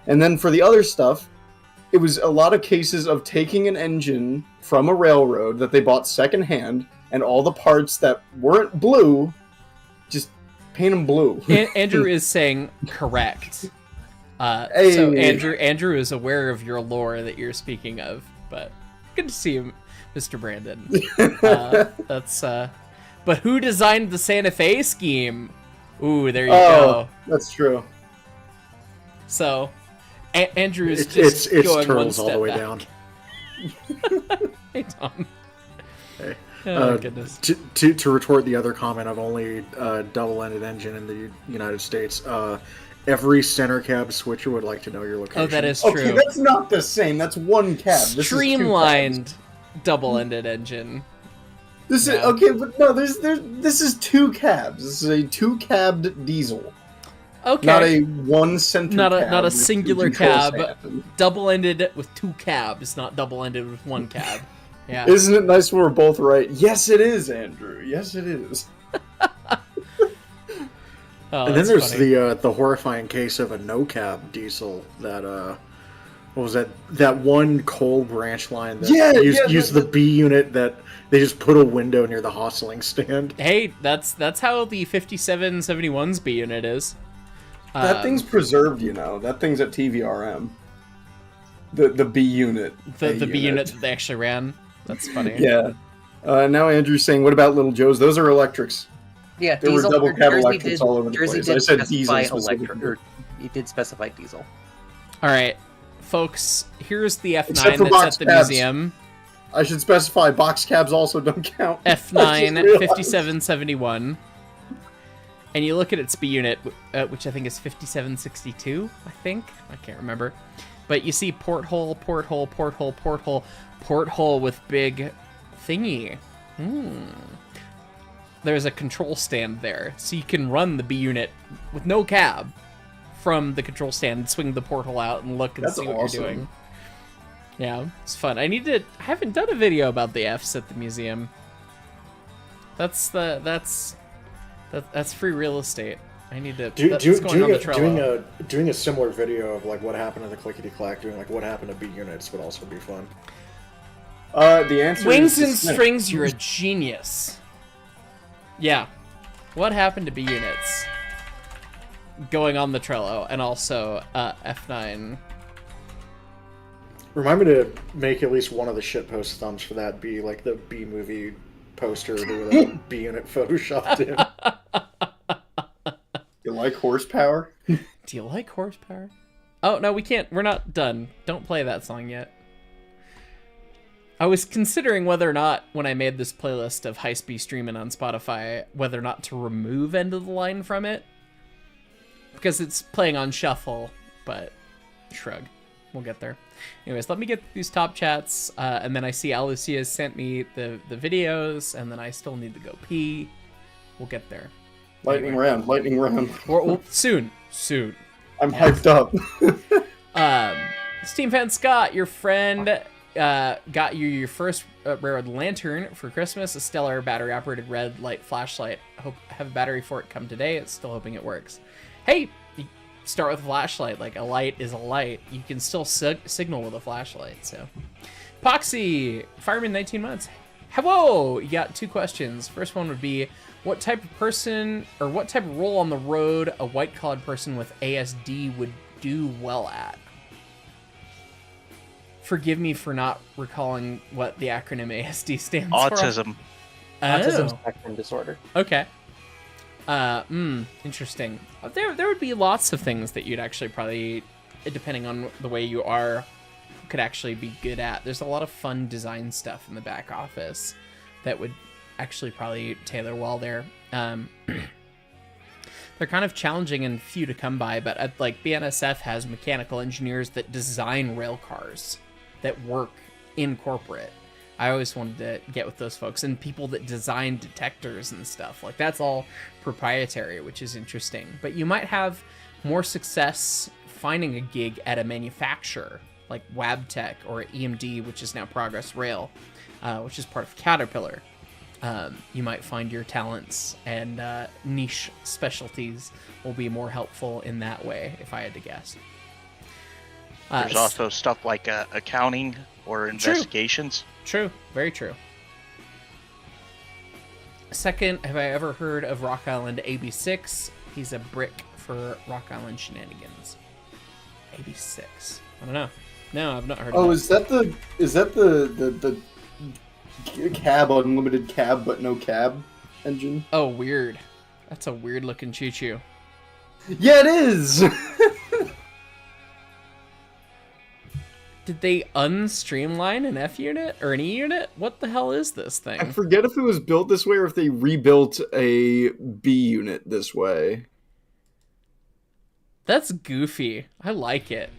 [SPEAKER 5] And then for the other stuff, it was a lot of cases of taking an engine from a railroad that they bought secondhand, and all the parts that weren't blue, just paint them blue.
[SPEAKER 1] Andrew is saying correct.
[SPEAKER 5] Hey.
[SPEAKER 1] So Andrew is aware of your lore that you're speaking of, but good to see you, Mr. Brandon. But who designed the Santa Fe scheme? Ooh, there you go.
[SPEAKER 5] That's true.
[SPEAKER 1] So, Andrew is just
[SPEAKER 7] it's
[SPEAKER 1] going
[SPEAKER 7] turtles
[SPEAKER 1] one
[SPEAKER 7] all the way
[SPEAKER 1] step
[SPEAKER 7] down.
[SPEAKER 1] back. Hey, Tom.
[SPEAKER 7] Hey.
[SPEAKER 1] Oh, my goodness.
[SPEAKER 7] To retort the other comment of only double-ended engine in the United States, every center cab switcher would like to know your location.
[SPEAKER 1] Oh, that is true.
[SPEAKER 5] Okay, that's not the same. That's one cab. This
[SPEAKER 1] Streamlined double-ended engine.
[SPEAKER 5] This is okay, but no. This is two cabs. This is a two-cabbed diesel.
[SPEAKER 1] Okay.
[SPEAKER 5] Not a one center.
[SPEAKER 1] Not
[SPEAKER 5] cab
[SPEAKER 1] a
[SPEAKER 5] with
[SPEAKER 1] singular
[SPEAKER 5] two controls
[SPEAKER 1] cab.
[SPEAKER 5] happen.
[SPEAKER 1] Double-ended with two cabs, not double-ended with one cab. Yeah.
[SPEAKER 5] Isn't it nice when we're both right? Yes, it is, Andrew. Yes, it is.
[SPEAKER 1] Oh,
[SPEAKER 7] And then
[SPEAKER 1] that's
[SPEAKER 7] there's
[SPEAKER 1] funny.
[SPEAKER 7] the horrifying case of a no cab diesel that what was that one coal branch line that used the B unit that they just put a window near the hostling stand.
[SPEAKER 1] Hey, that's how the 5771's B unit is.
[SPEAKER 5] That thing's preserved, you know. That thing's at TVRM. The B unit.
[SPEAKER 1] The B unit that they actually ran. That's funny.
[SPEAKER 5] Yeah. Now Andrew's saying, what about Little Joe's? Those are electrics.
[SPEAKER 3] Yeah,
[SPEAKER 5] There were
[SPEAKER 3] diesel.
[SPEAKER 5] double cab
[SPEAKER 3] Jersey
[SPEAKER 5] electrics all over the
[SPEAKER 3] Jersey
[SPEAKER 5] place.
[SPEAKER 3] did
[SPEAKER 5] I said
[SPEAKER 3] specify
[SPEAKER 5] diesel
[SPEAKER 3] electric,
[SPEAKER 5] specifically.
[SPEAKER 3] or he did specify diesel.
[SPEAKER 1] All right, folks. Here's the F9
[SPEAKER 5] Except for
[SPEAKER 1] that's
[SPEAKER 5] box
[SPEAKER 1] at the
[SPEAKER 5] cabs.
[SPEAKER 1] museum.
[SPEAKER 5] I should specify box cabs also don't count. I just
[SPEAKER 1] F9
[SPEAKER 5] realized.
[SPEAKER 1] 5771. And you look at its B unit, which I think is 5762, I think. I can't remember. But you see porthole, porthole, porthole, porthole, porthole with big thingy. There's a control stand there, so you can run the B unit with no cab from the control stand and swing the porthole out and look and
[SPEAKER 5] That's
[SPEAKER 1] see what
[SPEAKER 5] awesome.
[SPEAKER 1] you're doing. Yeah, it's fun. I haven't done a video about the Fs at the museum. That's free real estate. I need to. That's going on the Trello.
[SPEAKER 7] Doing a similar video of like what happened to the clickety clack, doing like what happened to B units would also be fun.
[SPEAKER 5] The answer
[SPEAKER 1] Wings
[SPEAKER 5] is
[SPEAKER 1] and
[SPEAKER 5] dismissed.
[SPEAKER 1] strings, you're a genius. Yeah. What happened to B units? Going on the Trello, and also F9.
[SPEAKER 7] Remind me to make at least one of the shitpost thumbs for that be like the B movie poster with a B unit photoshopped in.
[SPEAKER 5] You like horsepower?
[SPEAKER 1] Do you like horsepower? Oh, no, we can't. We're not done. Don't play that song yet. I was considering whether or not, when I made this playlist of Hyce be streaming on Spotify, whether or not to remove End of the Line from it. Because it's playing on shuffle, but shrug. We'll get there. Anyways, let me get these top chats, and then I see Alucia has sent me the videos, and then I still need to go pee. We'll get there.
[SPEAKER 5] Lightning round.
[SPEAKER 1] Well, soon.
[SPEAKER 5] I'm hyped up.
[SPEAKER 1] Steam Fan Scott, your friend, got you your first Railroad Lantern for Christmas, a stellar battery-operated red light flashlight. I have a battery for it come today. It's still hoping it works. Hey, you start with a flashlight. Like, a light is a light. You can still signal with a flashlight, so. Poxy, fireman 19 months. Hello! You got two questions. First one would be, what type of person, or what type of role on the road a white-collared person with ASD would do well at? Forgive me for not recalling what the acronym ASD stands
[SPEAKER 6] Autism.
[SPEAKER 1] for.
[SPEAKER 3] Autism
[SPEAKER 1] Oh,
[SPEAKER 3] spectrum disorder.
[SPEAKER 1] okay. Interesting. There would be lots of things that you'd actually probably, depending on the way you are, could actually be good at. There's a lot of fun design stuff in the back office that would actually probably tailor well there. They're kind of challenging and few to come by, but like BNSF has mechanical engineers that design rail cars that work in corporate. I always wanted to get with those folks, and people that design detectors and stuff. Like, that's all proprietary, which is interesting. But you might have more success finding a gig at a manufacturer like Wabtec or EMD, which is now Progress Rail, which is part of Caterpillar. you might find your talents and niche specialties will be more helpful in that way, if I had to guess.
[SPEAKER 6] There's also stuff like accounting or investigations.
[SPEAKER 1] True, very true. Second, have I ever heard of Rock Island AB6? He's a brick for Rock Island shenanigans. AB6. I don't know. No, I've not heard of that.
[SPEAKER 2] Is that the cab, unlimited cab but no cab engine?
[SPEAKER 1] Oh, weird. That's a weird looking choo-choo.
[SPEAKER 2] Yeah, it is!
[SPEAKER 1] Did they unstreamline an F unit or an E unit? What the hell is this thing?
[SPEAKER 5] I forget if it was built this way or if they rebuilt a B unit this way.
[SPEAKER 1] That's goofy. I like it.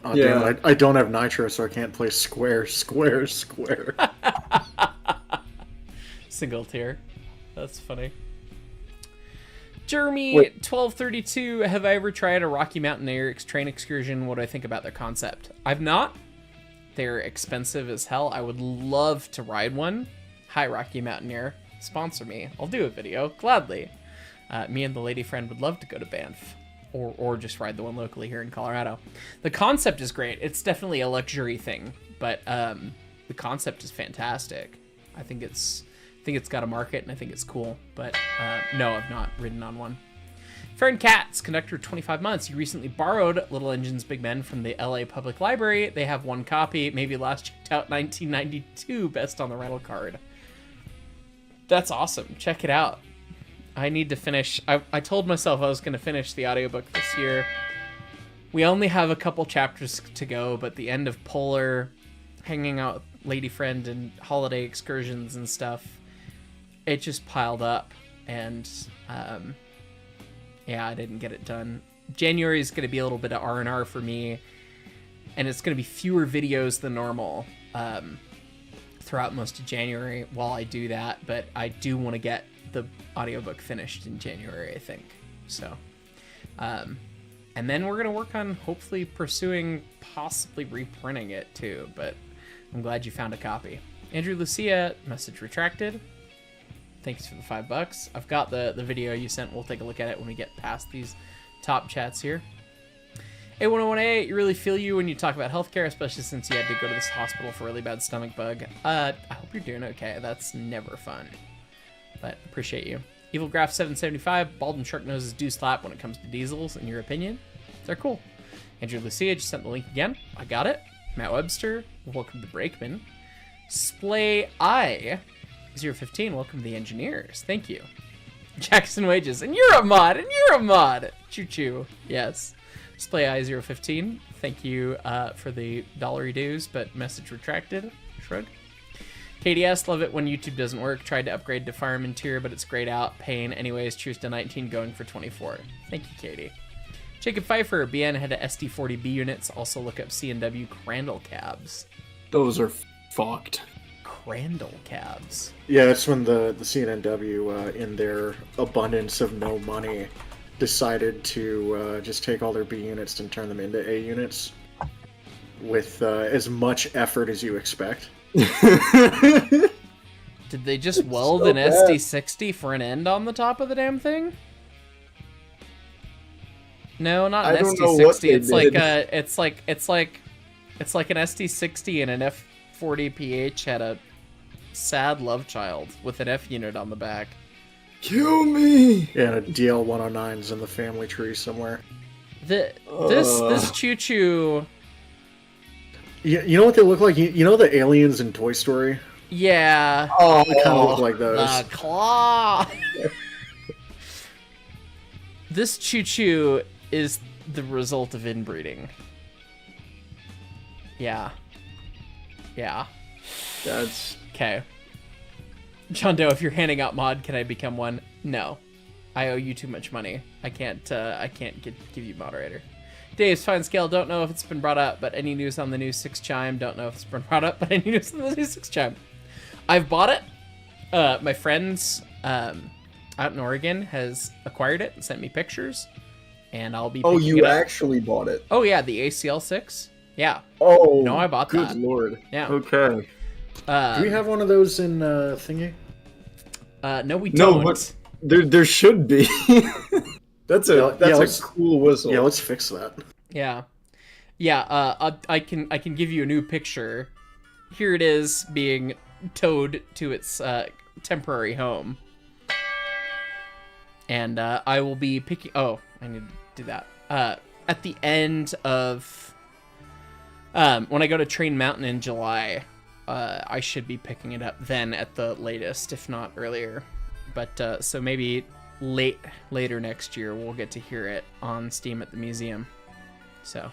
[SPEAKER 7] Oh, yeah. Damn, I don't have nitro, so I can't play square.
[SPEAKER 1] Single tier. That's funny. Jeremy, 1232, have I ever tried a Rocky Mountaineer train excursion? What do I think about their concept? I've not. They're expensive as hell. I would love to ride one. Hi, Rocky Mountaineer. Sponsor me. I'll do a video, gladly. Me and the lady friend would love to go to Banff. Or just ride the one locally here in Colorado. The concept is great. It's definitely a luxury thing, but the concept is fantastic. I think it's got a market, and I think it's cool. But no, I've not ridden on one. Fern Katz, conductor, 25 months. You recently borrowed Little Engines, Big Men from the LA Public Library. They have one copy. Maybe last checked out 1992, best on the rental card. That's awesome. Check it out. I need to finish. I told myself I was going to finish the audiobook this year. We only have a couple chapters to go, but the end of Polar, hanging out with lady friend and holiday excursions and stuff, it just piled up, and yeah, I didn't get it done. January is going to be a little bit of R&R for me, and it's going to be fewer videos than normal throughout most of January while I do that, but I do want to get the audiobook finished in January, I think. So, and then we're going to work on hopefully pursuing possibly reprinting it too, but I'm glad you found a copy. Andrew Lucia, message retracted. Thanks for the $5. I've got the video you sent. We'll take a look at it when we get past these top chats here. A101A, you really feel you when you talk about healthcare, especially since you had to go to this hospital for a really bad stomach bug. I hope you're doing okay. That's never fun. But appreciate you. Evil Graph 775, Bald and Shark Noses do slap when it comes to diesels, in your opinion. They're cool. Andrew Lucia just sent the link again. I got it. Matt Webster, welcome to Brakeman. Splay I 015, welcome to the engineers. Thank you. Jackson Wages, and you're a mod, and you're a mod. Choo choo. Yes. Splay I 015, thank you for the dollary dues, but message retracted. Shrug. KDS, love it when YouTube doesn't work. Tried to upgrade to Fireman tier, but it's grayed out. Pain. Anyways, cheers to 19, going for 24. Thank you, Katie. Jacob Pfeiffer, BN had a SD40B units. Also look up C&W Crandall cabs.
[SPEAKER 5] Those are fucked.
[SPEAKER 1] Crandall cabs.
[SPEAKER 7] Yeah, that's when the CNW, in their abundance of no money, decided to just take all their B units and turn them into A units with as much effort as you expect.
[SPEAKER 1] Did they just weld an SD60 for an end on the top of the damn thing? No, not an SD60. It's like an SD60 and an F40PH had a sad love child with an F unit on the back.
[SPEAKER 5] Kill me!
[SPEAKER 7] Yeah, and a DL109's in the family tree somewhere.
[SPEAKER 1] This choo-choo...
[SPEAKER 7] You know what they look like? You know the aliens in Toy Story?
[SPEAKER 1] Yeah.
[SPEAKER 7] Oh, they kind of look like those.
[SPEAKER 1] The claw! This choo-choo is the result of inbreeding. Yeah. Yeah.
[SPEAKER 5] That's...
[SPEAKER 1] Okay. John Doe, if you're handing out mod, can I become one? No. I owe you too much money. I can't give you moderator. Dave's Fine Scale, don't know if it's been brought up, but any news on the new 6 chime? Don't know if it's been brought up, but any news on the new 6 chime? I've bought it. My friends out in Oregon has acquired it and sent me pictures, and I'll be picking
[SPEAKER 5] you
[SPEAKER 1] it up.
[SPEAKER 5] actually bought it?
[SPEAKER 1] Oh, yeah, the ACL 6? Yeah.
[SPEAKER 5] Oh,
[SPEAKER 1] no, I bought that.
[SPEAKER 5] Good lord.
[SPEAKER 1] Yeah.
[SPEAKER 5] Okay.
[SPEAKER 7] Do we have one of those in thingy?
[SPEAKER 1] No, we don't.
[SPEAKER 5] No, but there should be. That's a cool whistle.
[SPEAKER 7] Yeah, let's fix that.
[SPEAKER 1] Yeah. I can give you a new picture. Here it is being towed to its temporary home. And I will be picking... Oh, I need to do that. At the end of... when I go to Train Mountain in July, I should be picking it up then at the latest, if not earlier. But, so maybe later next year we'll get to hear it on Steam at the museum. So...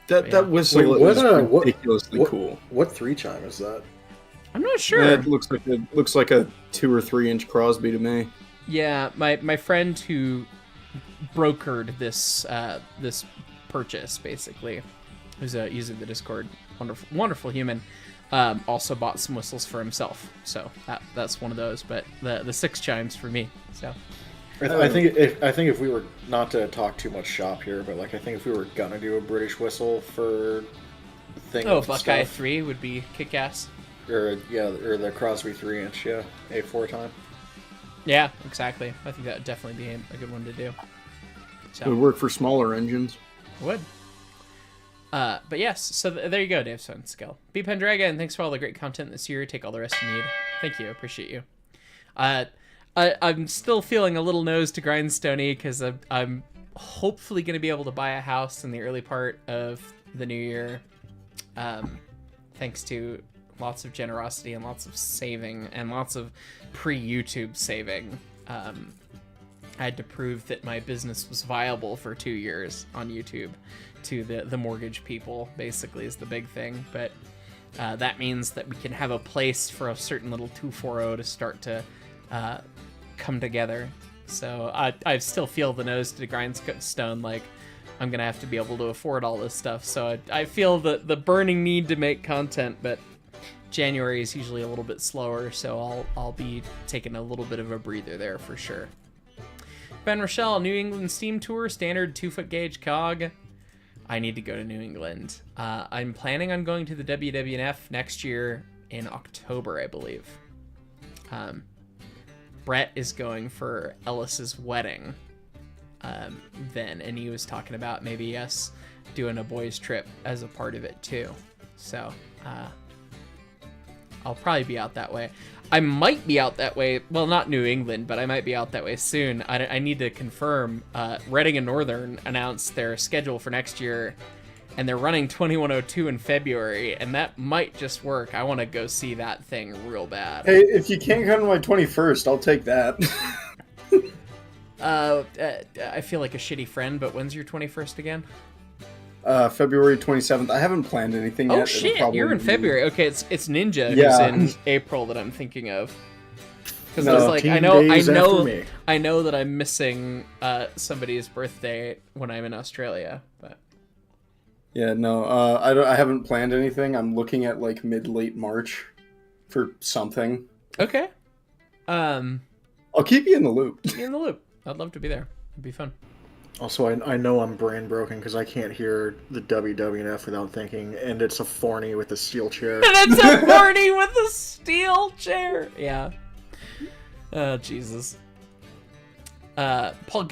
[SPEAKER 5] That whistle is ridiculously cool.
[SPEAKER 7] What 3 chime is that?
[SPEAKER 1] I'm not sure.
[SPEAKER 5] It looks like a 2 or 3 inch Crosby to me.
[SPEAKER 1] Yeah, my friend who brokered this this purchase, basically, who's a user of the Discord, wonderful human, also bought some whistles for himself. So that's one of those. But the 6 chimes for me. So.
[SPEAKER 7] I think if we were, not to talk too much shop here, but like I think if we were gonna do a British whistle for things,
[SPEAKER 1] Buckeye 3 would be kick-ass.
[SPEAKER 7] Or the Crosby 3 inch, A4 time.
[SPEAKER 1] Yeah, exactly. I think that would definitely be a good one to do. So.
[SPEAKER 5] It would work for smaller engines.
[SPEAKER 1] It would. But yes, so there you go, Dave Skill. B Pendragon, thanks for all the great content this year. Take all the rest you need. Thank you, appreciate you. I'm still feeling a little nose to grindstone-y because I'm hopefully going to be able to buy a house in the early part of the new year, thanks to lots of generosity and lots of saving and lots of pre-YouTube saving. I had to prove that my business was viable for 2 years on YouTube to the mortgage people, basically, is the big thing. But that means that we can have a place for a certain little 240 to start to come together. So I still feel the nose to grindstone, like I'm gonna have to be able to afford all this stuff. So I feel the burning need to make content, but January is usually a little bit slower, so I'll be taking a little bit of a breather there for sure. Ben Rochelle, New England Steam Tour, standard 2-foot gauge cog. I need to go to New England. I'm planning on going to the WWNF next year in October, I believe. Brett is going for Ellis's wedding then, and he was talking about maybe us doing a boys trip as a part of it too. So I'll probably be out that way. I might be out that way, well, not New England, but I might be out that way soon. I need to confirm. Reading and Northern announced their schedule for next year, and they're running 2102 in February, and that might just work. I want to go see that thing real bad.
[SPEAKER 2] Hey, if you can't come to my 21st, I'll take that.
[SPEAKER 1] I feel like a shitty friend, but when's your 21st again?
[SPEAKER 2] February 27th. I haven't planned anything yet.
[SPEAKER 1] Oh shit, you're in February. Okay, it's Ninja who's in April that I'm thinking of. Because I was like, I know that I'm missing somebody's birthday when I'm in Australia, but.
[SPEAKER 2] Yeah, no, I haven't planned anything. I'm looking at like mid-late March for something.
[SPEAKER 1] Okay.
[SPEAKER 2] I'll keep you in the loop.
[SPEAKER 1] Keep you in the loop. I'd love to be there. It'd be fun.
[SPEAKER 7] Also, I know I'm brain broken because I can't hear the WWNF without thinking, and it's a Forney with a steel chair.
[SPEAKER 1] And it's a Forney with a steel chair. Yeah. Oh, Jesus. Paul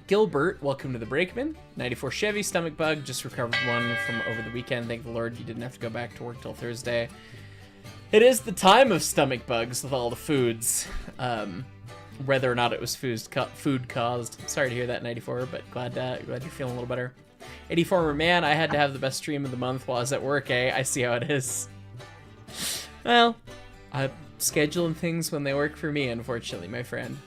[SPEAKER 1] Gilbert, welcome to the Brakeman. 94 Chevy, stomach bug, just recovered one from over the weekend. Thank the Lord you didn't have to go back to work till Thursday. It is the time of stomach bugs with all the foods. Whether or not it was food caused. Sorry to hear that, 94, but glad you're feeling a little better. 84 man, I had to have the best stream of the month while I was at work, eh? I see how it is. Well, I'm scheduling things when they work for me, unfortunately, my friend.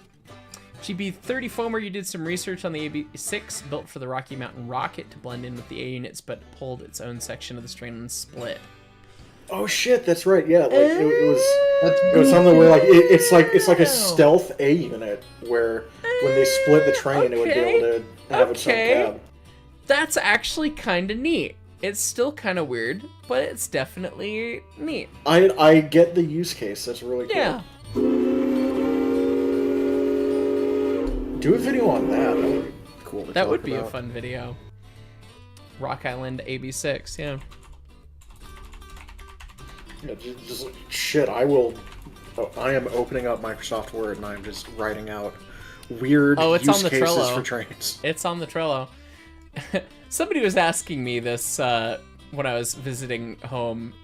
[SPEAKER 1] GB30 Foamer, you did some research on the AB6, built for the Rocky Mountain rocket to blend in with the A units, but pulled its own section of the string and split.
[SPEAKER 7] Oh shit, that's right. Yeah, like it was something where like it's like a stealth A unit where when they split the train, it would be able to have its own cab.
[SPEAKER 1] That's actually kind of neat. It's still kind of weird, but it's definitely neat.
[SPEAKER 7] I get the use case. That's really cool.
[SPEAKER 1] Yeah.
[SPEAKER 7] Do a video on that. That would be cool.
[SPEAKER 1] That would be a fun video. Rock Island AB6, yeah.
[SPEAKER 7] Yeah, just shit. I am opening up Microsoft Word and I'm just writing out weird
[SPEAKER 1] it's
[SPEAKER 7] use
[SPEAKER 1] on the
[SPEAKER 7] cases
[SPEAKER 1] Trello.
[SPEAKER 7] for trains.
[SPEAKER 1] It's on the Trello. Somebody was asking me this when I was visiting home,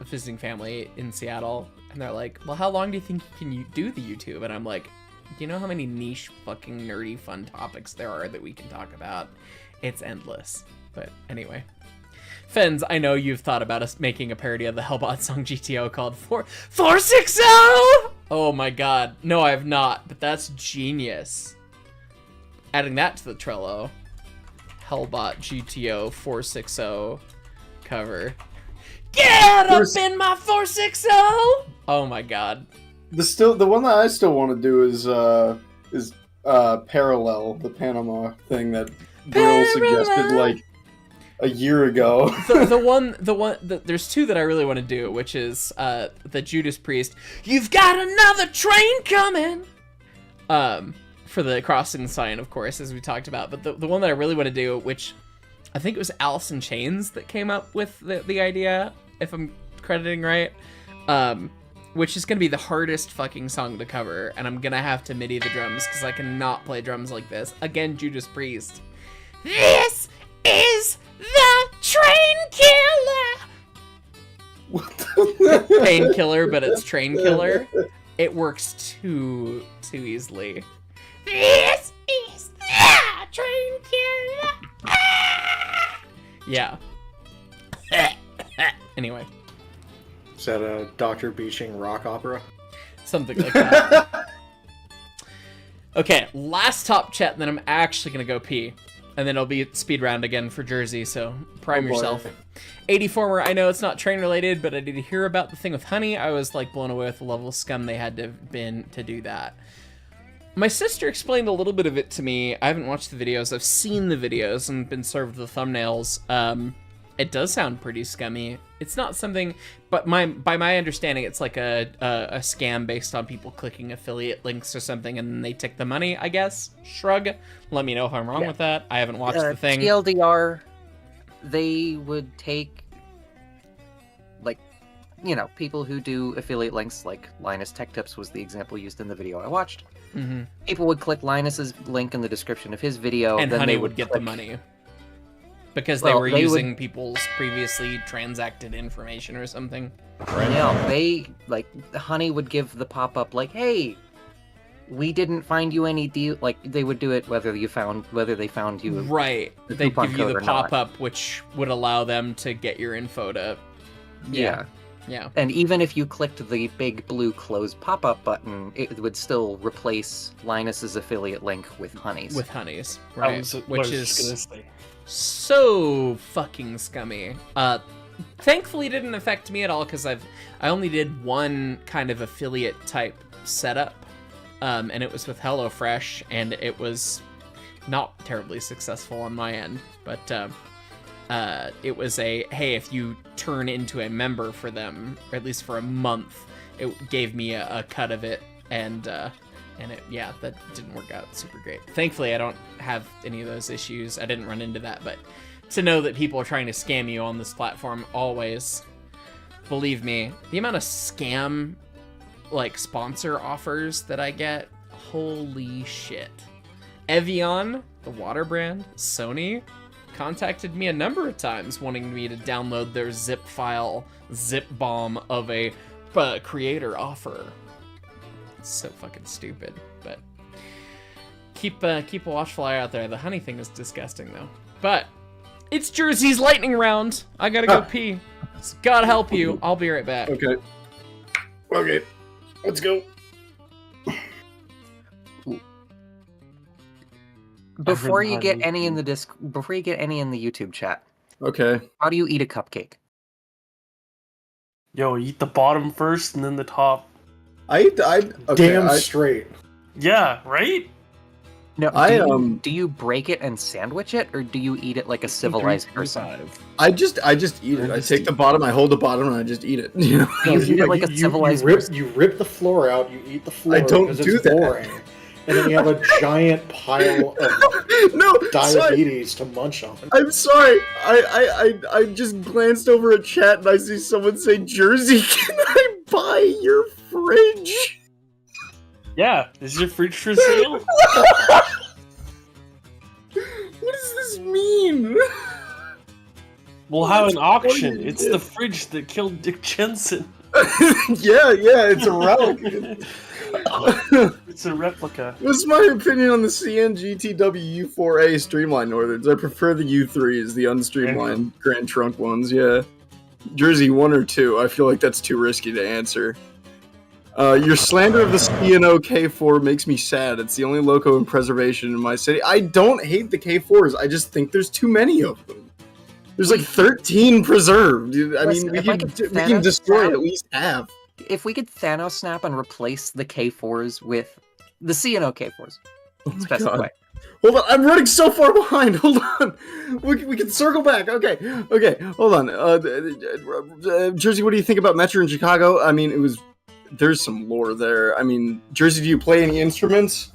[SPEAKER 1] visiting family in Seattle, and they're like, well, how long do you think can you do the YouTube? And I'm like, do you know how many niche fucking nerdy fun topics there are that we can talk about? It's endless. But anyway. Fens, I know you've thought about us making a parody of the Hellbot song GTO called 460! Oh my god. No, I have not, but that's genius. Adding that to the Trello. Hellbot GTO 460 cover. Get up in my 460! Oh my god.
[SPEAKER 2] The one that I still want to do is Parallel, the Panama thing that Brill suggested like a year ago.
[SPEAKER 1] There's two that I really want to do, which is the Judas Priest, "You've got another train coming," for the crossing sign, of course, as we talked about. But the one that I really want to do, which I think it was Alice in Chains that came up with the idea, if I'm crediting right, which is going to be the hardest fucking song to cover, and I'm going to have to MIDI the drums because I cannot play drums like this. Again, Judas Priest. This is the train killer!
[SPEAKER 2] What the
[SPEAKER 1] Painkiller, but it's train killer. It works too easily. This is the train killer! Ah! Yeah. Anyway.
[SPEAKER 7] Is that a Dr. Beeching rock opera?
[SPEAKER 1] Something like that. Okay, last top chat, and then I'm actually gonna go pee. And then it'll be speed round again for Jersey, so prime yourself. 84mer, I know it's not train related, but I did hear about the thing with Honey. I was like blown away with the level of scum they had to have been to do that. My sister explained a little bit of it to me. I haven't watched the videos. I've seen the videos and been served the thumbnails. It does sound pretty scummy. It's not something, but by my understanding, it's like a scam based on people clicking affiliate links or something, and then they take the money, I guess. Shrug. Let me know if I'm wrong with that. I haven't watched the thing.
[SPEAKER 3] TLDR, they would take, like, you know, people who do affiliate links, like Linus Tech Tips was the example used in the video I watched.
[SPEAKER 1] Mm-hmm.
[SPEAKER 3] People would click Linus's link in the description of his video,
[SPEAKER 1] and
[SPEAKER 3] then
[SPEAKER 1] Honey
[SPEAKER 3] they
[SPEAKER 1] would get
[SPEAKER 3] click...
[SPEAKER 1] the money. Because they were using people's previously transacted information or something.
[SPEAKER 3] Yeah, they, like, Honey would give the pop-up, like, hey, we didn't find you any deal. Like, they would do it whether they found you.
[SPEAKER 1] Right. They'd give you the pop-up, which would allow them to get your info to...
[SPEAKER 3] Yeah. And even if you clicked the big blue close pop-up button, it would still replace Linus's affiliate link with Honey's.
[SPEAKER 1] With Honey's, right. Which is...
[SPEAKER 8] so
[SPEAKER 1] fucking scummy. Thankfully it didn't affect me at all because I only did one kind of affiliate type setup, and it was with HelloFresh, and it was not terribly successful on my end, but it was a, hey, if you turn into a member for them, or at least for a month, it gave me a cut of it, and that didn't work out super great. Thankfully, I don't have any of those issues. I didn't run into that, but to know that people are trying to scam you on this platform, always, believe me, the amount of scam, like, sponsor offers that I get, holy shit. Evian, the water brand, Sony, contacted me a number of times wanting me to download their zip file, zip bomb of a creator offer. It's so fucking stupid, but keep a watchful eye out there. The Honey thing is disgusting, though. But it's Jersey's lightning round. I gotta go pee. So God help you. I'll be right back.
[SPEAKER 2] Okay, let's go.
[SPEAKER 3] Before you get any in the YouTube chat.
[SPEAKER 5] Okay.
[SPEAKER 3] How do you eat a cupcake?
[SPEAKER 8] Yo, eat the bottom first and then the top.
[SPEAKER 7] Damn straight.
[SPEAKER 8] Yeah, right?
[SPEAKER 3] No, do you break it and sandwich it, or do you eat it like a civilized person?
[SPEAKER 5] I just eat it. I take the bottom, I hold the bottom, and I just eat it. You know?
[SPEAKER 3] You eat it like a civilized person.
[SPEAKER 7] You rip the floor out, you eat the floor.
[SPEAKER 5] I don't
[SPEAKER 7] because
[SPEAKER 5] do
[SPEAKER 7] it's
[SPEAKER 5] that.
[SPEAKER 7] boring. and then you have a giant pile of
[SPEAKER 5] No, sorry.
[SPEAKER 7] diabetes to munch on.
[SPEAKER 5] I'm sorry. I just glanced over a chat and I see someone say, "Jersey, can I buy your fridge?"
[SPEAKER 8] Yeah, is your fridge for sale?
[SPEAKER 5] What does this mean?
[SPEAKER 8] We'll have an auction. It's the fridge that killed Dick Jensen.
[SPEAKER 5] yeah, it's a relic.
[SPEAKER 8] It's a replica.
[SPEAKER 5] What's my opinion on the CNGTW U4A Streamline Northerns? I prefer the U3s, the unstreamlined Grand Trunk ones, yeah. Jersey 1 or 2, I feel like that's too risky to answer. Your slander of the C&O K4 makes me sad. It's the only loco in preservation in my city. I don't hate the K4s, I just think there's too many of them. There's like 13 preserved. I mean, we can destroy at least half.
[SPEAKER 3] If we could Thanos snap and replace the K4s with the C&O K4s, specify.
[SPEAKER 5] Hold on, I'm running so far behind. Hold on, we can circle back. Okay, hold on. Jersey, what do you think about Metro in Chicago? I mean, there's some lore there. I mean, Jersey, do you play any instruments?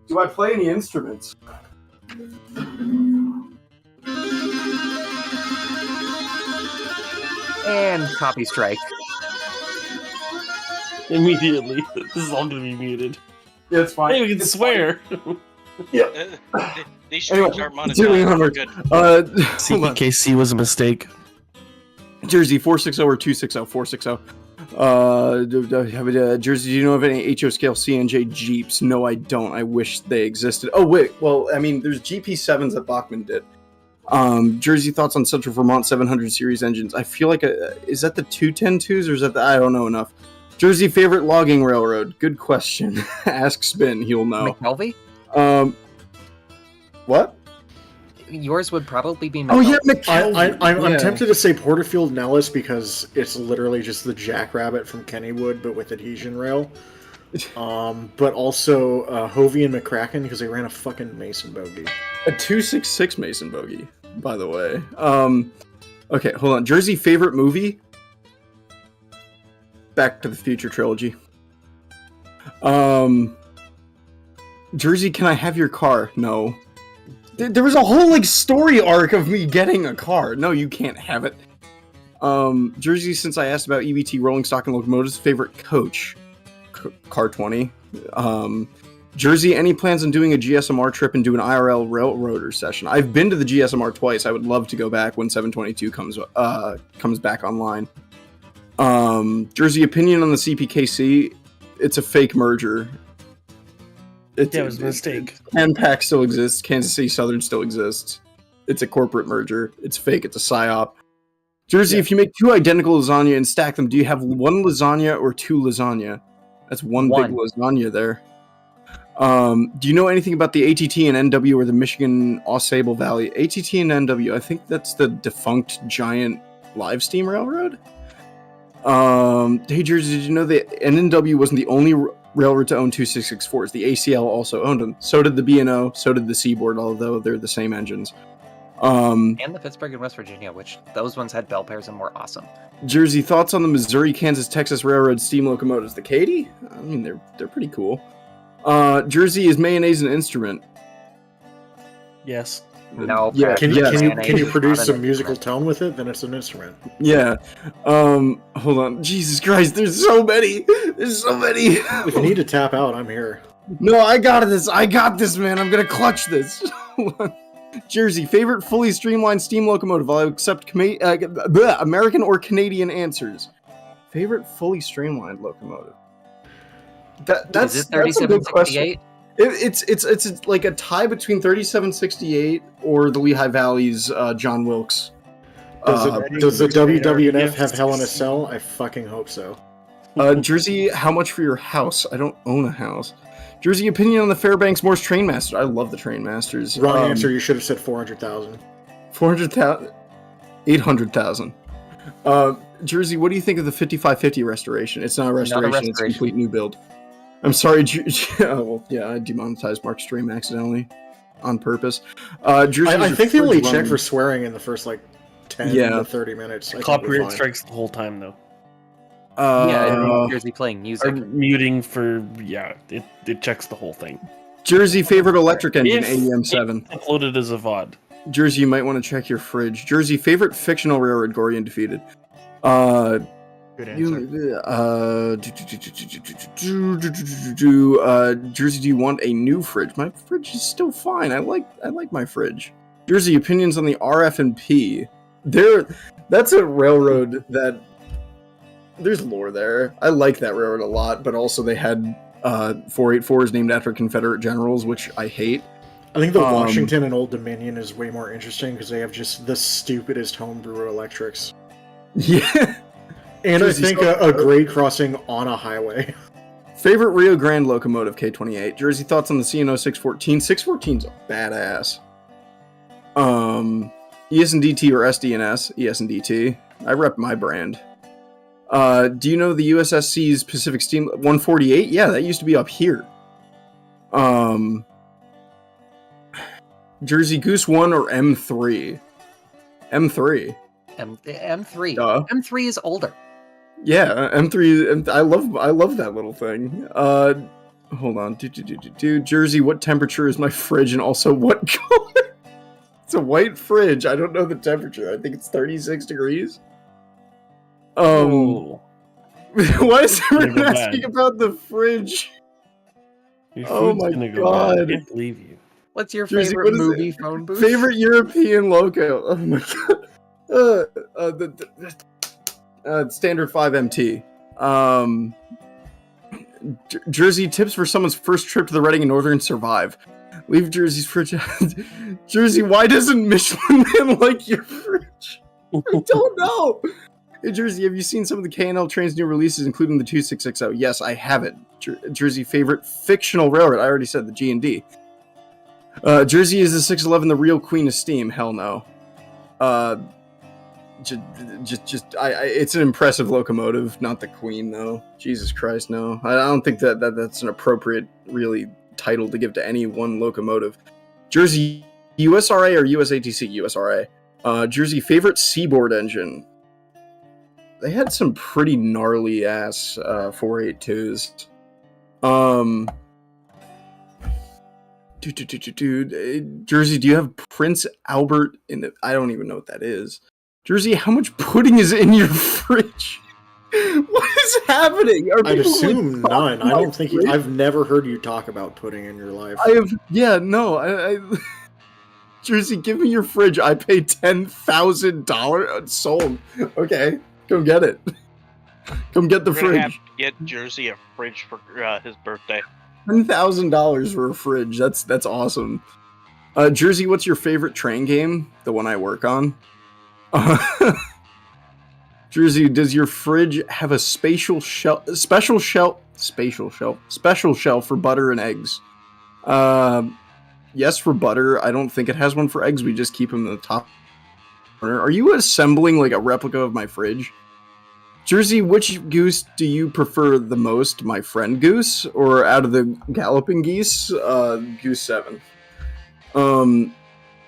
[SPEAKER 5] Do I play any instruments?
[SPEAKER 3] And copy strike.
[SPEAKER 8] Immediately. This is all gonna be muted.
[SPEAKER 5] Yeah, it's fine.
[SPEAKER 8] Hey, we can swear.
[SPEAKER 5] Yeah.
[SPEAKER 6] These streams aren't
[SPEAKER 5] Doing
[SPEAKER 6] monetized.
[SPEAKER 5] homework.
[SPEAKER 8] CPKC was a mistake.
[SPEAKER 5] Jersey 460 or 260? 460. Jersey, do you know of any HO scale CNJ Jeeps? No, I don't. I wish they existed. Oh wait, well, I mean, there's GP7s that Bachmann did. Jersey, thoughts on Central Vermont 700 series engines? I feel like is that the 210-2s or is that I don't know enough. Jersey, favorite logging railroad? Good question. Ask Spin, he'll know.
[SPEAKER 3] McKelvey?
[SPEAKER 5] What?
[SPEAKER 3] Yours would probably be McKelvey.
[SPEAKER 5] Oh yeah, McKelvey.
[SPEAKER 7] I'm tempted to say Porterfield Nellis because it's literally just the Jackrabbit from Kennywood, but with adhesion rail. But also Hovey and McCracken because they ran a fucking Mason bogey.
[SPEAKER 5] A 266 Mason bogey, by the way. Okay, hold on. Jersey, favorite movie? Back to the Future trilogy. Jersey, can I have your car? No. There was a whole like story arc of me getting a car. No, you can't have it. Jersey, since I asked about EBT rolling stock and locomotives, favorite coach? Car 20. Jersey, any plans on doing a GSMR trip and do an IRL railroader session? I've been to the GSMR twice. I would love to go back when 722 comes back online. Jersey, opinion on the CPKC? It's a fake merger.
[SPEAKER 8] It was a mistake.
[SPEAKER 5] CanPac still exists. Kansas City Southern still exists. It's a corporate merger. It's fake. It's a psyop. Jersey, if you make two identical lasagna and stack them, do you have one lasagna or two lasagna? That's one big lasagna there. Do you know anything about the ATT and NW or the Michigan Ausable Valley? ATT and NW, I think that's the defunct giant live steam railroad. Hey Jersey, did you know that NW wasn't the only railroad to own 2664s? The ACL also owned them. So did the B&O, so did the Seaboard, although they're the same engines.
[SPEAKER 3] And the Pittsburgh and West Virginia, which those ones had bell pairs and were awesome.
[SPEAKER 5] Jersey, thoughts on the Missouri, Kansas, Texas Railroad steam locomotives? The Katy? I mean, they're pretty cool. Jersey, is mayonnaise an instrument?
[SPEAKER 8] Yes.
[SPEAKER 3] No.
[SPEAKER 5] Yeah.
[SPEAKER 7] Can you produce some musical tone with it? Then it's an instrument.
[SPEAKER 5] Yeah. Hold on. Jesus Christ, there's so many. There's so many.
[SPEAKER 7] If you need to tap out, I'm here.
[SPEAKER 5] No, I got this, man. I'm gonna clutch this. Jersey, favorite fully streamlined steam locomotive? I'll accept American or Canadian answers. Favorite fully streamlined locomotive? That's
[SPEAKER 3] Is it
[SPEAKER 5] a good question.
[SPEAKER 3] 3768?
[SPEAKER 5] It's like a tie between 3768 or the Lehigh Valley's John Wilkes.
[SPEAKER 7] Does the WWF have Hell in a Cell? I fucking hope so.
[SPEAKER 5] Jersey, how much for your house? I don't own a house. Jersey, opinion on the Fairbanks Morse Trainmasters? I love the Trainmasters.
[SPEAKER 7] Wrong answer. You should have said 400,000.
[SPEAKER 5] 400,000. 800,000. Jersey, what do you think of the 5550 restoration? It's not a restoration. It's a complete new build. I'm sorry, well, yeah, I demonetized Mark Stream accidentally on purpose. Jersey,
[SPEAKER 7] I think they only check for swearing in the first 10 to 30 minutes.
[SPEAKER 8] Copyright strikes the whole time though.
[SPEAKER 3] Yeah, it means Jersey playing music.
[SPEAKER 8] I'm muting for it checks the whole thing.
[SPEAKER 5] Jersey favorite electric engine,
[SPEAKER 8] If
[SPEAKER 5] AEM7.
[SPEAKER 8] it's uploaded as a VOD.
[SPEAKER 5] Jersey, you might want to check your fridge. Jersey favorite fictional railroad, Gorian defeated.
[SPEAKER 9] Good answer.
[SPEAKER 5] Jersey, do you want a new fridge? My fridge is still fine. I like my fridge. Jersey, opinions on the RF&P. That's a railroad that there's lore there. I like that railroad a lot, but also they had 484s named after Confederate generals, which I hate.
[SPEAKER 7] I think the Washington and Old Dominion is way more interesting because they have just the stupidest homebrew electrics.
[SPEAKER 5] Yeah.
[SPEAKER 7] And Jersey, I think a grade crossing on a highway.
[SPEAKER 5] Favorite Rio Grande locomotive, K28. Jersey, thoughts on the CNO 614? 614's a badass. ES&DT or SDNS? ES&DT. I rep my brand. Do you know the USSC's Pacific Steam 148? Yeah, that used to be up here. Jersey, Goose 1 or M3? M3.
[SPEAKER 3] M3.
[SPEAKER 5] Duh.
[SPEAKER 3] M3 is older.
[SPEAKER 5] Yeah, M3. I love that little thing. Hold on. Jersey, what temperature is my fridge, and also what color? It's a white fridge. I don't know the temperature. I think it's 36 degrees.
[SPEAKER 8] Whoa.
[SPEAKER 5] Why is everyone
[SPEAKER 8] Go
[SPEAKER 5] asking
[SPEAKER 8] bad.
[SPEAKER 5] about the fridge?
[SPEAKER 8] Your
[SPEAKER 5] Oh
[SPEAKER 8] food's
[SPEAKER 5] my
[SPEAKER 8] gonna go bad. I
[SPEAKER 5] God.
[SPEAKER 8] can't believe you.
[SPEAKER 3] What's your
[SPEAKER 5] Jersey,
[SPEAKER 3] favorite
[SPEAKER 5] what is
[SPEAKER 3] movie
[SPEAKER 5] it?
[SPEAKER 3] phone booth?
[SPEAKER 5] Favorite European loco? Oh my god. Standard 5MT. Jersey, tips for someone's first trip to the Reading and Northern survive. Leave Jersey's fridge. Jersey, why doesn't Michelin Man like your fridge? I don't know. Hey, Jersey, have you seen some of the K&L train's new releases, including the 2660? Yes, I have it. Jersey, favorite fictional railroad? I already said the G&D. Jersey, is the 611 the real Queen of Steam? Hell no. It's an impressive locomotive, not the Queen, though. Jesus Christ, no. I don't think that's an appropriate, really, title to give to any one locomotive. Jersey, USRA or USATC? USRA. Jersey, favorite Seaboard engine? They had some pretty gnarly ass 482s. Jersey, do you have Prince Albert in the... I don't even know what that is. Jersey, how much pudding is in your fridge? What is happening?
[SPEAKER 7] I'd assume none. I don't think I've never heard you talk about pudding in your life.
[SPEAKER 5] Jersey, give me your fridge. I pay $10,000. Sold. Okay, go get it. Come get the
[SPEAKER 6] We're gonna have
[SPEAKER 5] fridge.
[SPEAKER 6] to get Jersey a fridge for his birthday.
[SPEAKER 5] $10,000 for a fridge. That's awesome. Jersey, what's your favorite train game? The one I work on. Jersey, does your fridge have a special shelf for butter and eggs? Yes, for butter. I don't think it has one for eggs. We just keep them in the top corner. Are you assembling like a replica of my fridge? Jersey, which goose do you prefer the most? My friend Goose, or out of the galloping geese, Goose 7?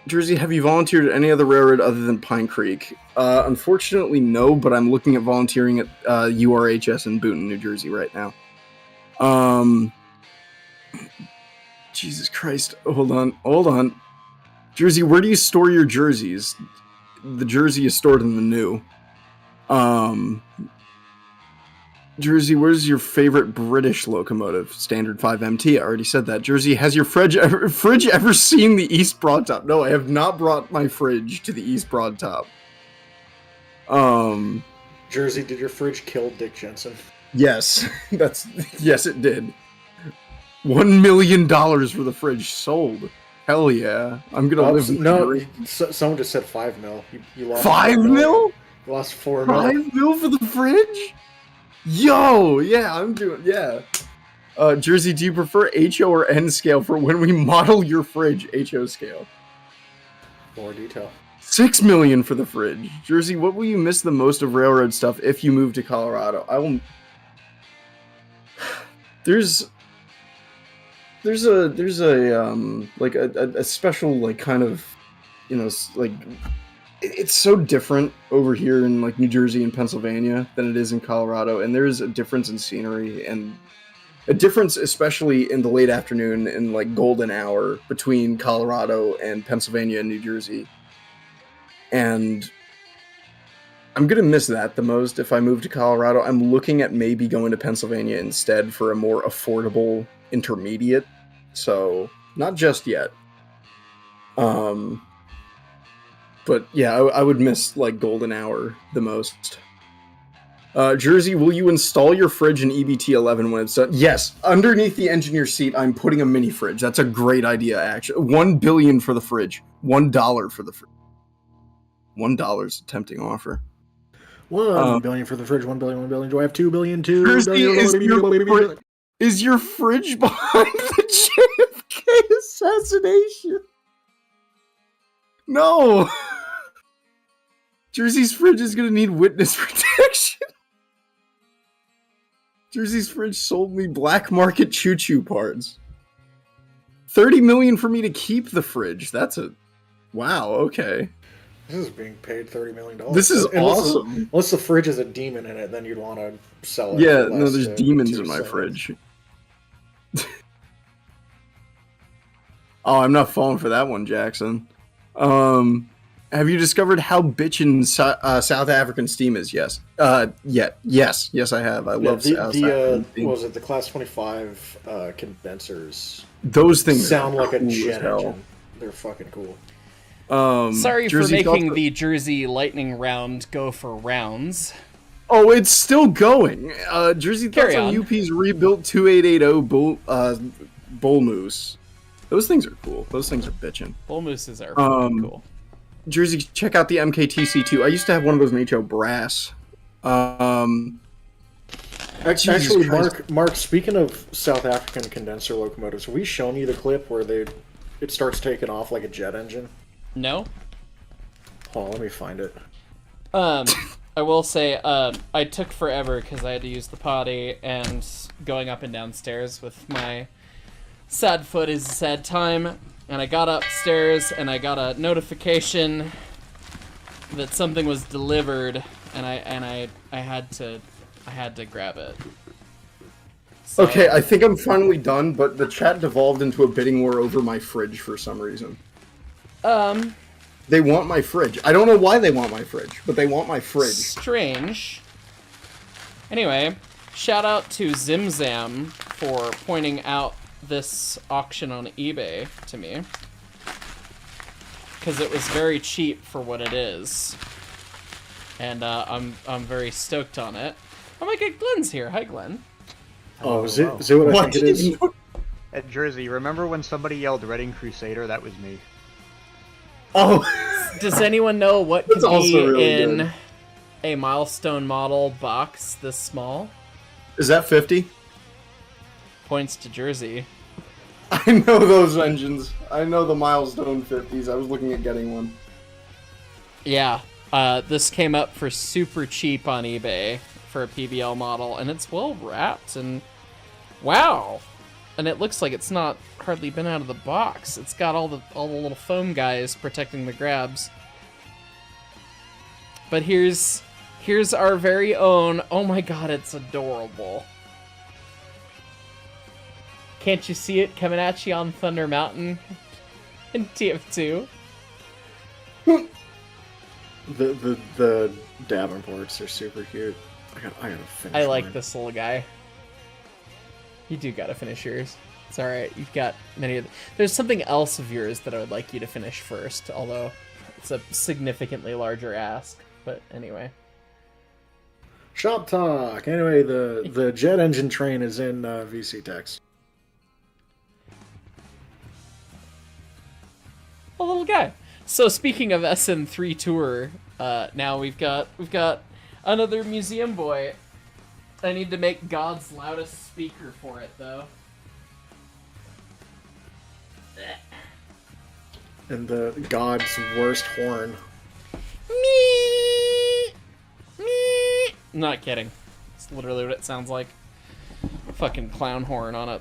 [SPEAKER 5] Jersey, have you volunteered at any other railroad other than Pine Creek? Unfortunately, no, but I'm looking at volunteering at URHS in Boonton, New Jersey right now. Jesus Christ. Hold on. Jersey, where do you store your jerseys? The jersey is stored in the new. Jersey, where's your favorite British locomotive? Standard 5MT. I already said that. Jersey, has your fridge ever seen the East Broad Top? No, I have not brought my fridge to the East Broad Top.
[SPEAKER 7] Jersey, did your fridge kill Dick Jensen?
[SPEAKER 5] Yes. Yes, it did. $1 million for the fridge sold. Hell yeah. I'm gonna live in
[SPEAKER 7] someone just said 5 mil. You lost
[SPEAKER 5] 5 mil?
[SPEAKER 7] You lost 4 mil.
[SPEAKER 5] 5 mil for the fridge? Yo, yeah, I'm doing, yeah. Jersey, do you prefer HO or N scale for when we model your fridge? HO scale.
[SPEAKER 7] More detail.
[SPEAKER 5] $6 million for the fridge. Jersey, what will you miss the most of railroad stuff if you move to Colorado? I will. There's a like a special like kind of, you know, like it's so different over here in like New Jersey and Pennsylvania than it is in Colorado, and there's a difference in scenery and a difference, especially in the late afternoon and like golden hour between Colorado and Pennsylvania and New Jersey. And I'm gonna miss that the most if I move to Colorado. I'm looking at maybe going to Pennsylvania instead for a more affordable intermediate. So not just yet. But yeah, I would miss like golden hour the most. Jersey, will you install your fridge in EBT 11 when it's done? Yes, underneath the engineer seat, I'm putting a mini fridge. That's a great idea, actually. $1 billion for the fridge. $1 for the fridge. $1 is a tempting offer.
[SPEAKER 7] $1 billion for the fridge. $1 billion. Do I have $2 billion too?
[SPEAKER 5] Jersey, is your fridge behind the JFK assassination? No. Jersey's fridge is gonna need witness protection. Jersey's fridge sold me black market choo-choo parts. $30 million for me to keep the fridge. That's a wow. Okay.
[SPEAKER 7] This is being paid $30 million.
[SPEAKER 5] This is awesome.
[SPEAKER 7] Unless the fridge has a demon in it, then you'd want to sell it.
[SPEAKER 5] Yeah, no, there's demons in my fridge. Oh, I'm not falling for that one, Jackson. Have you discovered how bitchin' South African steam is? Yes. Yes, I have. I love South African steam.
[SPEAKER 7] What was it? The Class 25 condensers.
[SPEAKER 5] Those things
[SPEAKER 7] sound like a
[SPEAKER 5] cool
[SPEAKER 7] jet engine. They're fucking cool.
[SPEAKER 1] Sorry for making the Jersey Lightning round go for rounds.
[SPEAKER 5] Oh, it's still going. Jersey Thoughts on UP's rebuilt 2880 bull moose. Those things are cool. Those things are bitchin'.
[SPEAKER 1] Bull mooses are fucking cool.
[SPEAKER 5] Jersey, check out the MKTC2. I used to have one of those in HO Brass.
[SPEAKER 7] Actually, Mark, speaking of South African condenser locomotives, have we shown you the clip where it starts taking off like a jet engine?
[SPEAKER 1] No.
[SPEAKER 7] Hold on, let me find it.
[SPEAKER 1] I will say, I took forever because I had to use the potty, and going up and down stairs with my sad foot is a sad time. And I got upstairs, and I got a notification that something was delivered, and I had to grab it.
[SPEAKER 5] So, okay, I think I'm finally done, but the chat devolved into a bidding war over my fridge for some reason. They want my fridge. I don't know why they want my fridge, but they want my fridge.
[SPEAKER 1] Strange. Anyway, shout out to Zimzam for pointing out this auction on eBay to me, because it was very cheap for what it is, and I'm very stoked on it. Oh my god, Glenn's here. Hi, Glenn.
[SPEAKER 7] Oh, is it what I think it is?
[SPEAKER 9] At Jersey, remember when somebody yelled Reading Crusader? That was me.
[SPEAKER 5] Oh.
[SPEAKER 1] Does anyone know what could be
[SPEAKER 5] really
[SPEAKER 1] in
[SPEAKER 5] good.
[SPEAKER 1] a milestone model box this small?
[SPEAKER 5] Is that 50?
[SPEAKER 1] Points to Jersey.
[SPEAKER 2] I know those engines. I know the milestone 50s. I was looking at getting one.
[SPEAKER 1] Yeah, this came up for super cheap on eBay for a PBL model, and it's well wrapped, and wow. And it looks like it's not hardly been out of the box. It's got all the little foam guys protecting the grabs. But here's our very own. Oh my god, it's adorable. Can't you see it coming at you on Thunder Mountain in TF2?
[SPEAKER 7] The Davenports are super cute. I gotta finish.
[SPEAKER 1] I like
[SPEAKER 7] mine.
[SPEAKER 1] this little guy. You do gotta finish yours. It's alright, you've got many of There's something else of yours that I would like you to finish first, although it's a significantly larger ask. But anyway.
[SPEAKER 7] Shop talk! Anyway, the jet engine train is in VC Tex.
[SPEAKER 1] A little guy. So speaking of SM3 tour, now we've got another museum boy. I need to make God's loudest speaker for it, though.
[SPEAKER 7] And the God's worst horn.
[SPEAKER 1] Me. Not kidding. It's literally what it sounds like. Fucking clown horn on a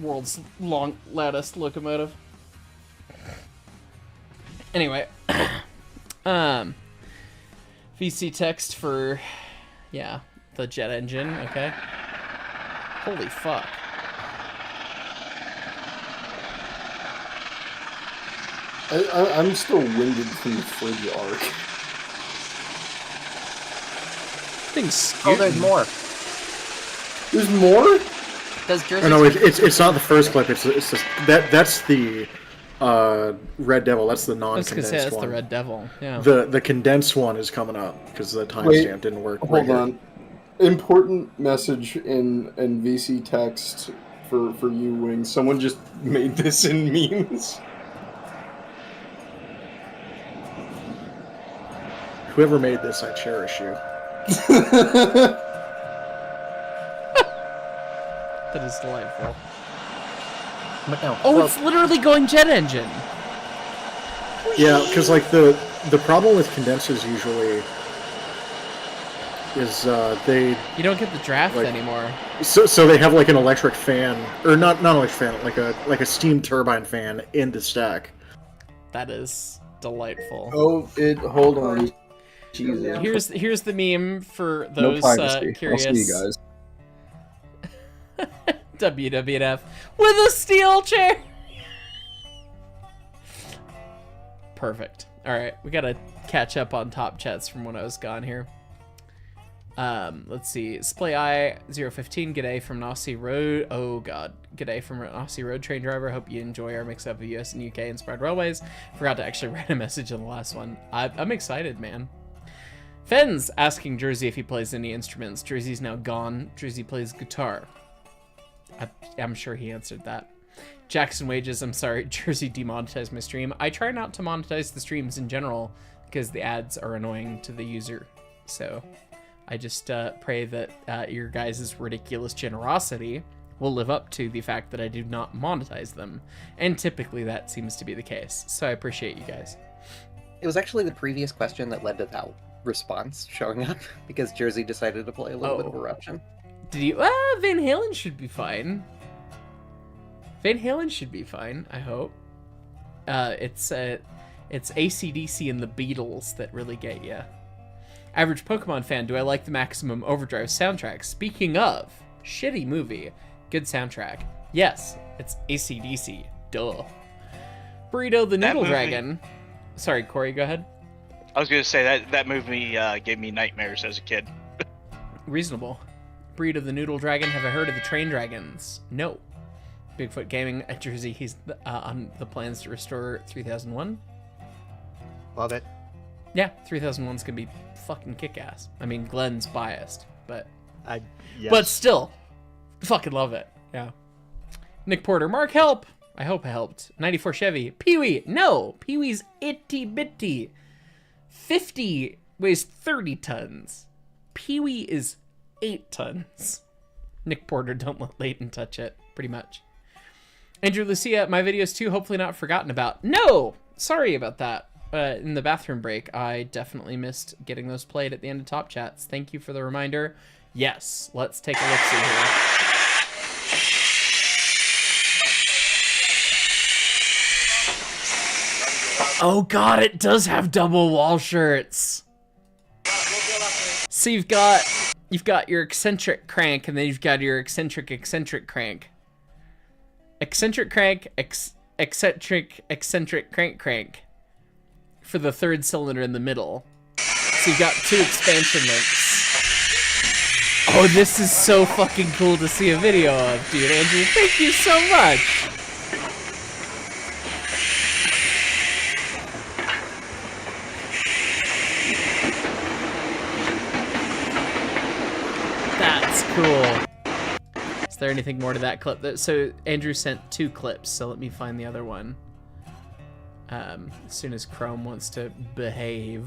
[SPEAKER 1] world's loudest locomotive. Anyway, VC text for, yeah, the jet engine. Okay. Holy fuck.
[SPEAKER 2] I'm still winded from the fridge arc.
[SPEAKER 1] Things.
[SPEAKER 3] Oh, there's more.
[SPEAKER 2] There's more?
[SPEAKER 3] Does Jersey?
[SPEAKER 7] Oh, no, it's not the first clip. It's just that's the Red Devil. That's the
[SPEAKER 1] I was gonna
[SPEAKER 7] non-condensed
[SPEAKER 1] say that's
[SPEAKER 7] one.
[SPEAKER 1] the Red Devil. Yeah.
[SPEAKER 7] The condensed one is coming up because the timestamp didn't work.
[SPEAKER 2] Hold on. Important message in VC text for you, Wing. Someone just made this in memes.
[SPEAKER 7] Whoever made this, I cherish you.
[SPEAKER 1] That is delightful.
[SPEAKER 3] But no.
[SPEAKER 1] Oh,
[SPEAKER 3] well,
[SPEAKER 1] it's literally going jet engine.
[SPEAKER 7] Yeah, because like the problem with condensers usually is they
[SPEAKER 1] You don't get the draft
[SPEAKER 7] like-
[SPEAKER 1] anymore.
[SPEAKER 7] so they have like an electric fan or not electric fan like a steam turbine fan in the stack.
[SPEAKER 1] That is delightful.
[SPEAKER 2] Hold on. Jesus.
[SPEAKER 1] Here's the meme for
[SPEAKER 2] No
[SPEAKER 1] those
[SPEAKER 2] privacy.
[SPEAKER 1] curious.
[SPEAKER 2] I'll see you guys.
[SPEAKER 1] WWF with a steel chair. Perfect. All right, we gotta catch up on top chats from when I was gone here. Let's see. Splay I 015. G'day from Nazi Road. Oh god. G'day from Nazi Road Train Driver. Hope you enjoy our mix up of US and UK inspired railways. Forgot to actually write a message in the last one. I'm excited, man. Fenn's asking Jersey if he plays any instruments. Jersey's now gone. Jersey plays guitar. I'm sure he answered that. Jackson Wages, I'm sorry, Jersey demonetized my stream. I try not to monetize the streams in general because the ads are annoying to the user. So I just pray that your guys' ridiculous generosity will live up to the fact that I do not monetize them. And typically that seems to be the case. So I appreciate you guys.
[SPEAKER 3] it was actually the previous question that led to that response showing up because Jersey decided to play a little bit of Eruption.
[SPEAKER 1] Did you? Van Halen should be fine. Van Halen should be fine, I hope. It's AC/DC and the Beatles that really get you. Average Pokemon fan, do I like the Maximum Overdrive soundtrack? Speaking of, shitty movie, good soundtrack. Yes, it's AC/DC. Duh. Burrito the Noodle
[SPEAKER 6] movie-
[SPEAKER 1] Dragon. Sorry, Corey, go ahead.
[SPEAKER 6] I was gonna say that movie gave me nightmares as a kid.
[SPEAKER 1] Reasonable. Breed of the Noodle Dragon. Have I heard of the Train Dragons? No. Bigfoot Gaming at Jersey. He's on the plans to restore 3001.
[SPEAKER 9] Love it.
[SPEAKER 1] Yeah, 3001's gonna be fucking kick-ass. I mean, Glenn's biased, but
[SPEAKER 9] Yes.
[SPEAKER 1] but still, fucking love it. Yeah. Nick Porter. Mark, help! I hope I helped. 94 Chevy. Pee-wee. No! Pee-wee's itty-bitty. 50 weighs 30 tons. Pee-wee is 8 tons. Nick Porter, don't let Leighton touch it. Pretty much. Andrew Lucia, my videos too, hopefully not forgotten about. No! Sorry about that. In the bathroom break, I definitely missed getting those played at the end of Top Chats. Thank you for the reminder. Yes, let's take a look-see here. Oh god, it does have double wall shirts. So you've got your eccentric crank, and then you've got your eccentric crank. Eccentric crank, eccentric crank. For the third cylinder in the middle. So you've got 2 expansion links. Oh, this is so fucking cool to see a video of, dude. Andrew, thank you so much. That's cool. Is there anything more to that clip? So Andrew sent 2 clips, so let me find the other one. As soon as Chrome wants to behave.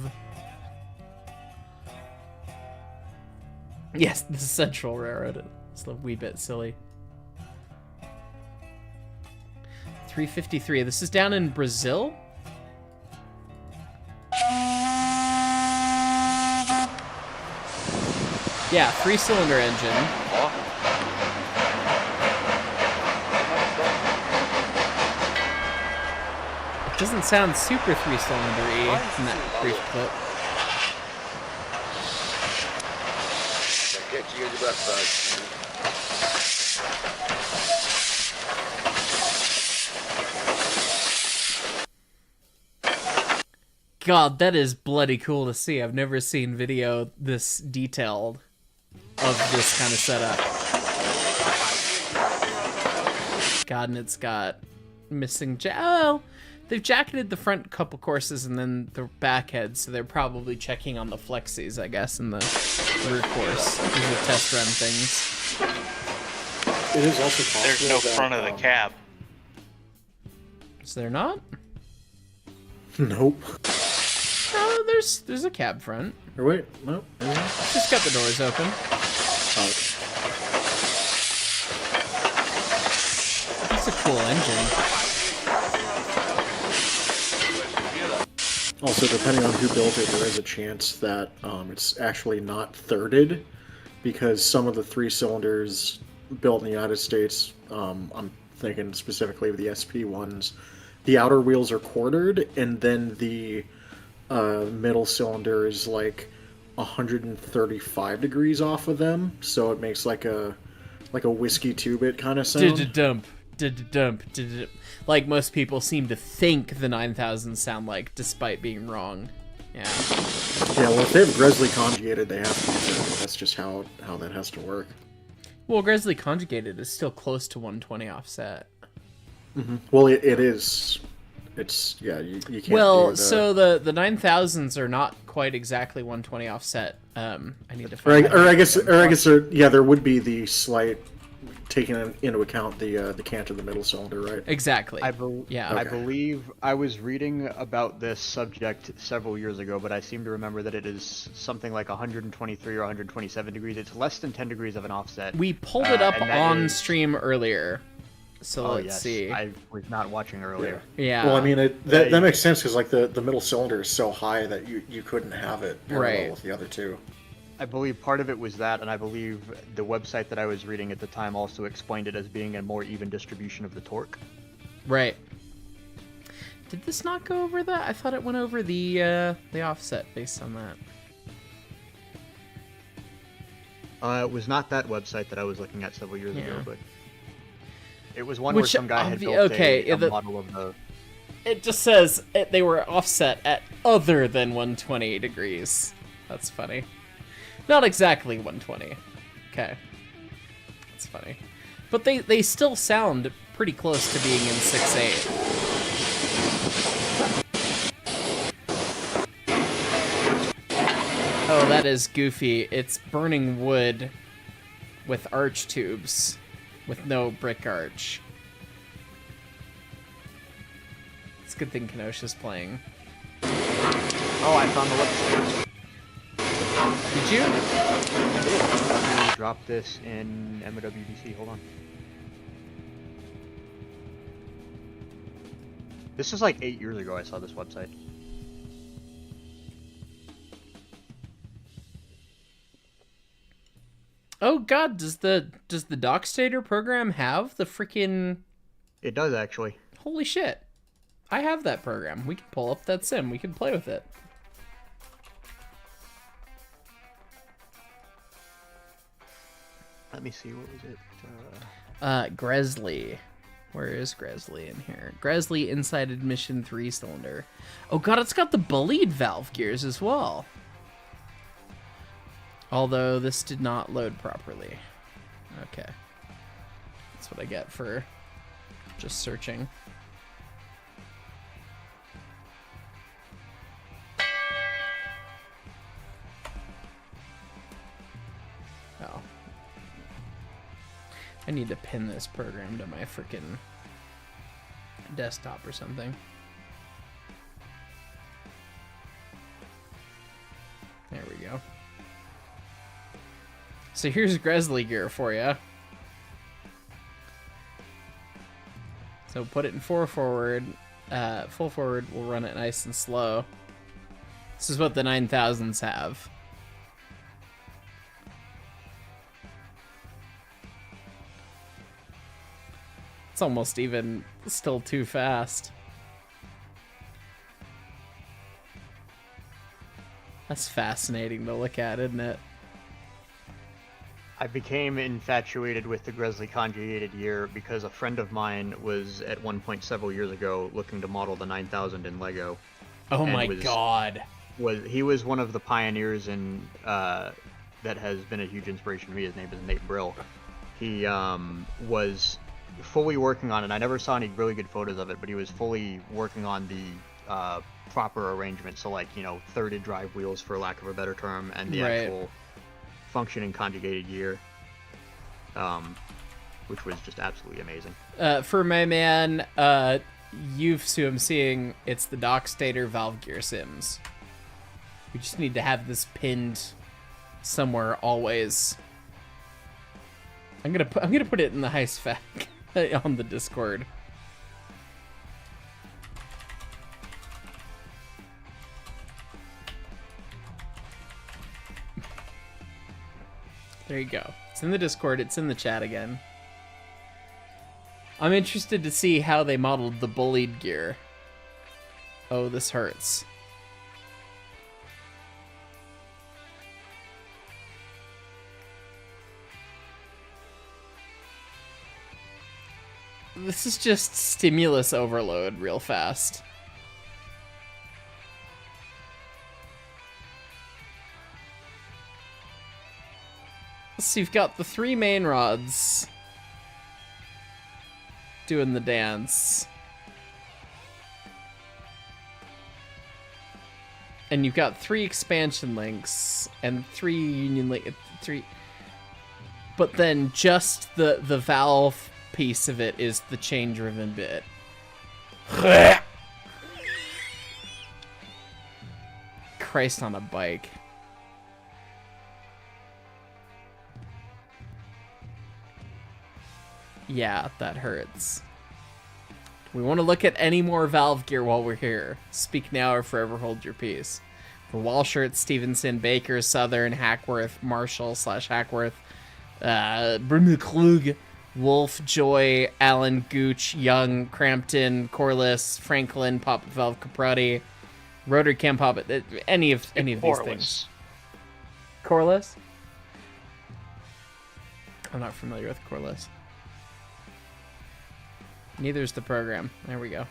[SPEAKER 1] Yes, the Central Railroad. It's a wee bit silly. 353. This is down in Brazil? Yeah, 3-cylinder engine. Doesn't sound super three-cylinder-y in that brief clip. God, that is bloody cool to see. I've never seen video this detailed of this kind of setup. God, and it's got missing oh, they've jacketed the front couple courses and then the back head, so they're probably checking on the flexies, I guess, in the rear course. These are test run things.
[SPEAKER 7] It is also possible
[SPEAKER 6] There's no
[SPEAKER 7] that,
[SPEAKER 6] front of the cab.
[SPEAKER 1] Is there not?
[SPEAKER 7] Nope.
[SPEAKER 1] No, there's a cab front.
[SPEAKER 7] Or wait, no.
[SPEAKER 1] Just got the doors open.
[SPEAKER 7] Oh, okay.
[SPEAKER 1] It's a cool engine.
[SPEAKER 7] Also, depending on who built it, there is a chance that it's actually not thirded, because some of the 3 cylinders built in the United States, I'm thinking specifically of the SP ones, the outer wheels are quartered, and then the middle cylinder is like 135 degrees off of them, so it makes like a whiskey 2-bit kind of sound.
[SPEAKER 1] Dump. Like most people seem to think the 9000s sound like, despite being wrong. Yeah.
[SPEAKER 7] Yeah, well, if they have Gresley conjugated, they have to use it. That's just how that has to work.
[SPEAKER 1] Well, Gresley conjugated is still close to 120 offset.
[SPEAKER 7] Mm-hmm. Well, it is. It's yeah. You can't.
[SPEAKER 1] Well,
[SPEAKER 7] do
[SPEAKER 1] so the 9000s are not quite exactly 120 offset. I need to find.
[SPEAKER 7] Or I guess there would be the slight taking into account the cant of the middle cylinder, right?
[SPEAKER 1] Exactly.
[SPEAKER 9] I
[SPEAKER 1] Okay.
[SPEAKER 9] believe I was reading about this subject several years ago, but I seem to remember that it is something like 123 or 127 degrees. It's less than 10 degrees of an offset.
[SPEAKER 1] We pulled it up
[SPEAKER 9] and that
[SPEAKER 1] on
[SPEAKER 9] is-
[SPEAKER 1] stream earlier. So let's
[SPEAKER 9] yes.
[SPEAKER 1] see.
[SPEAKER 9] I was not watching earlier.
[SPEAKER 1] Yeah.
[SPEAKER 7] Well, I mean, that makes sense because like the middle cylinder is so high that you couldn't have it parallel with the other two.
[SPEAKER 9] I believe part of it was that, and I believe the website that I was reading at the time also explained it as being a more even distribution of the torque.
[SPEAKER 1] Right. Did this not go over that? I thought it went over the offset based on that.
[SPEAKER 9] It was not that website that I was looking at several years ago, but it was one
[SPEAKER 1] Which
[SPEAKER 9] where some guy had built a model of the...
[SPEAKER 1] It just says they were offset at other than 120 degrees. That's funny. Not exactly 120. Okay. That's funny. But they still sound pretty close to being in 6.8. Oh, that is goofy. It's burning wood with arch tubes with no brick arch. It's a good thing Kenosha's playing.
[SPEAKER 9] Oh, I found the website.
[SPEAKER 1] Did you?
[SPEAKER 9] Let me drop this in MWDC. Hold on. This is like 8 years ago I saw this website.
[SPEAKER 1] Oh god, does the Dockstader program have the freaking...
[SPEAKER 9] It does, actually.
[SPEAKER 1] Holy shit. I have that program. We can pull up that sim. We can play with it.
[SPEAKER 9] Let me see, what was it?
[SPEAKER 1] Gresley. Where is Gresley in here? Gresley inside admission 3-cylinder. Oh god, it's got the bullied valve gears as well. Although this did not load properly. Okay. That's what I get for just searching. Oh. I need to pin this program to my freaking desktop or something. There we go. So here's Gresley gear for you. So put it in 4 forward. Full forward, we'll run it nice and slow. This is what the 9000s have. It's almost even still too fast. That's fascinating to look at, isn't it?
[SPEAKER 9] I became infatuated with the Grizzly conjugated year because a friend of mine was at one point several years ago looking to model the 9000 in Lego.
[SPEAKER 1] Oh my god.
[SPEAKER 9] He was one of the pioneers in that has been a huge inspiration to me. His name is Nate Brill. He was fully working on it. I never saw any really good photos of it, but he was fully working on the proper arrangement. So, like, you know, thirded drive wheels, for lack of a better term, and the actual functioning conjugated gear, which was just absolutely amazing.
[SPEAKER 1] For my man, you've I'm seeing it's the Doc Stater Valve Gear Sims. We just need to have this pinned somewhere always. I'm gonna put it in the Hyce fac on the Discord. There you go. It's in the Discord. It's in the chat again. I'm interested to see how they modeled the bullied gear. Oh, this hurts. This is just stimulus overload real fast. So you've got the 3 main rods doing the dance. And you've got 3 expansion links and 3 union link, 3. But then just the valve piece of it is the chain driven bit. Christ on a bike. Yeah, that hurts. We want to look at any more valve gear while we're here. Speak now or forever hold your peace. For Walshert, Stevenson, Baker, Southern, Hackworth, Marshall / Hackworth, Bruno Klug, Wolf, Joy, Allen, Gooch, Young, Crampton, Corliss, Franklin, Pop Valve, Caprati, Rotary Cam Pop, any of these things. Corliss? I'm not familiar with Corliss. Neither is the program. There we go.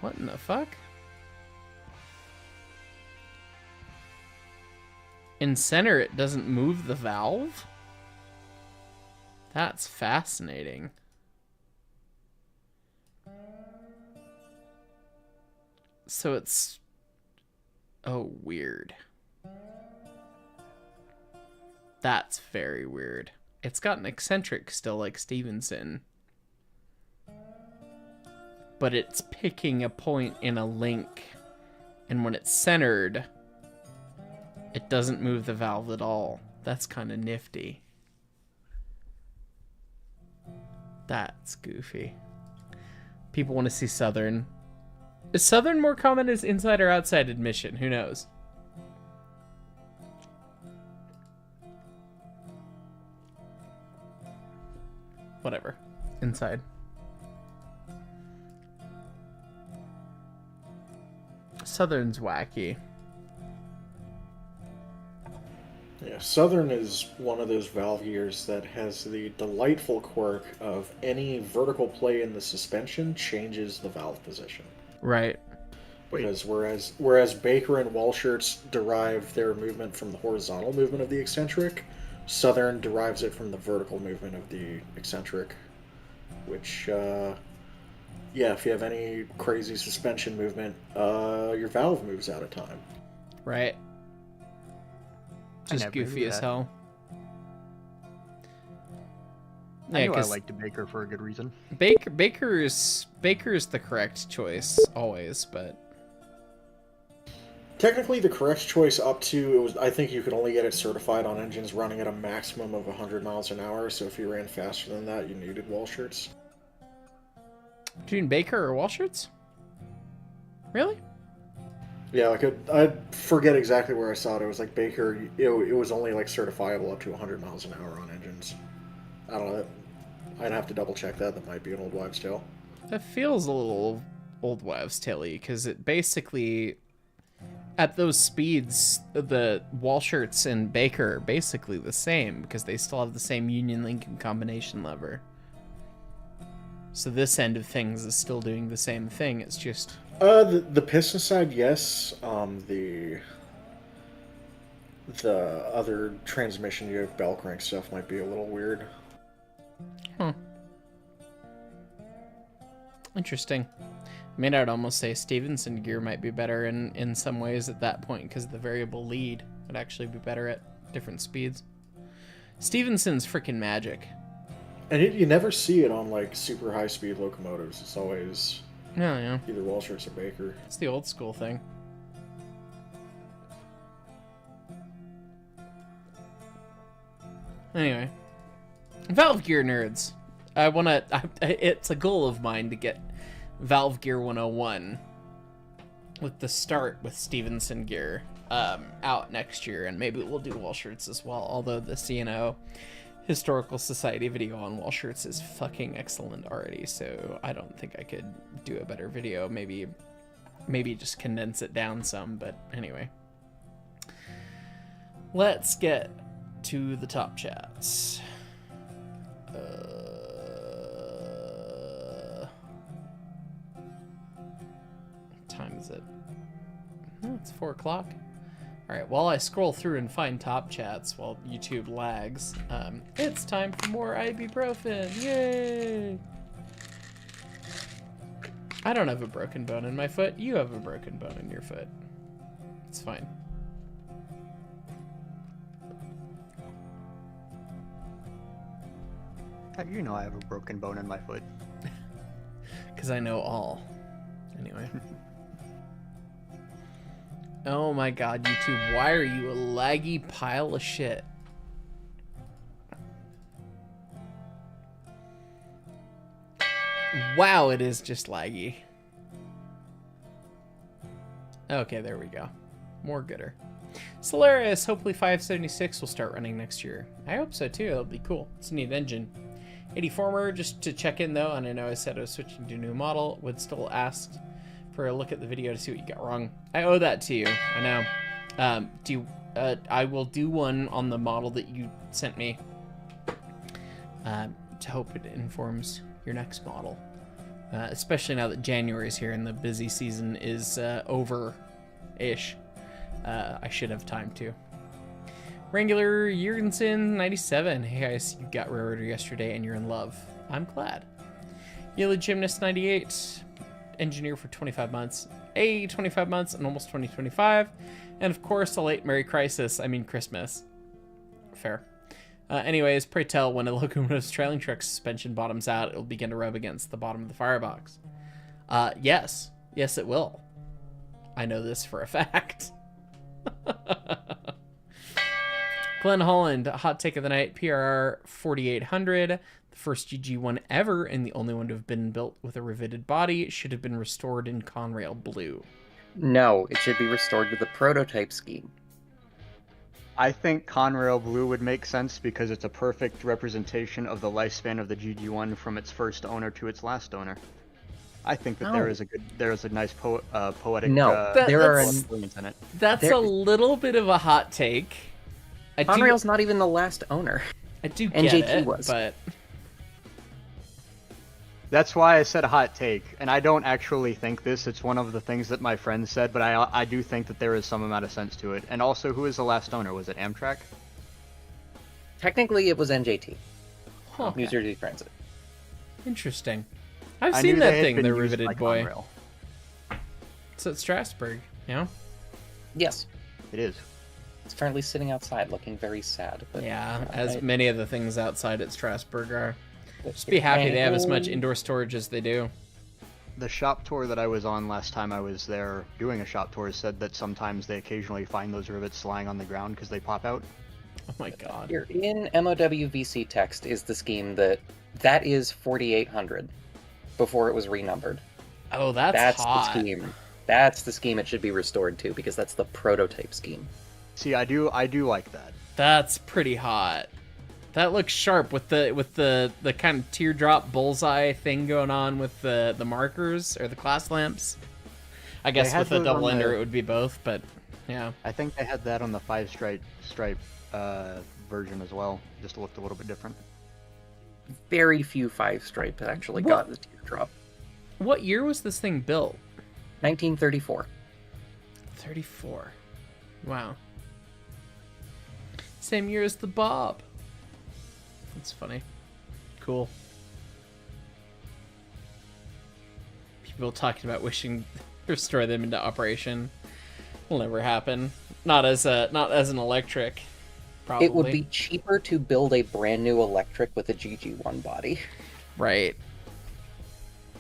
[SPEAKER 1] What in the fuck? In center, it doesn't move the valve? That's fascinating. So it's... Oh, weird. That's very weird. It's got an eccentric still like Stevenson. But it's picking a point in a link. And when it's centered, it doesn't move the valve at all. That's kind of nifty. That's goofy. People want to see Southern. Is Southern more common as inside or outside admission? Who knows? Whatever. Inside. Southern's wacky.
[SPEAKER 7] Yeah, Southern is one of those valve gears that has the delightful quirk of any vertical play in the suspension changes the valve position.
[SPEAKER 1] Right.
[SPEAKER 7] Because whereas Baker and Walschertz derive their movement from the horizontal movement of the eccentric, Southern derives it from the vertical movement of the eccentric, which, yeah, if you have any crazy suspension movement, your valve moves out of time.
[SPEAKER 1] Right. Just goofy as hell.
[SPEAKER 9] I knew I liked Baker for a good reason.
[SPEAKER 1] Baker's the correct choice always, but
[SPEAKER 7] technically the correct choice up to I think you could only get it certified on engines running at a maximum of 100 miles an hour. So if you ran faster than that, you needed Walschertz.
[SPEAKER 1] Between Baker or Walschertz? Really?
[SPEAKER 7] Yeah, like I forget exactly where I saw it. It was like Baker. It was only like certifiable up to 100 miles an hour on engines. I don't know. I'd have to double check that. That might be an old wives' tale.
[SPEAKER 1] That feels a little old Wives' Tale-y, because it basically, at those speeds, the wall shirts and Baker are basically the same, because they still have the same Union Link and combination lever. So this end of things is still doing the same thing, it's just...
[SPEAKER 7] The piston side, yes. The other transmission yoke bell crank stuff might be a little weird.
[SPEAKER 1] Interesting. I mean, I'd almost say Stevenson gear might be better in some ways at that point, because the variable lead would actually be better at different speeds. Stevenson's freaking magic.
[SPEAKER 7] And you never see it on like super high speed locomotives. It's always
[SPEAKER 1] Yeah.
[SPEAKER 7] either Walsharts or Baker.
[SPEAKER 1] It's the old school thing. Anyway, Valve Gear nerds. It's a goal of mine to get Valve Gear 101 with the start with Stevenson gear out next year, and maybe we'll do wall shirts as well. Although the CNO Historical Society video on wall shirts is fucking excellent already, so I don't think I could do a better video. Maybe just condense it down some, but anyway. Let's get to the top chats. What time is it? Oh, it's 4 o'clock. Alright, while I scroll through and find top chats while YouTube lags, it's time for more ibuprofen! Yay! I don't have a broken bone in my foot. You have a broken bone in your foot. It's fine.
[SPEAKER 9] How do you know I have a broken bone in my foot?
[SPEAKER 1] Because I know all. Anyway. Oh my god, YouTube, why are you a laggy pile of shit? Wow, it is just laggy. Okay, there we go. More gooder. Solaris, hopefully 576 will start running next year. I hope so too, it'll be cool. It's a neat engine. 84mer, just to check in though, and I know I said I was switching to a new model, would still ask for a look at the video to see what you got wrong. I owe that to you, I know. I will do one on the model that you sent me to hope it informs your next model. Especially now that January is here and the busy season is over-ish. I should have time to. Wrangler Jurgensen 97. Hey guys, you got railroader yesterday and you're in love. I'm glad. Yellow Gymnast 98. Engineer for 25 months. 25 months and almost 2025. And of course, a late Merry Christmas. Fair. Anyways, pray tell, when a locomotive's trailing truck suspension bottoms out, it'll begin to rub against the bottom of the firebox. Yes. Yes, it will. I know this for a fact. Glenn Holland, hot take of the night, PRR 4800. The first GG1 ever and the only one to have been built with a riveted body. Should have been restored in Conrail Blue.
[SPEAKER 3] No, it should be restored to the prototype scheme.
[SPEAKER 9] I think Conrail Blue would make sense because it's a perfect representation of the lifespan of the GG1 from its first owner to its last owner. I think that there is a nice poetic influence in it.
[SPEAKER 1] That's a little bit of a hot take.
[SPEAKER 3] Conrail's not even the last owner.
[SPEAKER 1] I do get
[SPEAKER 3] NJT
[SPEAKER 1] it,
[SPEAKER 3] was.
[SPEAKER 1] But
[SPEAKER 9] that's why I said a hot take, and I don't actually think this. It's one of the things that my friend said, but I do think that there is some amount of sense to it. And also, who is the last owner? Was it Amtrak?
[SPEAKER 3] Technically, it was NJT.
[SPEAKER 1] Okay.
[SPEAKER 3] New Jersey Transit.
[SPEAKER 1] Interesting. I've seen that thing, the riveted boy.
[SPEAKER 9] Conrail.
[SPEAKER 1] It's at Strasbourg, yeah?
[SPEAKER 3] Yes.
[SPEAKER 9] It is.
[SPEAKER 3] It's currently sitting outside looking very sad. But,
[SPEAKER 1] yeah, as many of the things outside at Strasbourg are. Just be happy they have as much indoor storage as they do.
[SPEAKER 9] The shop tour that I was on last time I was there doing a shop tour said that sometimes they occasionally find those rivets lying on the ground because they pop out.
[SPEAKER 1] Oh my god.
[SPEAKER 3] Here in MOWVC text is the scheme that is 4800 before it was renumbered.
[SPEAKER 1] Oh, that's hot.
[SPEAKER 3] The scheme. That's the scheme it should be restored to because that's the prototype scheme.
[SPEAKER 9] See, I do like that.
[SPEAKER 1] That's pretty hot. That looks sharp with the kind of teardrop bullseye thing going on with the markers or the class lamps. I guess with the double ender it would be both, but yeah.
[SPEAKER 9] I think they had that on the 5-stripe version as well. Just looked a little bit different.
[SPEAKER 3] Very few 5-stripe actually got the teardrop.
[SPEAKER 1] What year was this thing built?
[SPEAKER 3] 1934.
[SPEAKER 1] 34. Wow. Same year as the Bob. That's funny. Cool. People talking about wishing to restore them into operation. Will never happen. Not as an electric. Probably.
[SPEAKER 3] It would be cheaper to build a brand new electric with a GG1 body.
[SPEAKER 1] Right.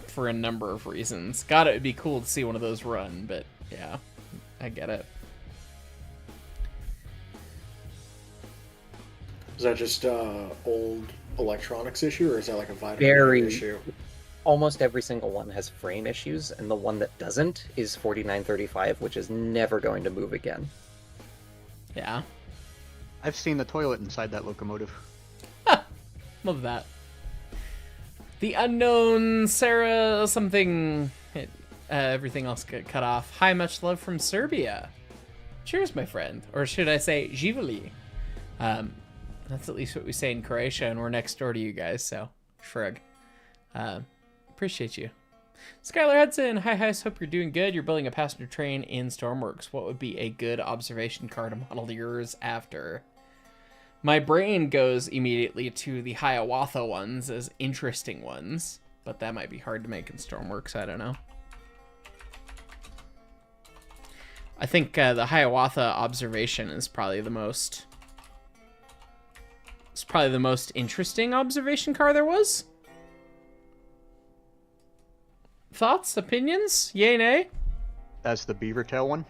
[SPEAKER 1] For a number of reasons. God, it would be cool to see one of those run, but yeah, I get it.
[SPEAKER 7] Is that just old electronics issue, or is that like a vitamin issue?
[SPEAKER 3] Almost every single one has frame issues, and the one that doesn't is 4935, which is never going to move again.
[SPEAKER 1] Yeah.
[SPEAKER 9] I've seen the toilet inside that locomotive.
[SPEAKER 1] Love that. The unknown Sarah something. Everything else got cut off. Hi, much love from Serbia. Cheers, my friend. Or should I say, živeli. That's at least what we say in Croatia, and we're next door to you guys, so shrug. Appreciate you. Skylar Hudson, hi Hyce, hope you're doing good. You're building a passenger train in Stormworks. What would be a good observation car to model yours after? My brain goes immediately to the Hiawatha ones as interesting ones, but that might be hard to make in Stormworks, I don't know. I think the Hiawatha observation is probably the most... It's probably the most interesting observation car there was. Thoughts? Opinions? Yay, nay?
[SPEAKER 9] That's the beaver tail one?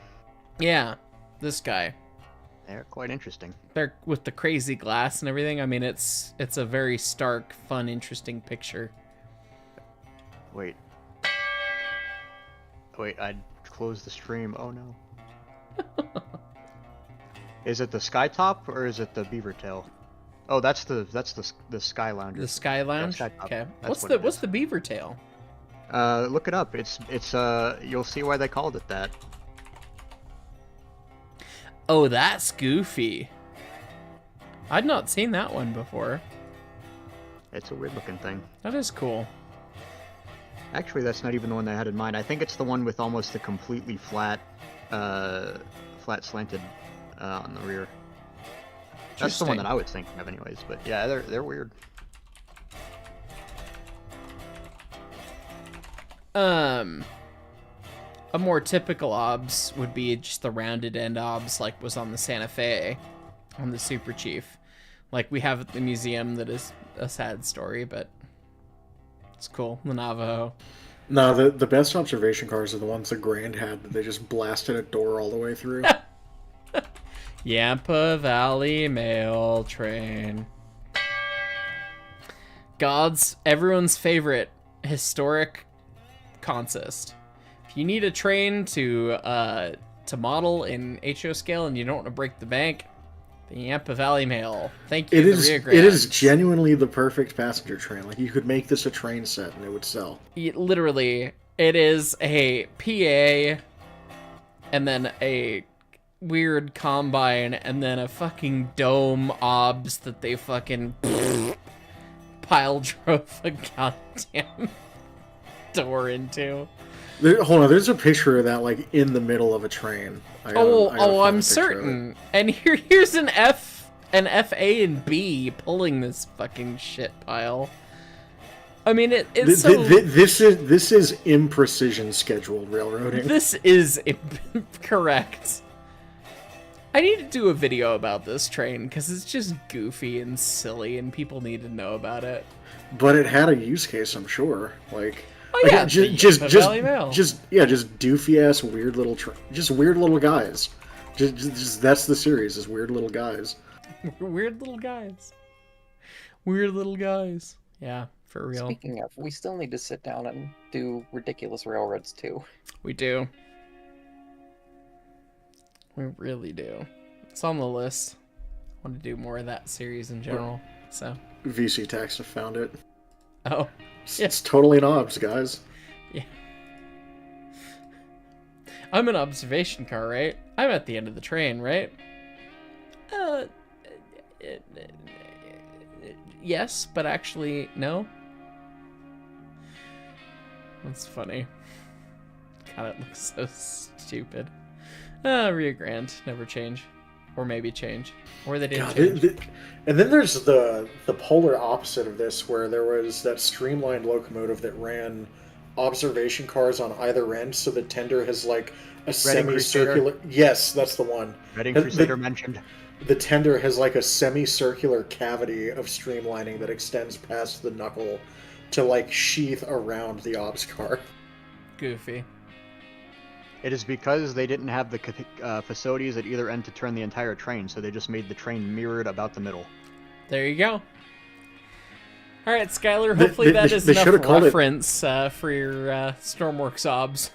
[SPEAKER 1] Yeah, this guy.
[SPEAKER 9] They're quite interesting.
[SPEAKER 1] They're with the crazy glass and everything. I mean, it's a very stark, fun, interesting picture.
[SPEAKER 9] Wait, I closed the stream. Oh no. Is it the sky top or is it the beaver tail? Oh, that's the sky lounge.
[SPEAKER 1] The sky lounge.
[SPEAKER 9] Sky
[SPEAKER 1] okay.
[SPEAKER 9] That's
[SPEAKER 1] What's the beaver tail?
[SPEAKER 9] Look it up. It's you'll see why they called it that.
[SPEAKER 1] Oh, that's goofy. I'd not seen that one before.
[SPEAKER 9] It's a weird looking thing.
[SPEAKER 1] That is cool.
[SPEAKER 9] Actually, that's not even the one I had in mind. I think it's the one with almost the completely flat slanted on the rear. That's the one that I was thinking of anyways, but yeah, they're weird.
[SPEAKER 1] A more typical obs would be just the rounded end obs like was on the Santa Fe, on the Super Chief. Like we have at the museum that is a sad story, but it's cool. The Navajo.
[SPEAKER 7] No, the best observation cars are the ones that Grand had that they just blasted a door all the way through.
[SPEAKER 1] Yampa Valley Mail Train. Everyone's favorite historic consist. If you need a train to model in HO scale and you don't want to break the bank, the Yampa Valley Mail. Thank you.
[SPEAKER 7] It is genuinely the perfect passenger train. Like you could make this a train set and it would sell.
[SPEAKER 1] Literally, it is a PA and then a weird combine and then a fucking dome obs that they fucking pile drove a goddamn door into.
[SPEAKER 7] Hold on, there's a picture of that like in the middle of a train.
[SPEAKER 1] I'm certain. And here's an FA and B pulling this fucking shit pile. I mean, it's so...
[SPEAKER 7] This is imprecision scheduled railroading.
[SPEAKER 1] This is correct. I need to do a video about this train because it's just goofy and silly, and people need to know about it.
[SPEAKER 7] But it had a use case, I'm sure. Like,
[SPEAKER 1] oh yeah,
[SPEAKER 7] just doofy ass weird little just weird little guys. Just that's the series, is weird little guys.
[SPEAKER 1] Weird little guys. Weird little guys. Yeah, for real.
[SPEAKER 3] Speaking of, we still need to sit down and do Ridiculous Railroads too.
[SPEAKER 1] We do. We really do. It's on the list. I want to do more of that series in general. So
[SPEAKER 7] VC Tax have found it.
[SPEAKER 1] oh
[SPEAKER 7] It's totally an obs, guys.
[SPEAKER 1] yeah, I'm an observation car, right? I'm at the end of the train, right? Yes, but actually no. That's funny. God, it looks so stupid. Rio Grande, never change. Or maybe change. Or they didn't change.
[SPEAKER 7] And then there's the polar opposite of this, where there was that streamlined locomotive that ran observation cars on either end, so the tender has like a semicircular... Yes, that's the one.
[SPEAKER 9] Reading Crusader mentioned.
[SPEAKER 7] The tender has like a semicircular cavity of streamlining that extends past the knuckle to like sheath around the obs car.
[SPEAKER 1] Goofy.
[SPEAKER 9] It is because they didn't have the facilities at either end to turn the entire train, so they just made the train mirrored about the middle.
[SPEAKER 1] There you go. All right, Skylar, hopefully that is enough reference for your Stormworks obs.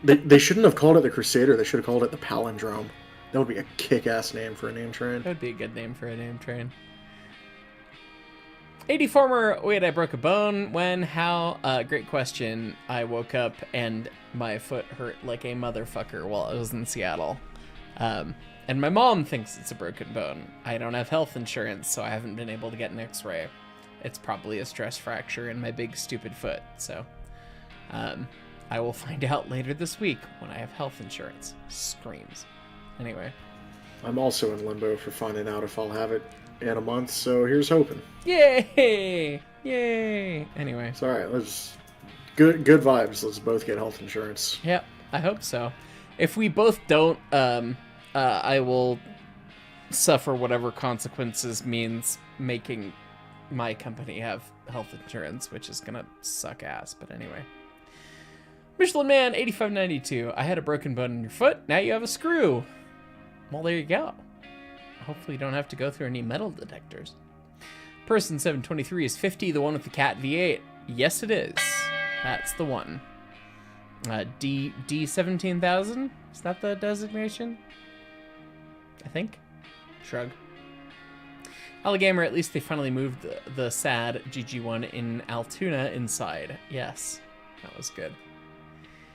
[SPEAKER 7] They shouldn't have called it the Crusader. They should have called it the Palindrome. That would be a kick-ass name for a name train.
[SPEAKER 1] That would be a good name for a name train. 80 former, wait, I broke a bone. When? How? Great question. I woke up and my foot hurt like a motherfucker while I was in Seattle. And my mom thinks it's a broken bone. I don't have health insurance, so I haven't been able to get an x-ray. It's probably a stress fracture in my big stupid foot, so I will find out later this week when I have health insurance. Screams. Anyway.
[SPEAKER 7] I'm also in limbo for finding out if I'll have it in a month, so here's hoping.
[SPEAKER 1] Yay! Yay! Anyway.
[SPEAKER 7] It's alright, let's... Good vibes. Let's both get health insurance.
[SPEAKER 1] Yep, I hope so. If we both don't, I will suffer whatever consequences means making my company have health insurance, which is gonna suck ass, but anyway. Michelin Man 8592. I had a broken bone in your foot. Now you have a screw. Well, there you go. Hopefully you don't have to go through any metal detectors. Person 723 is 50, the one with the Cat V8. Yes, it is. That's the one. D 17,000? Is that the designation? I think. Shrug. Alligamer, at least they finally moved the sad GG1 in Altoona inside. Yes, that was good.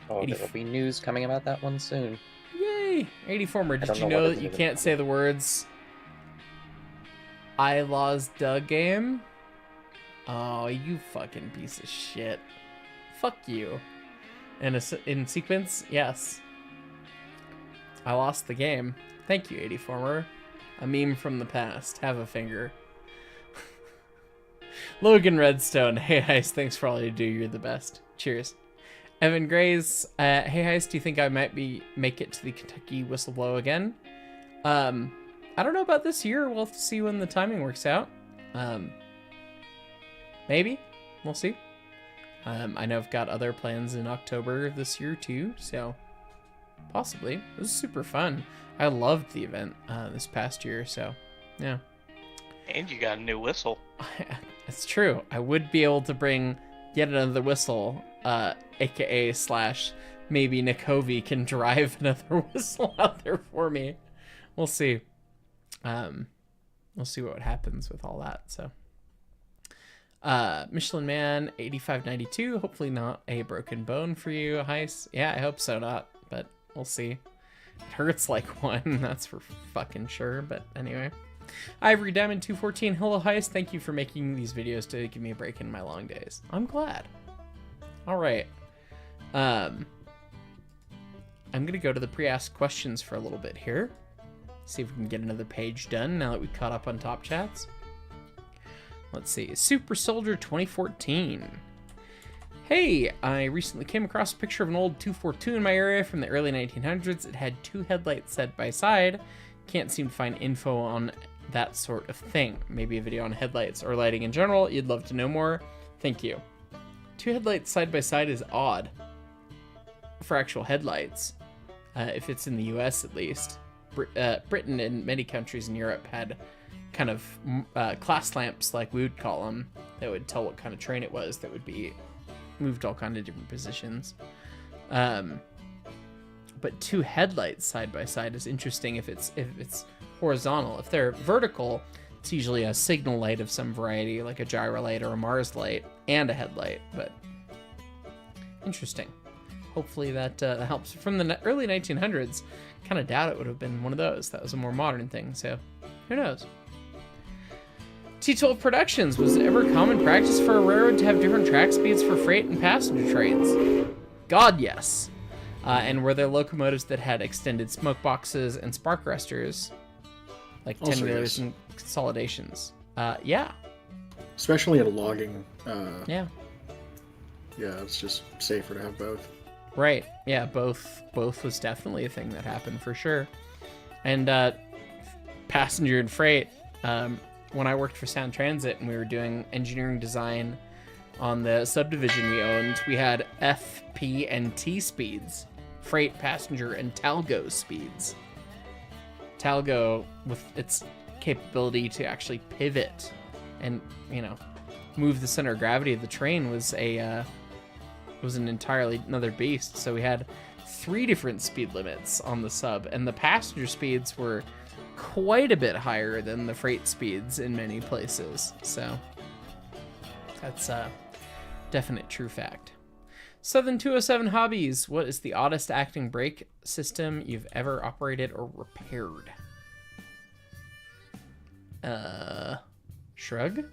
[SPEAKER 3] Oh, there will be news coming about that one soon.
[SPEAKER 1] Yay! 80 former, did you know that you can't say the words I lost the game? Oh, you fucking piece of shit. Fuck you. In sequence, yes. I lost the game. Thank you, 80 former. A meme from the past. Have a finger. Logan Redstone. Hey, Hyce, thanks for all you do. You're the best. Cheers. Evan Grays. Hey, Hyce, do you think I might make it to the Kentucky Whistleblow again? I don't know about this year. We'll have to see when the timing works out. Maybe. We'll see. I know I've got other plans in October this year, too, so possibly. It was super fun. I loved the event this past year, so yeah.
[SPEAKER 6] And you got a new whistle.
[SPEAKER 1] It's true. I would be able to bring yet another whistle, aka / maybe Nikovy can drive another whistle out there for me. We'll see. We'll see what happens with all that, so. Michelin Man 8592. Hopefully not a broken bone for you, Hyce. Yeah, I hope so not, but we'll see. It hurts like one, that's for fucking sure, but anyway. Ivory Diamond 214. Hello, Hyce. Thank you for making these videos to give me a break in my long days. I'm glad. All right. I'm gonna go to the pre-asked questions for a little bit here. See if we can get another page done now that we caught up on top chats. Let's see. Super Soldier 2014. Hey, I recently came across a picture of an old 242 in my area from the early 1900s. It had two headlights side by side. Can't seem to find info on that sort of thing. Maybe a video on headlights or lighting in general. You'd love to know more. Thank you. Two headlights side by side is odd for actual headlights, if it's in the US at least. Britain and many countries in Europe had kind of class lamps, like we would call them, that would tell what kind of train it was, that would be moved all kind of different positions. But two headlights side by side is interesting if it's horizontal. If they're vertical, It's usually a signal light of some variety, like a gyro light or a Mars light, and a headlight, but interesting. Hopefully that helps. From the early 1900s, kind of doubt it would have been one of those. That was a more modern thing, so who knows? T12 Productions. Was it ever common practice for a railroad to have different track speeds for freight and passenger trains? God, yes. And were there locomotives that had extended smoke boxes and spark arresters, like
[SPEAKER 7] Also,
[SPEAKER 1] 10-wheelers
[SPEAKER 7] yes.
[SPEAKER 1] and consolidations? Yeah.
[SPEAKER 7] Especially in logging.
[SPEAKER 1] Yeah.
[SPEAKER 7] Yeah, it's just safer to have both.
[SPEAKER 1] Right. Yeah, both was definitely a thing that happened for sure. And passenger and freight, when I worked for Sound Transit and we were doing engineering design on the subdivision we owned, we had F, P, and T speeds. Freight, passenger, and Talgo speeds. Talgo, with its capability to actually pivot and, move the center of gravity of the train, was an entirely another beast. So we had 3 different speed limits on the sub, and the passenger speeds were quite a bit higher than the freight speeds in many places. So that's a definite true fact. Southern 207 Hobbies. What is the oddest acting brake system you've ever operated or repaired? Shrug?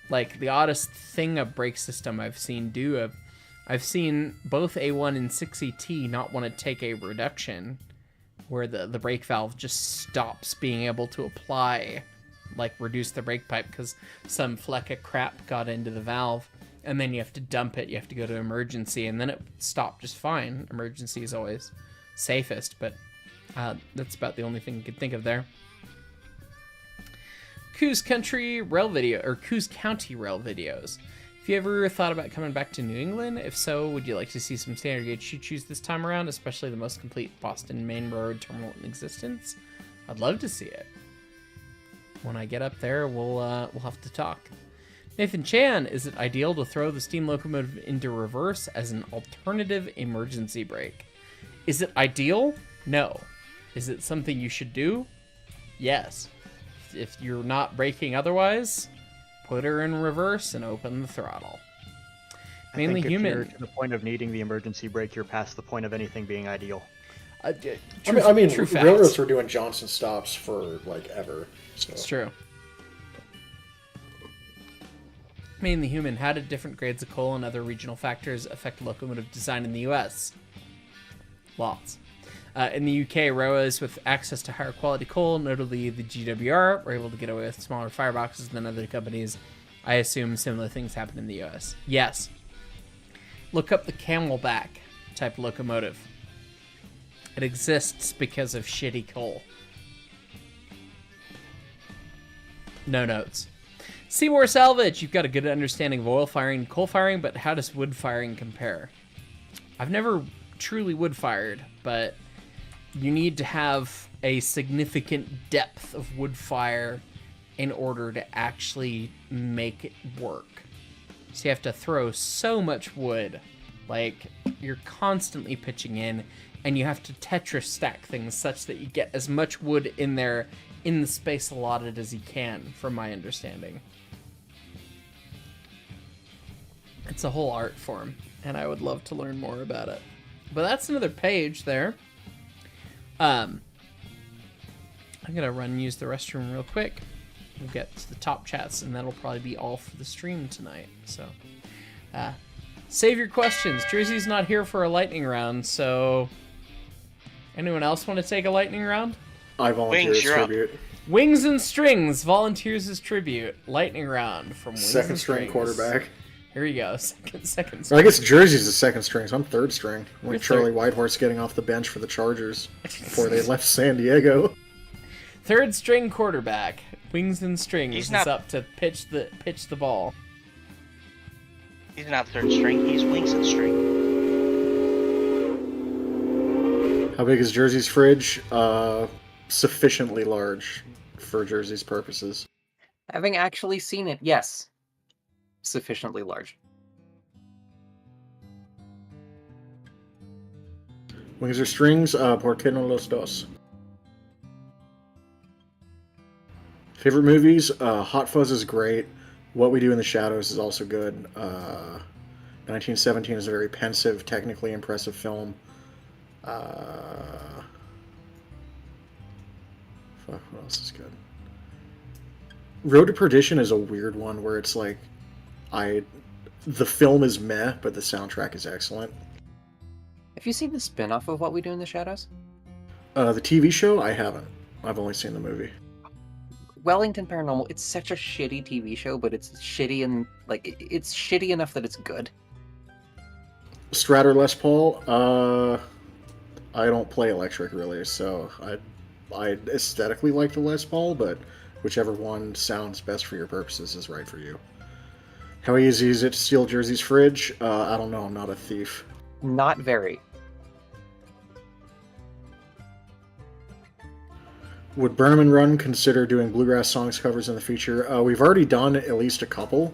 [SPEAKER 1] Like, the oddest thing a brake system I've seen do, I've seen both A1 and 6ET not want to take a reduction where the brake valve just stops being able to apply, like reduce the brake pipe because some fleck of crap got into the valve, and then you have to dump it, you have to go to emergency, and then it stopped just fine. Emergency is always safest, but that's about the only thing you could think of there. Coos County rail videos. Have you ever thought about coming back to New England? If so, would you like to see some standard gauge choo-choos this time around, especially the most complete Boston Main Railroad terminal in existence? I'd love to see it. When I get up there, we'll have to talk. Nathan Chan, is it ideal to throw the steam locomotive into reverse as an alternative emergency brake? Is it ideal? No. Is it something you should do? Yes. If you're not braking otherwise, put her in reverse and open the throttle. Mainly
[SPEAKER 9] I think
[SPEAKER 1] human.
[SPEAKER 9] If you're to the point of needing the emergency brake, you're past the point of anything being ideal.
[SPEAKER 7] I mean,
[SPEAKER 1] true
[SPEAKER 7] railroads
[SPEAKER 1] facts.
[SPEAKER 7] were doing Johnson stops for like ever. So.
[SPEAKER 1] It's true. Mainly human. How did different grades of coal and other regional factors affect locomotive design in the U.S.? Lots. In the UK, railways with access to higher quality coal, notably the GWR, were able to get away with smaller fireboxes than other companies. I assume similar things happen in the US. Yes. Look up the Camelback type locomotive. It exists because of shitty coal. No notes. Seymour Salvage, you've got a good understanding of oil firing and coal firing, but how does wood firing compare? I've never truly wood fired, but you need to have a significant depth of wood fire in order to actually make it work. So you have to throw so much wood, like you're constantly pitching in, and you have to Tetris stack things such that you get as much wood in there in the space allotted as you can, from my understanding. It's a whole art form, and I would love to learn more about it. But that's another page there. I'm gonna run and use the restroom real quick. We'll get to the top chats, and that'll probably be all for the stream tonight. So, save your questions. Jersey's not here for a lightning round, so anyone else want to take a lightning round?
[SPEAKER 7] I volunteer
[SPEAKER 6] Wings,
[SPEAKER 7] as
[SPEAKER 6] you're up.
[SPEAKER 7] tribute.
[SPEAKER 1] Wings and Strings volunteers as tribute. Lightning round from Wings
[SPEAKER 7] Second
[SPEAKER 1] and
[SPEAKER 7] string
[SPEAKER 1] Strings.
[SPEAKER 7] quarterback.
[SPEAKER 1] Here you go. Second
[SPEAKER 7] I
[SPEAKER 1] string.
[SPEAKER 7] guess Jersey's the second string, so I'm third string.
[SPEAKER 1] You're
[SPEAKER 7] Like Charlie
[SPEAKER 1] third.
[SPEAKER 7] Whitehorse getting off the bench for the Chargers before they left San Diego.
[SPEAKER 1] Third string quarterback. Wings and Strings
[SPEAKER 6] He's
[SPEAKER 1] is
[SPEAKER 6] not-
[SPEAKER 1] up to pitch the ball.
[SPEAKER 6] He's not third string, he's wings and string.
[SPEAKER 7] How big is Jersey's fridge? Sufficiently large for Jersey's purposes.
[SPEAKER 3] Having actually seen it, yes. Sufficiently large.
[SPEAKER 7] Wings or strings? ¿Por qué no los dos? Favorite movies? Hot Fuzz is great. What We Do in the Shadows is also good. 1917 is a very pensive, technically impressive film. Fuck, what else is good? Road to Perdition is a weird one where it's like, the film is meh, but the soundtrack is excellent.
[SPEAKER 3] Have you seen the spin-off of What We Do in the Shadows?
[SPEAKER 7] The TV show, I haven't. I've only seen the movie.
[SPEAKER 3] Wellington Paranormal, it's such a shitty TV show, but it's shitty and, like, it's shitty enough that it's good.
[SPEAKER 7] Strat or Les Paul? I don't play electric, really, so I aesthetically like the Les Paul, but whichever one sounds best for your purposes is right for you. How easy is it to steal Jersey's fridge? I don't know, I'm not a thief.
[SPEAKER 3] Not very.
[SPEAKER 7] Would Burnham and Run consider doing bluegrass songs covers in the future? We've already done at least a couple.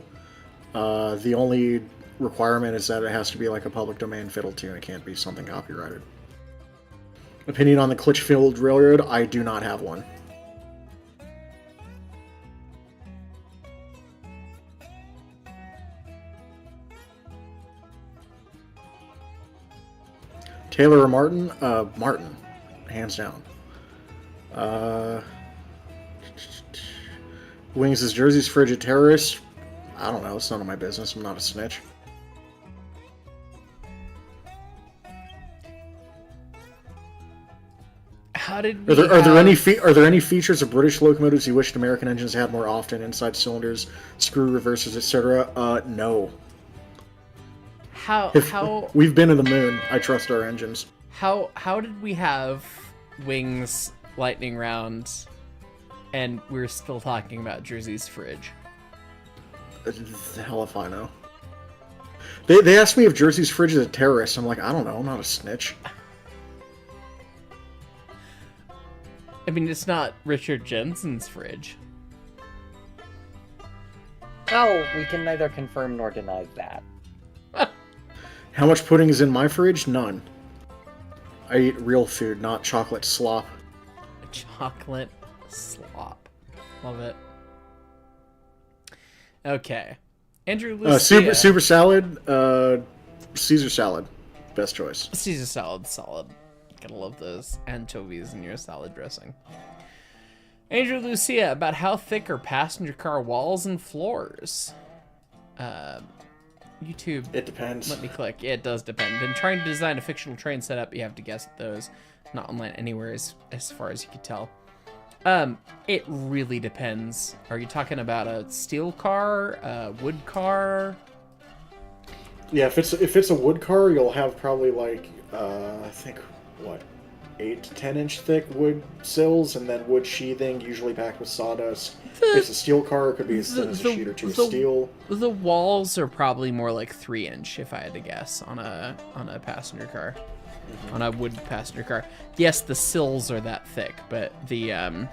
[SPEAKER 7] The only requirement is that it has to be like a public domain fiddle tune. It can't be something copyrighted. Opinion on the Litchfield Railroad? I do not have one. Taylor or Martin? Martin. Hands down. Wings is Jersey's fridge a terrorist? I don't know. It's none of my business. I'm not a snitch.
[SPEAKER 1] How did
[SPEAKER 7] are there any features of British locomotives you wished American engines had more often? Inside cylinders, screw reversers, etc. No.
[SPEAKER 1] How
[SPEAKER 7] we've been to the moon. I trust our engines.
[SPEAKER 1] How did we have Wings lightning round, and we're still talking about Jersey's fridge?
[SPEAKER 7] The hell if I know. They asked me if Jersey's fridge is a terrorist. I'm like, I don't know. I'm not a snitch.
[SPEAKER 1] I mean, it's not Richard Jensen's fridge.
[SPEAKER 3] Oh, we can neither confirm nor deny that.
[SPEAKER 7] How much pudding is in my fridge? None. I eat real food, not chocolate slop.
[SPEAKER 1] Chocolate slop. Love it. Okay. Andrew Lucia.
[SPEAKER 7] Super salad, Caesar salad. Best choice.
[SPEAKER 1] Caesar salad, solid. Gotta love those anchovies in your salad dressing. Andrew Lucia, about how thick are passenger car walls and floors? YouTube.
[SPEAKER 7] It depends.
[SPEAKER 1] Let me click. Yeah, it does depend. Been trying to design a fictional train setup. You have to guess at those. Not online anywhere as far as you can tell. It really depends. Are you talking about a steel car, a wood car?
[SPEAKER 7] Yeah, if it's a wood car, you'll have probably like I think what 8 to 10 inch thick wood sills and then wood sheathing, usually packed with sawdust. If it's a steel car, it could be as thin as a sheet or two of steel.
[SPEAKER 1] The walls are probably more like 3-inch, if I had to guess, on a passenger car. Mm-hmm. On a wood passenger car. Yes, the sills are that thick, but the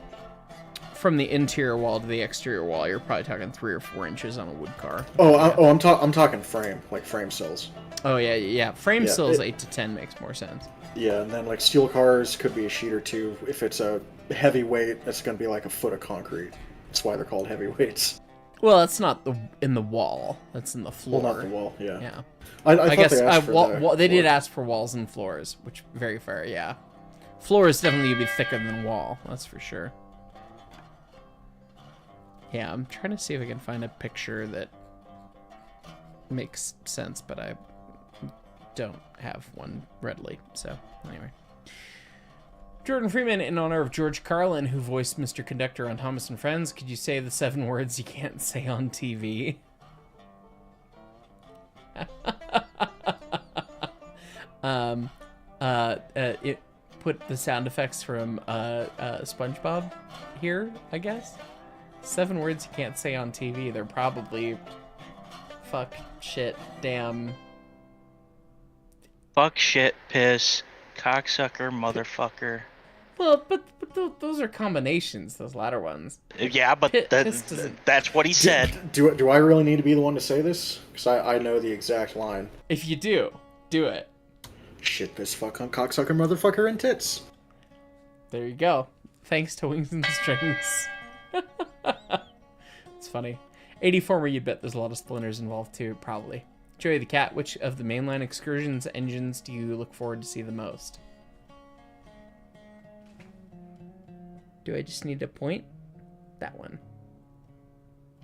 [SPEAKER 1] from the interior wall to the exterior wall, you're probably talking 3 or 4 inches on a wood car.
[SPEAKER 7] I'm talking frame, like frame sills.
[SPEAKER 1] Oh yeah. Frame sills 8 to 10 makes more sense.
[SPEAKER 7] Yeah, and then like steel cars could be a sheet or two. If it's a heavyweight, that's going to be like a foot of concrete. That's why they're called heavyweights.
[SPEAKER 1] Well, that's not in the wall. That's in the floor.
[SPEAKER 7] Well, not the wall. Yeah.
[SPEAKER 1] Yeah.
[SPEAKER 7] I
[SPEAKER 1] guess
[SPEAKER 7] they asked for
[SPEAKER 1] they did ask for walls and floors, which very fair. Yeah. Floor is definitely gonna be thicker than wall. That's for sure. Yeah, I'm trying to see if I can find a picture that makes sense, but I don't have one readily. So anyway. Jordan Freeman, in honor of George Carlin, who voiced Mr. Conductor on Thomas and Friends, could you say the 7 words you can't say on TV? It put the sound effects from SpongeBob here, I guess. 7 words you can't say on TV. They're probably fuck, shit, damn.
[SPEAKER 6] Fuck, shit, piss, cocksucker, motherfucker.
[SPEAKER 1] Well, but those are combinations, those latter ones.
[SPEAKER 6] Yeah, but that's what he said.
[SPEAKER 7] Do I really need to be the one to say this? Because I know the exact line.
[SPEAKER 1] If you do it.
[SPEAKER 7] Shit, piss, fuck, cunt, cocksucker, motherfucker, and tits.
[SPEAKER 1] There you go. Thanks to Wings and Strings. It's funny. 84 where you bet there's a lot of splinters involved too, probably. Joey the Cat, which of the mainline excursions engines do you look forward to see the most? Do I just need to point? That one.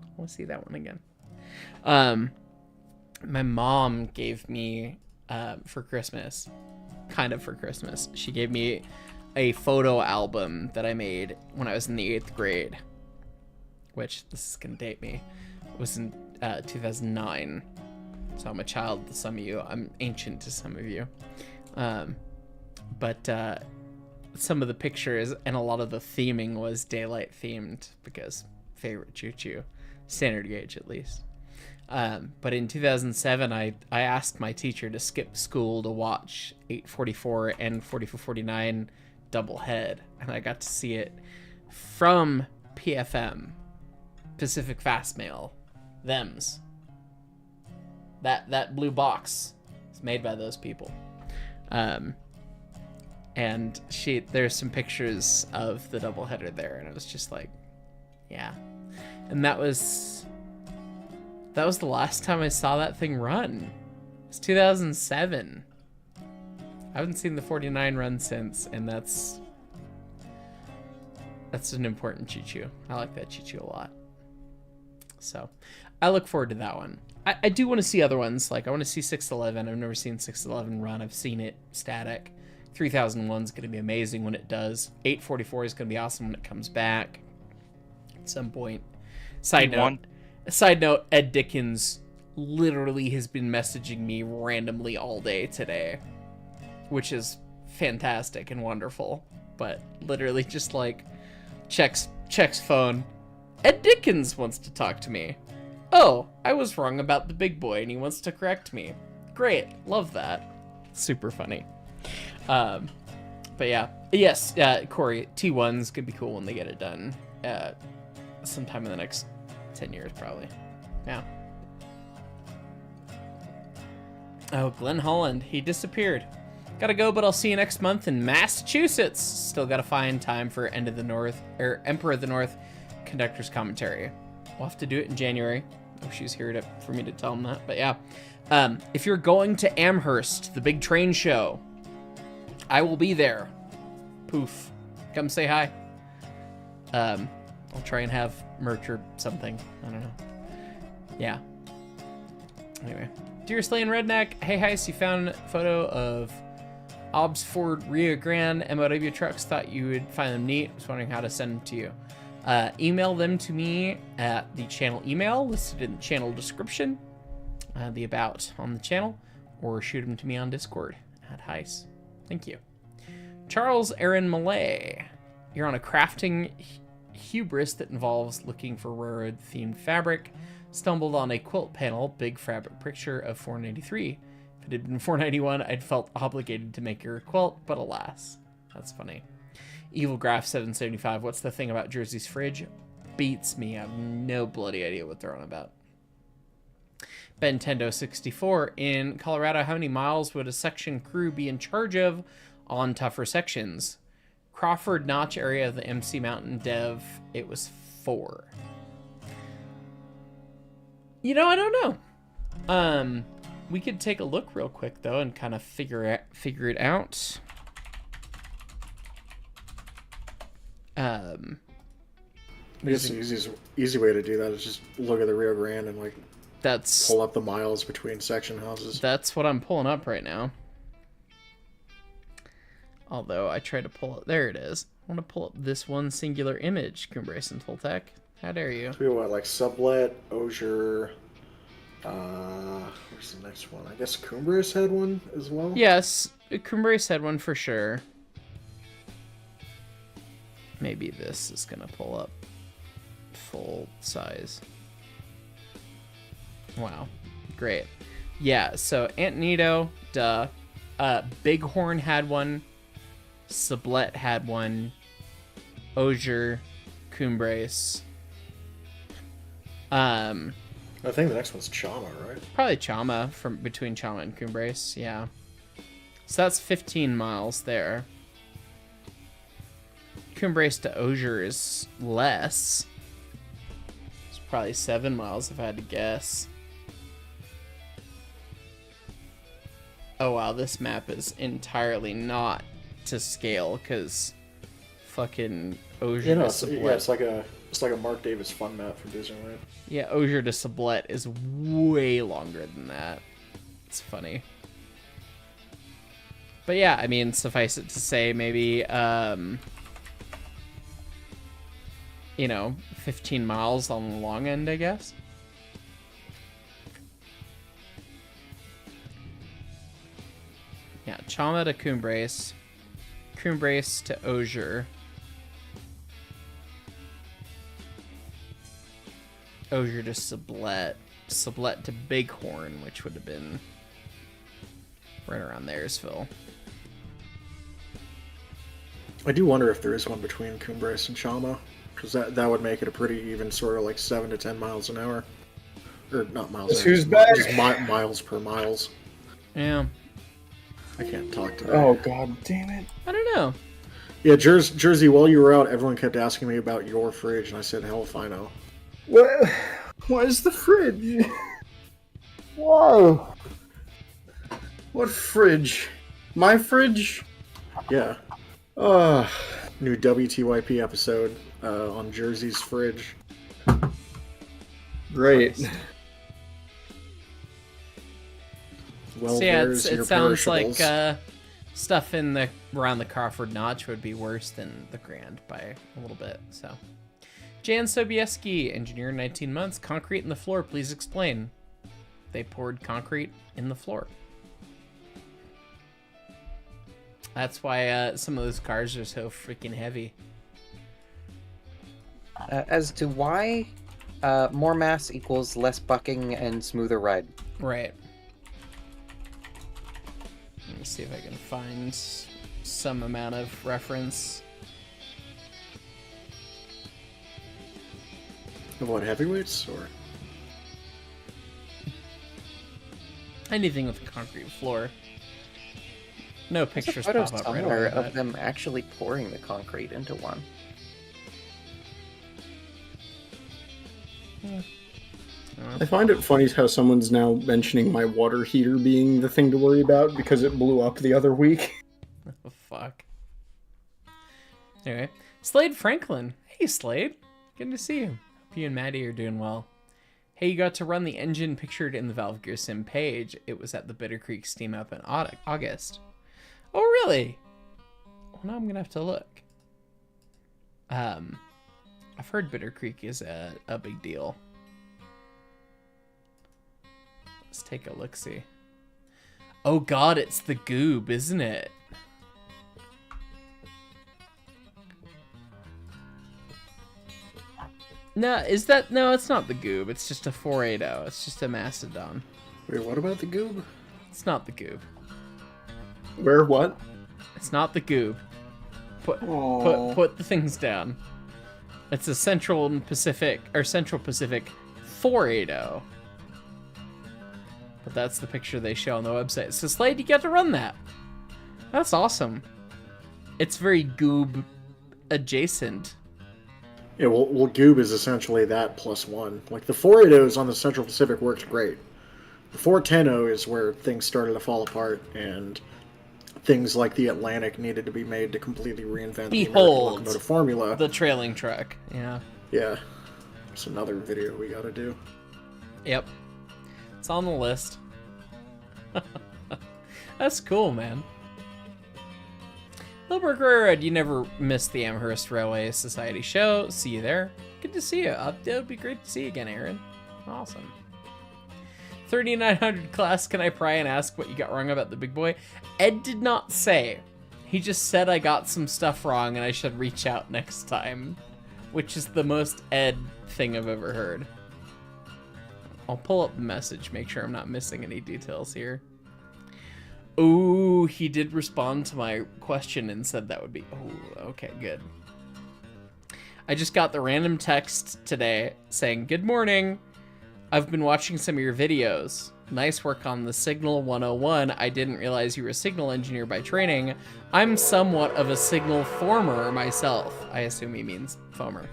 [SPEAKER 1] I want to see that one again. My mom gave me, for Christmas, she gave me a photo album that I made when I was in the 8th grade, which, this is going to date me, it was in 2009. So I'm a child to some of you. I'm ancient to some of you. But some of the pictures and a lot of the theming was daylight themed because favorite choo-choo. Standard gauge, at least. But in 2007, I asked my teacher to skip school to watch 844 and 4449 double head. And I got to see it from PFM, Pacific Fast Mail. Thems. That blue box is made by those people. And there's some pictures of the doubleheader there, and it was just like, yeah. And that was the last time I saw that thing run. It's 2007. I haven't seen the 49 run since, and that's an important choo-choo. I like that choo-choo a lot. So I look forward to that one. I do want to see other ones. Like, I want to see 611. I've never seen 611 run. I've seen it static. 3001 is going to be amazing when it does. 844 is going to be awesome when it comes back at some point. Side note, Ed Dickens literally has been messaging me randomly all day today, which is fantastic and wonderful. But literally just like checks phone. Ed Dickens wants to talk to me. Oh, I was wrong about the big boy and he wants to correct me. Great. Love that. Super funny. But yeah. Yes, Corey, T1's could be cool when they get it done. Sometime in the next 10 years, probably. Yeah. Oh, Glenn Holland. He disappeared. Gotta go, but I'll see you next month in Massachusetts. Still gotta find time for Emperor of the North conductor's commentary. We'll have to do it in January. Oh, she's here for me to tell him that. But yeah, if you're going to Amherst, the big train show, I will be there. Poof. Come say hi. I'll try and have merch or something. I don't know. Yeah. Anyway. Dear Slay and Redneck, hey Hyce, you found a photo of Obbs Ford Rio Grande MOW trucks. Thought you would find them neat. Was wondering how to send them to you. Email them to me at the channel email listed in the channel description, the about on the channel, or shoot them to me on Discord at Hyce. Thank you. Charles Aaron Malay, you're on a crafting hubris that involves looking for railroad themed fabric. Stumbled on a quilt panel, big fabric picture of 493. If it had been 491, I'd felt obligated to make your quilt, but alas. That's funny. Evil Graph 775, what's the thing about Jersey's fridge? Beats me. I have no bloody idea what they're on about. Bentendo 64, in Colorado, how many miles would a section crew be in charge of on tougher sections? Crawford Notch area of the MC Mountain Dev, it was 4. You know, I don't know. We could take a look real quick though and kind of figure it out.
[SPEAKER 7] I guess the easy way to do that is just look at the Rio Grande and like pull up the miles between section houses.
[SPEAKER 1] That's what I'm pulling up right now. Although I try to pull it, there it is. I want to pull up this one singular image, Coombrace and Toltec. How dare you?
[SPEAKER 7] So we want like Sublet, Osier. Where's the next one? I guess Coombrace had one as well.
[SPEAKER 1] Yes, Coombrace had one for sure. Maybe this is gonna pull up full size. Wow, great. Yeah, so Antonito, duh. Bighorn had one. Sublet had one. Osier, Coombrace.
[SPEAKER 7] I think the next one's Chama, right?
[SPEAKER 1] Probably Chama, from between Chama and Coombrace, yeah. So that's 15 miles there. Coombrace to Osier is less. Probably 7 miles if I had to guess. Oh wow, this map is entirely not to scale because fucking Osier to Sublette.
[SPEAKER 7] It's like a Mark Davis fun map for Disneyland.
[SPEAKER 1] Yeah, Osier to Sublette is way longer than that. It's funny. But yeah, I mean, suffice it to say, maybe, 15 miles on the long end, I guess. Yeah, Chama to Cumbres. Cumbres to Osier. Osier to Sublette. Sublette to Bighorn, which would have been right around Therесville.
[SPEAKER 7] I do wonder if there is one between Cumbres and Chama, because that would make it a pretty even sort of like 7 to 10 miles an hour. Or not miles an hour.
[SPEAKER 5] Who's back?
[SPEAKER 7] Just miles per miles.
[SPEAKER 1] Yeah.
[SPEAKER 7] I can't talk today.
[SPEAKER 5] Oh, god damn it.
[SPEAKER 1] I don't know.
[SPEAKER 7] Yeah, Jersey, while you were out, everyone kept asking me about your fridge, and I said, hell if I know.
[SPEAKER 5] What is the fridge? Whoa. What fridge? My fridge?
[SPEAKER 7] Yeah. New WTYP episode on Jersey's fridge.
[SPEAKER 5] Great.
[SPEAKER 7] Well,
[SPEAKER 1] So yeah,
[SPEAKER 7] there's
[SPEAKER 1] it
[SPEAKER 7] your
[SPEAKER 1] sounds like
[SPEAKER 7] perishables.
[SPEAKER 1] stuff in around the Crawford Notch would be worse than the Grand by a little bit. So, Jan Sobieski, engineer 19 months, concrete in the floor. Please explain. They poured concrete in the floor. That's why some of those cars are so freaking heavy.
[SPEAKER 3] As to why more mass equals less bucking and smoother ride.
[SPEAKER 1] Right. Let me see if I can find some amount of reference.
[SPEAKER 7] Of what, heavyweights, or?
[SPEAKER 1] Anything with a concrete floor. No
[SPEAKER 3] There's a
[SPEAKER 1] pictures
[SPEAKER 3] photo
[SPEAKER 1] pop up right
[SPEAKER 3] somewhere
[SPEAKER 1] away.
[SPEAKER 3] of them actually pouring the concrete into one.
[SPEAKER 5] I find it funny how someone's now mentioning my water heater being the thing to worry about because it blew up the other week.
[SPEAKER 1] Oh, fuck. Anyway, Slade Franklin. Hey, Slade. Good to see you. Hope you and Maddie are doing well. Hey, you got to run the engine pictured in the Valve Gear Sim page. It was at the Bitter Creek Steam Up in August. Oh, really? Well, now I'm going to have to look. I've heard Bitter Creek is a big deal. Let's take a look-see. Oh god, it's the Goob, isn't it? No, is that... No, it's not the Goob. It's just a 480. It's just a Mastodon.
[SPEAKER 7] Wait, what about the Goob?
[SPEAKER 1] It's not the Goob.
[SPEAKER 5] Where, what?
[SPEAKER 1] It's not the Goob.
[SPEAKER 5] Aww.
[SPEAKER 1] Put the things down. It's a Central Pacific 480. But that's the picture they show on the website. So Slade, you get to run that. That's awesome. It's very Goob adjacent.
[SPEAKER 7] Yeah, well, Goob is essentially that plus one. Like, the 480s on the Central Pacific works great. The 410 is where things started to fall apart, and things like the Atlantic needed to be made to completely reinvent the American locomotive formula.
[SPEAKER 1] The trailing truck, yeah.
[SPEAKER 7] Yeah. It's another video we gotta do.
[SPEAKER 1] Yep. It's on the list. That's cool, man. Hilbert Guerrero, you never missed the Amherst Railway Society show. See you there. Good to see you. It would be great to see you again, Aaron. Awesome. 3900 class, can I pry and ask what you got wrong about the big boy? Ed did not say. He just said I got some stuff wrong and I should reach out next time, which is the most Ed thing I've ever heard. I'll pull up the message, make sure I'm not missing any details here. Ooh, he did respond to my question and said that would be... Oh, okay, good. I just got the random text today saying, "Good morning. I've been watching some of your videos. Nice work on the Signal 101. I didn't realize you were a signal engineer by training. I'm somewhat of a signal former myself." I assume he means foamer.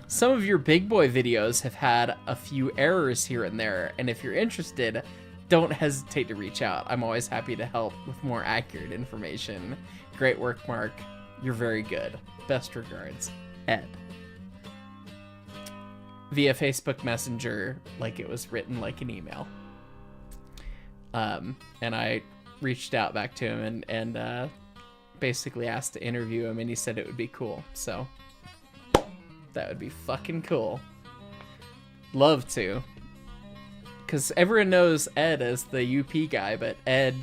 [SPEAKER 1] some of your big boy videos have had a few errors here and there, and if you're interested, don't hesitate to reach out. I'm always happy to help with more accurate information. Great work, Mark. You're very good. Best regards, Ed. Via Facebook Messenger, like it was written like an email. And I reached out back to him and basically asked to interview him, and he said it would be cool. So that would be fucking cool. Love to. Because everyone knows Ed as the UP guy, but Ed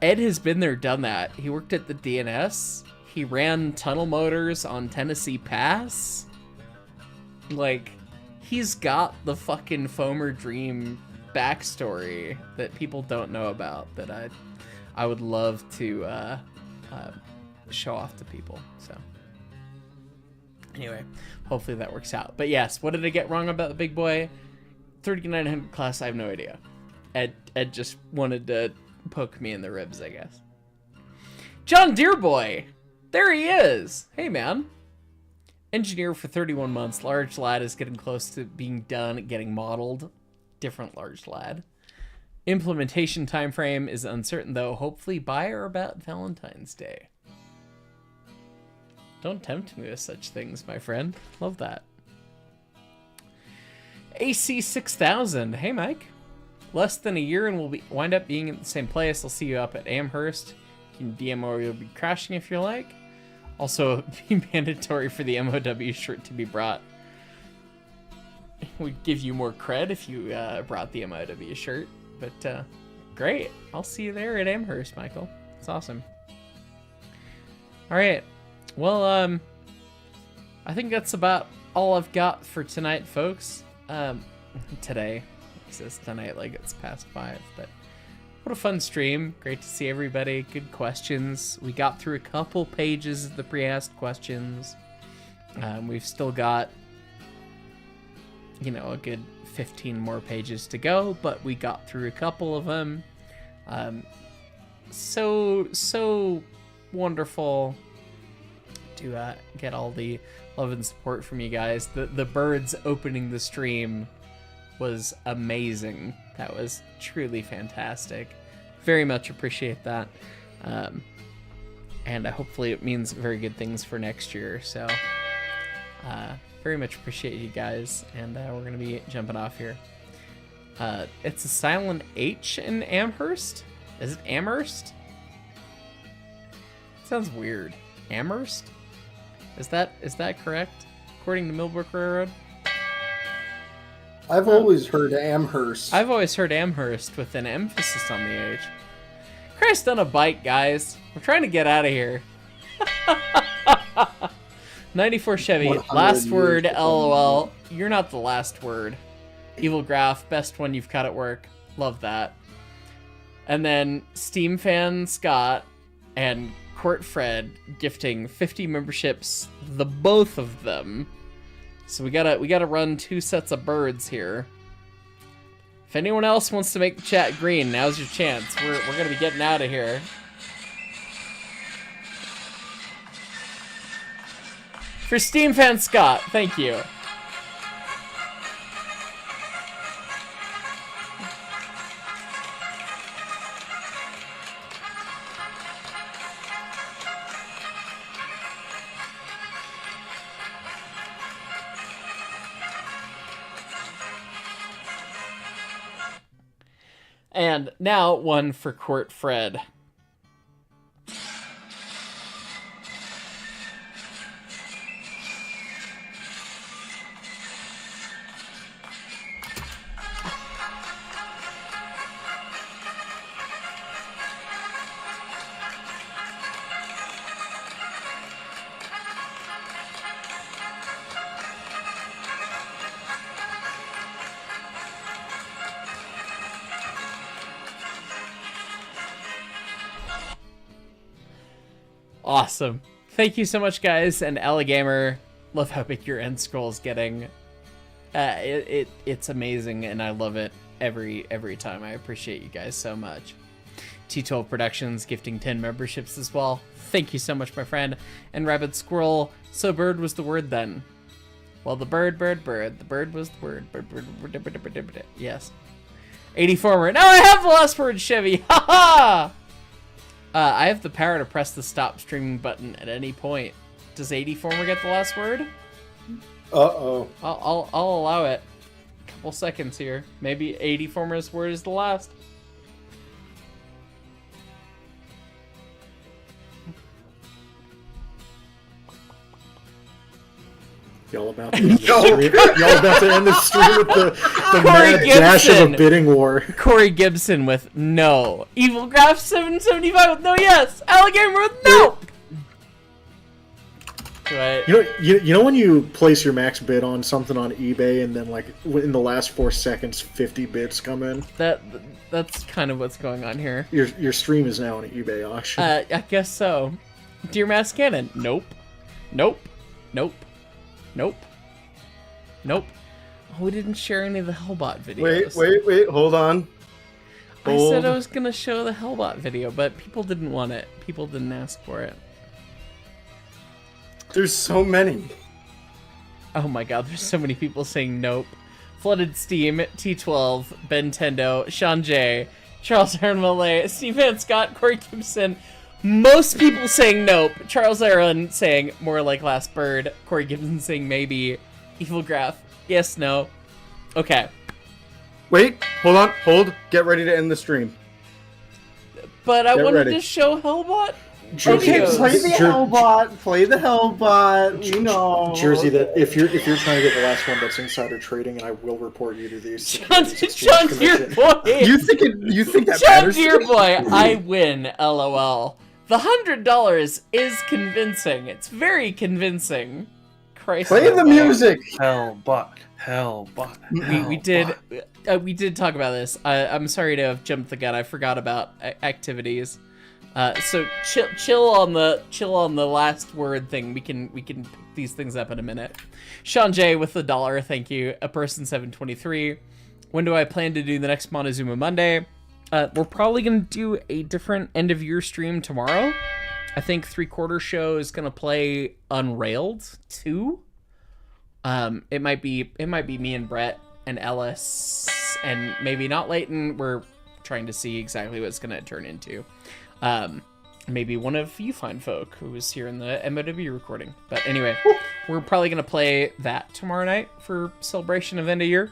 [SPEAKER 1] has been there, done that. He worked at the DNS. He ran tunnel motors on Tennessee Pass. Like, he's got the fucking Foamer Dream backstory that people don't know about that I would love to show off to people. So anyway, hopefully that works out. But yes, what did I get wrong about the big boy? 3900 class, I have no idea. Ed just wanted to poke me in the ribs, I guess. John Deerboy! There he is! Hey, man. Engineer for 31 months. Large lad is getting close to being done, getting modeled. Different large lad. Implementation time frame is uncertain, though. Hopefully by or about Valentine's Day. Don't tempt me with such things, my friend. Love that. AC6000. Hey, Mike. Less than a year and we'll wind up being in the same place. I'll see you up at Amherst. You can DM or you'll be crashing if you like. Also, be mandatory for the MOW shirt to be brought. We'd give you more cred if you brought the MOW shirt. But, great. I'll see you there at Amherst, Michael. It's awesome. Alright. Well, I think that's about all I've got for tonight, folks. Today. It says tonight like it's past 5, but what a fun stream. Great to see everybody. Good questions. We got through a couple pages of the pre-asked questions. We've still got, you know, a good 15 more pages to go, but we got through a couple of them. So wonderful to get all the love and support from you guys. The birds opening the stream was amazing. That was truly fantastic. Very much appreciate that. And hopefully it means very good things for next year. So very much appreciate you guys. And we're going to be jumping off here. It's a silent H in Amherst? Is it Amherst? Sounds weird. Amherst? Is that correct? According to Millbrook Railroad?
[SPEAKER 2] I've always heard Amherst.
[SPEAKER 1] I've always heard Amherst with an emphasis on the H. Christ on a bike, guys. We're trying to get out of here. 94 Chevy. Last word, LOL. You're not the last word. Evil Graph, best one you've cut at work. Love that. And then Steam Fan Scott and Court Fred gifting 50 memberships, the both of them. So we gotta run 2 sets of birds here. If anyone else wants to make the chat green, now's your chance. We're gonna be getting out of here. For Steam Fan Scott, thank you. And now one for Court Fred. Awesome. Thank you so much, guys. And Alligamer, love how big your end scroll is getting. It's amazing, and I love it every time. I appreciate you guys so much. T12 Productions gifting 10 memberships as well. Thank you so much, my friend. And Rabbit Squirrel, so bird was the word then. Well, the bird. The bird was the word. Bird. Yes. 84. Now I have the last word, Chevy. Ha ha! I have the power to press the stop streaming button at any point. Does 84 get the last word?
[SPEAKER 2] Uh-oh.
[SPEAKER 1] I'll allow it. A couple seconds here. Maybe 84's word is the last.
[SPEAKER 7] Y'all about to end the stream. Y'all about to end the stream with the mad dash of a bidding war.
[SPEAKER 1] Corey Gibson with no. Evil Graph 775 with no yes. Alligator with no. Right.
[SPEAKER 7] You know when you place your max bid on something on eBay and then like in the last 4 seconds 50 bids come in?
[SPEAKER 1] That's kind of what's going on here.
[SPEAKER 7] Your stream is now an eBay auction.
[SPEAKER 1] I guess so. Dear Mass Cannon. Nope. Oh, we didn't share any of the Hellbot videos.
[SPEAKER 2] Wait, hold on.
[SPEAKER 1] I said I was gonna show the Hellbot video, but people didn't want it. People didn't ask for it.
[SPEAKER 2] There's so many.
[SPEAKER 1] Oh my god, there's so many people saying nope. Flooded Steam, T12, Bentendo, Sean J, Charles Aaron Malay, Steve Van Scott, Corey Gibson. Most people saying nope. Charles Aaron saying more like Last Bird. Corey Gibson saying maybe. Evil Graph. Yes, no. Okay.
[SPEAKER 2] Wait, hold. Get ready to end the stream.
[SPEAKER 1] But I wanted to show Hellbot.
[SPEAKER 2] Okay, play the Hellbot. Play the Hellbot. You know.
[SPEAKER 7] Jersey, that if you're trying to get the last one, that's insider trading, and I will report you to these.
[SPEAKER 1] Sean Dearboy.
[SPEAKER 2] You think that
[SPEAKER 1] Sean
[SPEAKER 2] matters?
[SPEAKER 1] Dearboy, I win. LOL. The $100 is convincing. It's very convincing. Christ.
[SPEAKER 2] Play the music.
[SPEAKER 8] Hellbot.
[SPEAKER 1] We did talk about this. I'm sorry to have jumped the gun. I forgot about activities. So chill on the last word thing. We can pick these things up in a minute. Sean J with the $1. Thank you. A person 723. When do I plan to do the next Montezuma Monday? We're probably gonna do a different end of year stream tomorrow. I think 3/4 show is gonna play Unrailed 2. It might be me and Brett and Ellis and maybe not Leighton. We're trying to see exactly what it's gonna turn into. Maybe one of you fine folk who was here in the MOW recording. But anyway, we're probably gonna play that tomorrow night for celebration of end of year.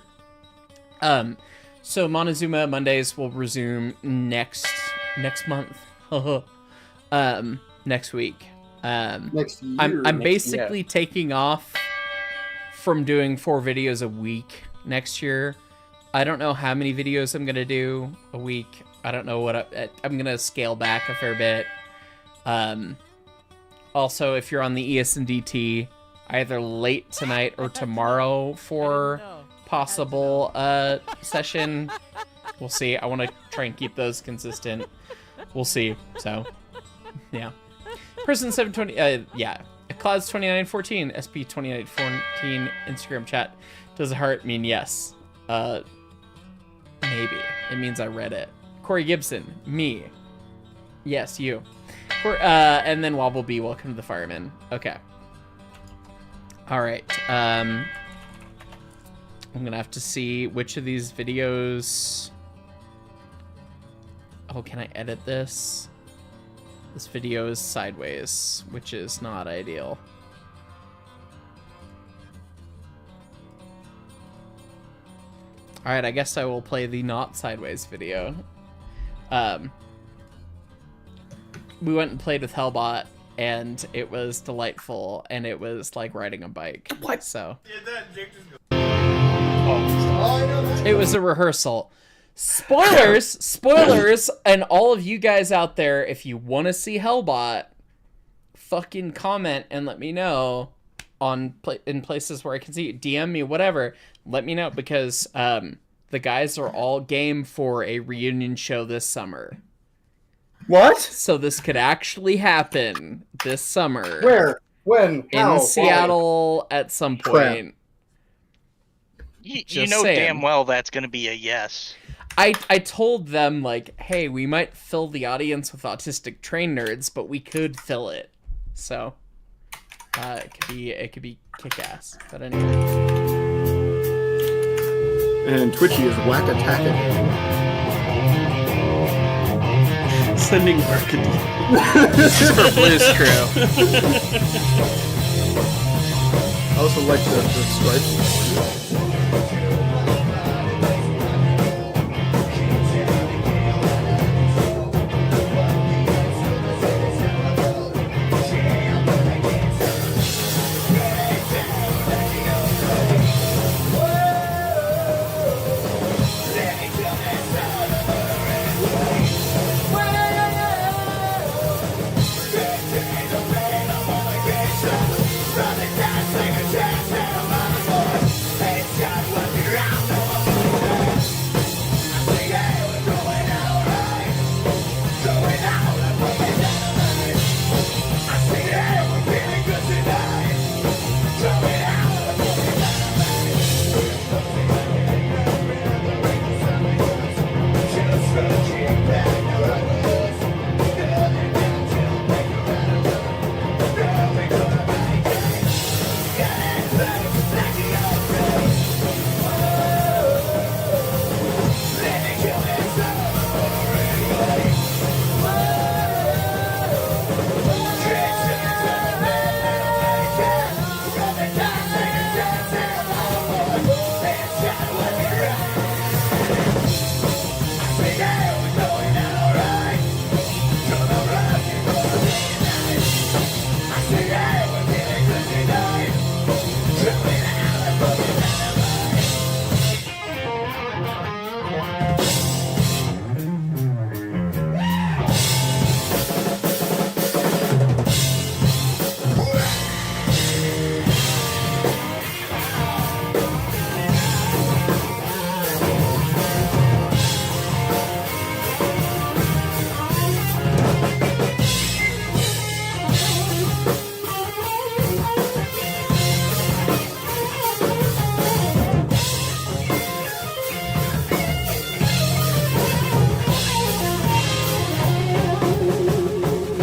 [SPEAKER 1] So Montezuma Mondays will resume next month. Next week.
[SPEAKER 2] Next year.
[SPEAKER 1] I'm basically taking off from doing 4 videos a week next year. I don't know how many videos I'm gonna do a week. I don't know what I'm gonna scale back a fair bit. Also, if you're on the ES&DT, either late tonight or tomorrow for possible session. We'll see. I want to try and keep those consistent. We'll see. So, yeah. Person 720. Yeah. Clouds 2914. SP 2914. Instagram chat. Does a heart mean yes? Maybe. It means I read it. Corey Gibson. Me. Yes, you. And then Wobble B. Welcome to the Fireman. Okay. All right. I'm gonna have to see which of these videos... Oh, can I edit this? This video is sideways, which is not ideal. Alright, I guess I will play the not sideways video. We went and played with Hellbot, and it was delightful, and it was like riding a bike. What? So... It was a rehearsal. Spoilers, and all of you guys out there, if you want to see Hellbot, fucking comment and let me know in places where I can see it. DM me, whatever. Let me know, because the guys are all game for a reunion show this summer.
[SPEAKER 2] What?
[SPEAKER 1] So this could actually happen this summer.
[SPEAKER 2] Where? When? How?
[SPEAKER 1] In Seattle at some point.
[SPEAKER 6] You know damn well that's going to be a yes.
[SPEAKER 1] I told them, like, hey, we might fill the audience with autistic train nerds, but we could fill it. So, it could be kick ass. But anyway.
[SPEAKER 5] And Twitchy is whack attacking.
[SPEAKER 8] Sending marketing.
[SPEAKER 1] This is for Blue's Crew.
[SPEAKER 5] I also like the stripes.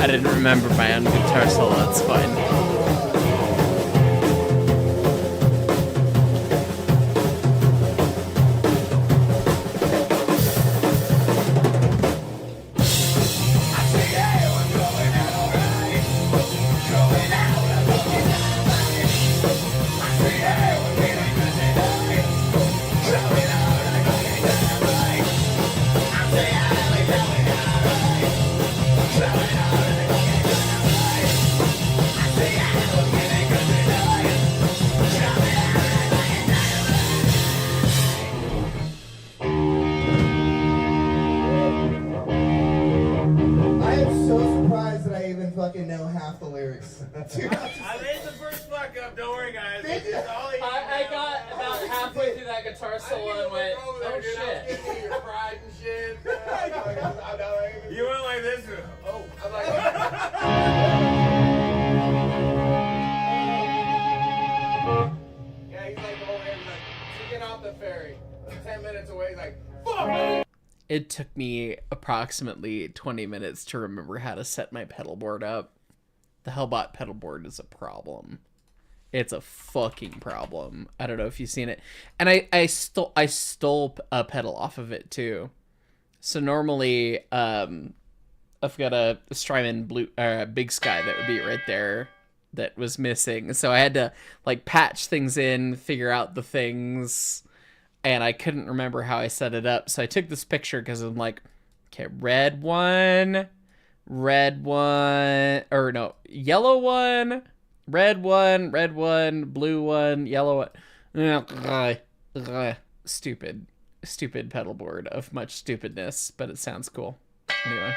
[SPEAKER 1] I didn't remember my own guitar solo, that's fine.
[SPEAKER 10] I got about halfway through that guitar solo and went, oh shit. Your pride and shit. You went like this. Oh, I'm like, yeah, he's like over here, he's like, so get off the ferry. 10 minutes away, he's like, fuck!
[SPEAKER 1] It took me approximately 20 minutes to remember how to set my pedal board up. The Hellbot pedal board is a problem. It's a fucking problem. I don't know if you've seen it. And I stole a pedal off of it too. So normally I've got a Strymon blue Big Sky that would be right there that was missing. So I had to like patch things in, figure out the things, and I couldn't remember how I set it up. So I took this picture because I'm like, okay, red one, or no, yellow one, red one, blue one, yellow one. Stupid pedal board of much stupidness, but it sounds cool. Anyway.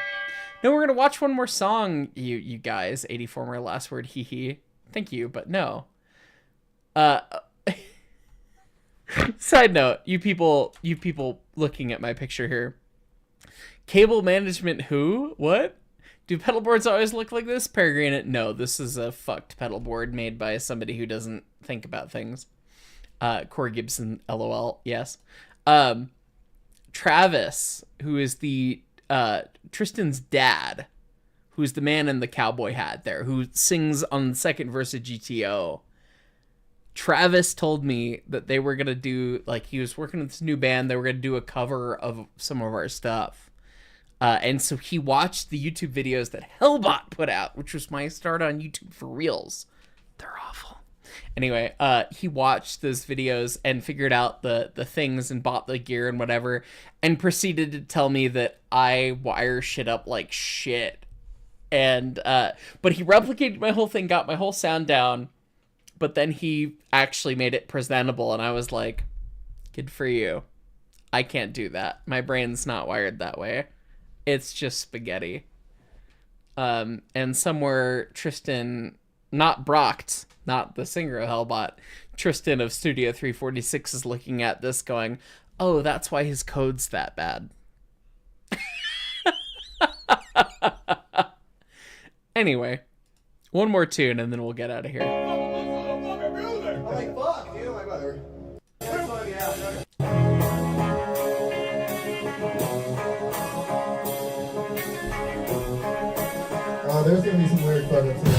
[SPEAKER 1] No, we're gonna watch one more song, you guys. 84 more last word, hee hee. Thank you, but no. Side note, you people looking at my picture here. Cable management who? What? Do pedal boards always look like this? Peregrine, no, this is a fucked pedal board made by somebody who doesn't think about things. Corey Gibson, LOL, yes. Travis, who is the Tristan's dad, who's the man in the cowboy hat there, who sings on the second verse of GTO. Travis told me that they were going to do, like, he was working with this new band. They were going to do a cover of some of our stuff. And so he watched the YouTube videos that Hellbot put out, which was my start on YouTube for Reels. They're awful. Anyway, he watched those videos and figured out the things and bought the gear and whatever, and proceeded to tell me that I wire shit up like shit. And, but he replicated my whole thing, got my whole sound down, but then he actually made it presentable, and I was like, good for you. I can't do that. My brain's not wired that way. It's just spaghetti. And somewhere Tristan, not Brocked, not the singer of Hellbot, Tristan of Studio 346 is looking at this going, oh, that's why his code's that bad. Anyway, one more tune and then we'll get out of here.
[SPEAKER 11] There's gonna be some weird credits here.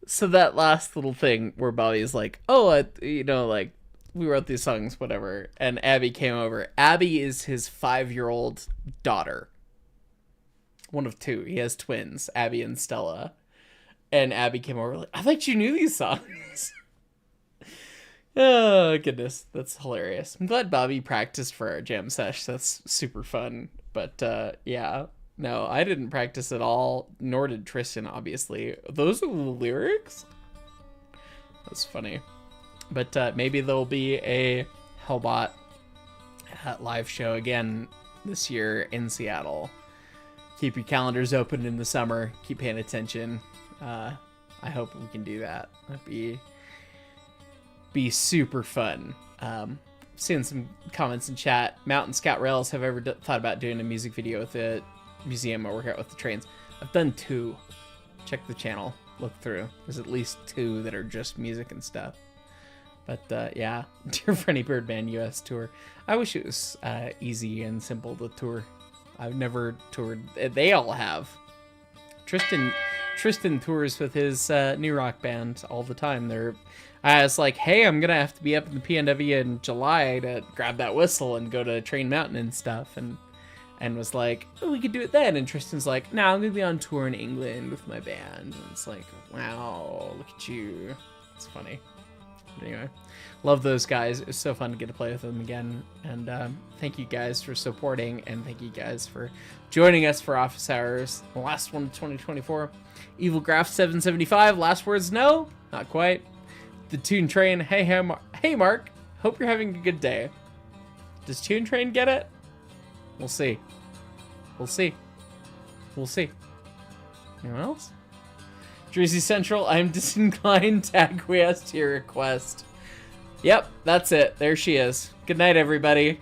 [SPEAKER 1] So that last little thing where Bobby's like, oh, you know, like, we wrote these songs, whatever, and Abby came over. Abby is his 5-year-old daughter. one of two. He has twins, Abby and Stella. And Abby came over like, I thought you knew these songs. Oh, goodness. That's hilarious. I'm glad Bobby practiced for our jam sesh. That's super fun. But, yeah. No, I didn't practice at all, nor did Tristan, obviously. Those are the lyrics? That's funny. But maybe there'll be a Hellbot live show again this year in Seattle. Keep your calendars open in the summer. Keep paying attention. I hope we can do that. That'd be super fun. Seeing some comments in chat. Mountain Scout Rails, have ever thought about doing a music video with the museum or work out with the trains? I've done 2. Check the channel. Look through. There's at least 2 that are just music and stuff. But yeah, Dear Freddy Birdman US tour. I wish it was easy and simple to tour. I've never toured. They all have. Tristan tours with his new rock band all the time. I was like, hey, I'm gonna have to be up in the PNW in July to grab that whistle and go to Train Mountain and stuff, and was like, oh, we could do it then. And Tristan's like, no, I'm gonna be on tour in England with my band. And it's like, wow, look at you. It's funny. But anyway, love those guys. It was so fun to get to play with them again. And thank you guys for supporting, and thank you guys for joining us for Office Hours. The last one of 2024. Evil Graph 775. Last words, no, not quite. The Toon Train. Hey, Mark. Hope you're having a good day. Does Toon Train get it? We'll see. We'll see. We'll see. Anyone else? Jersey Central, I'm disinclined to acquiesce to your request. Yep, that's it. There she is. Good night, everybody.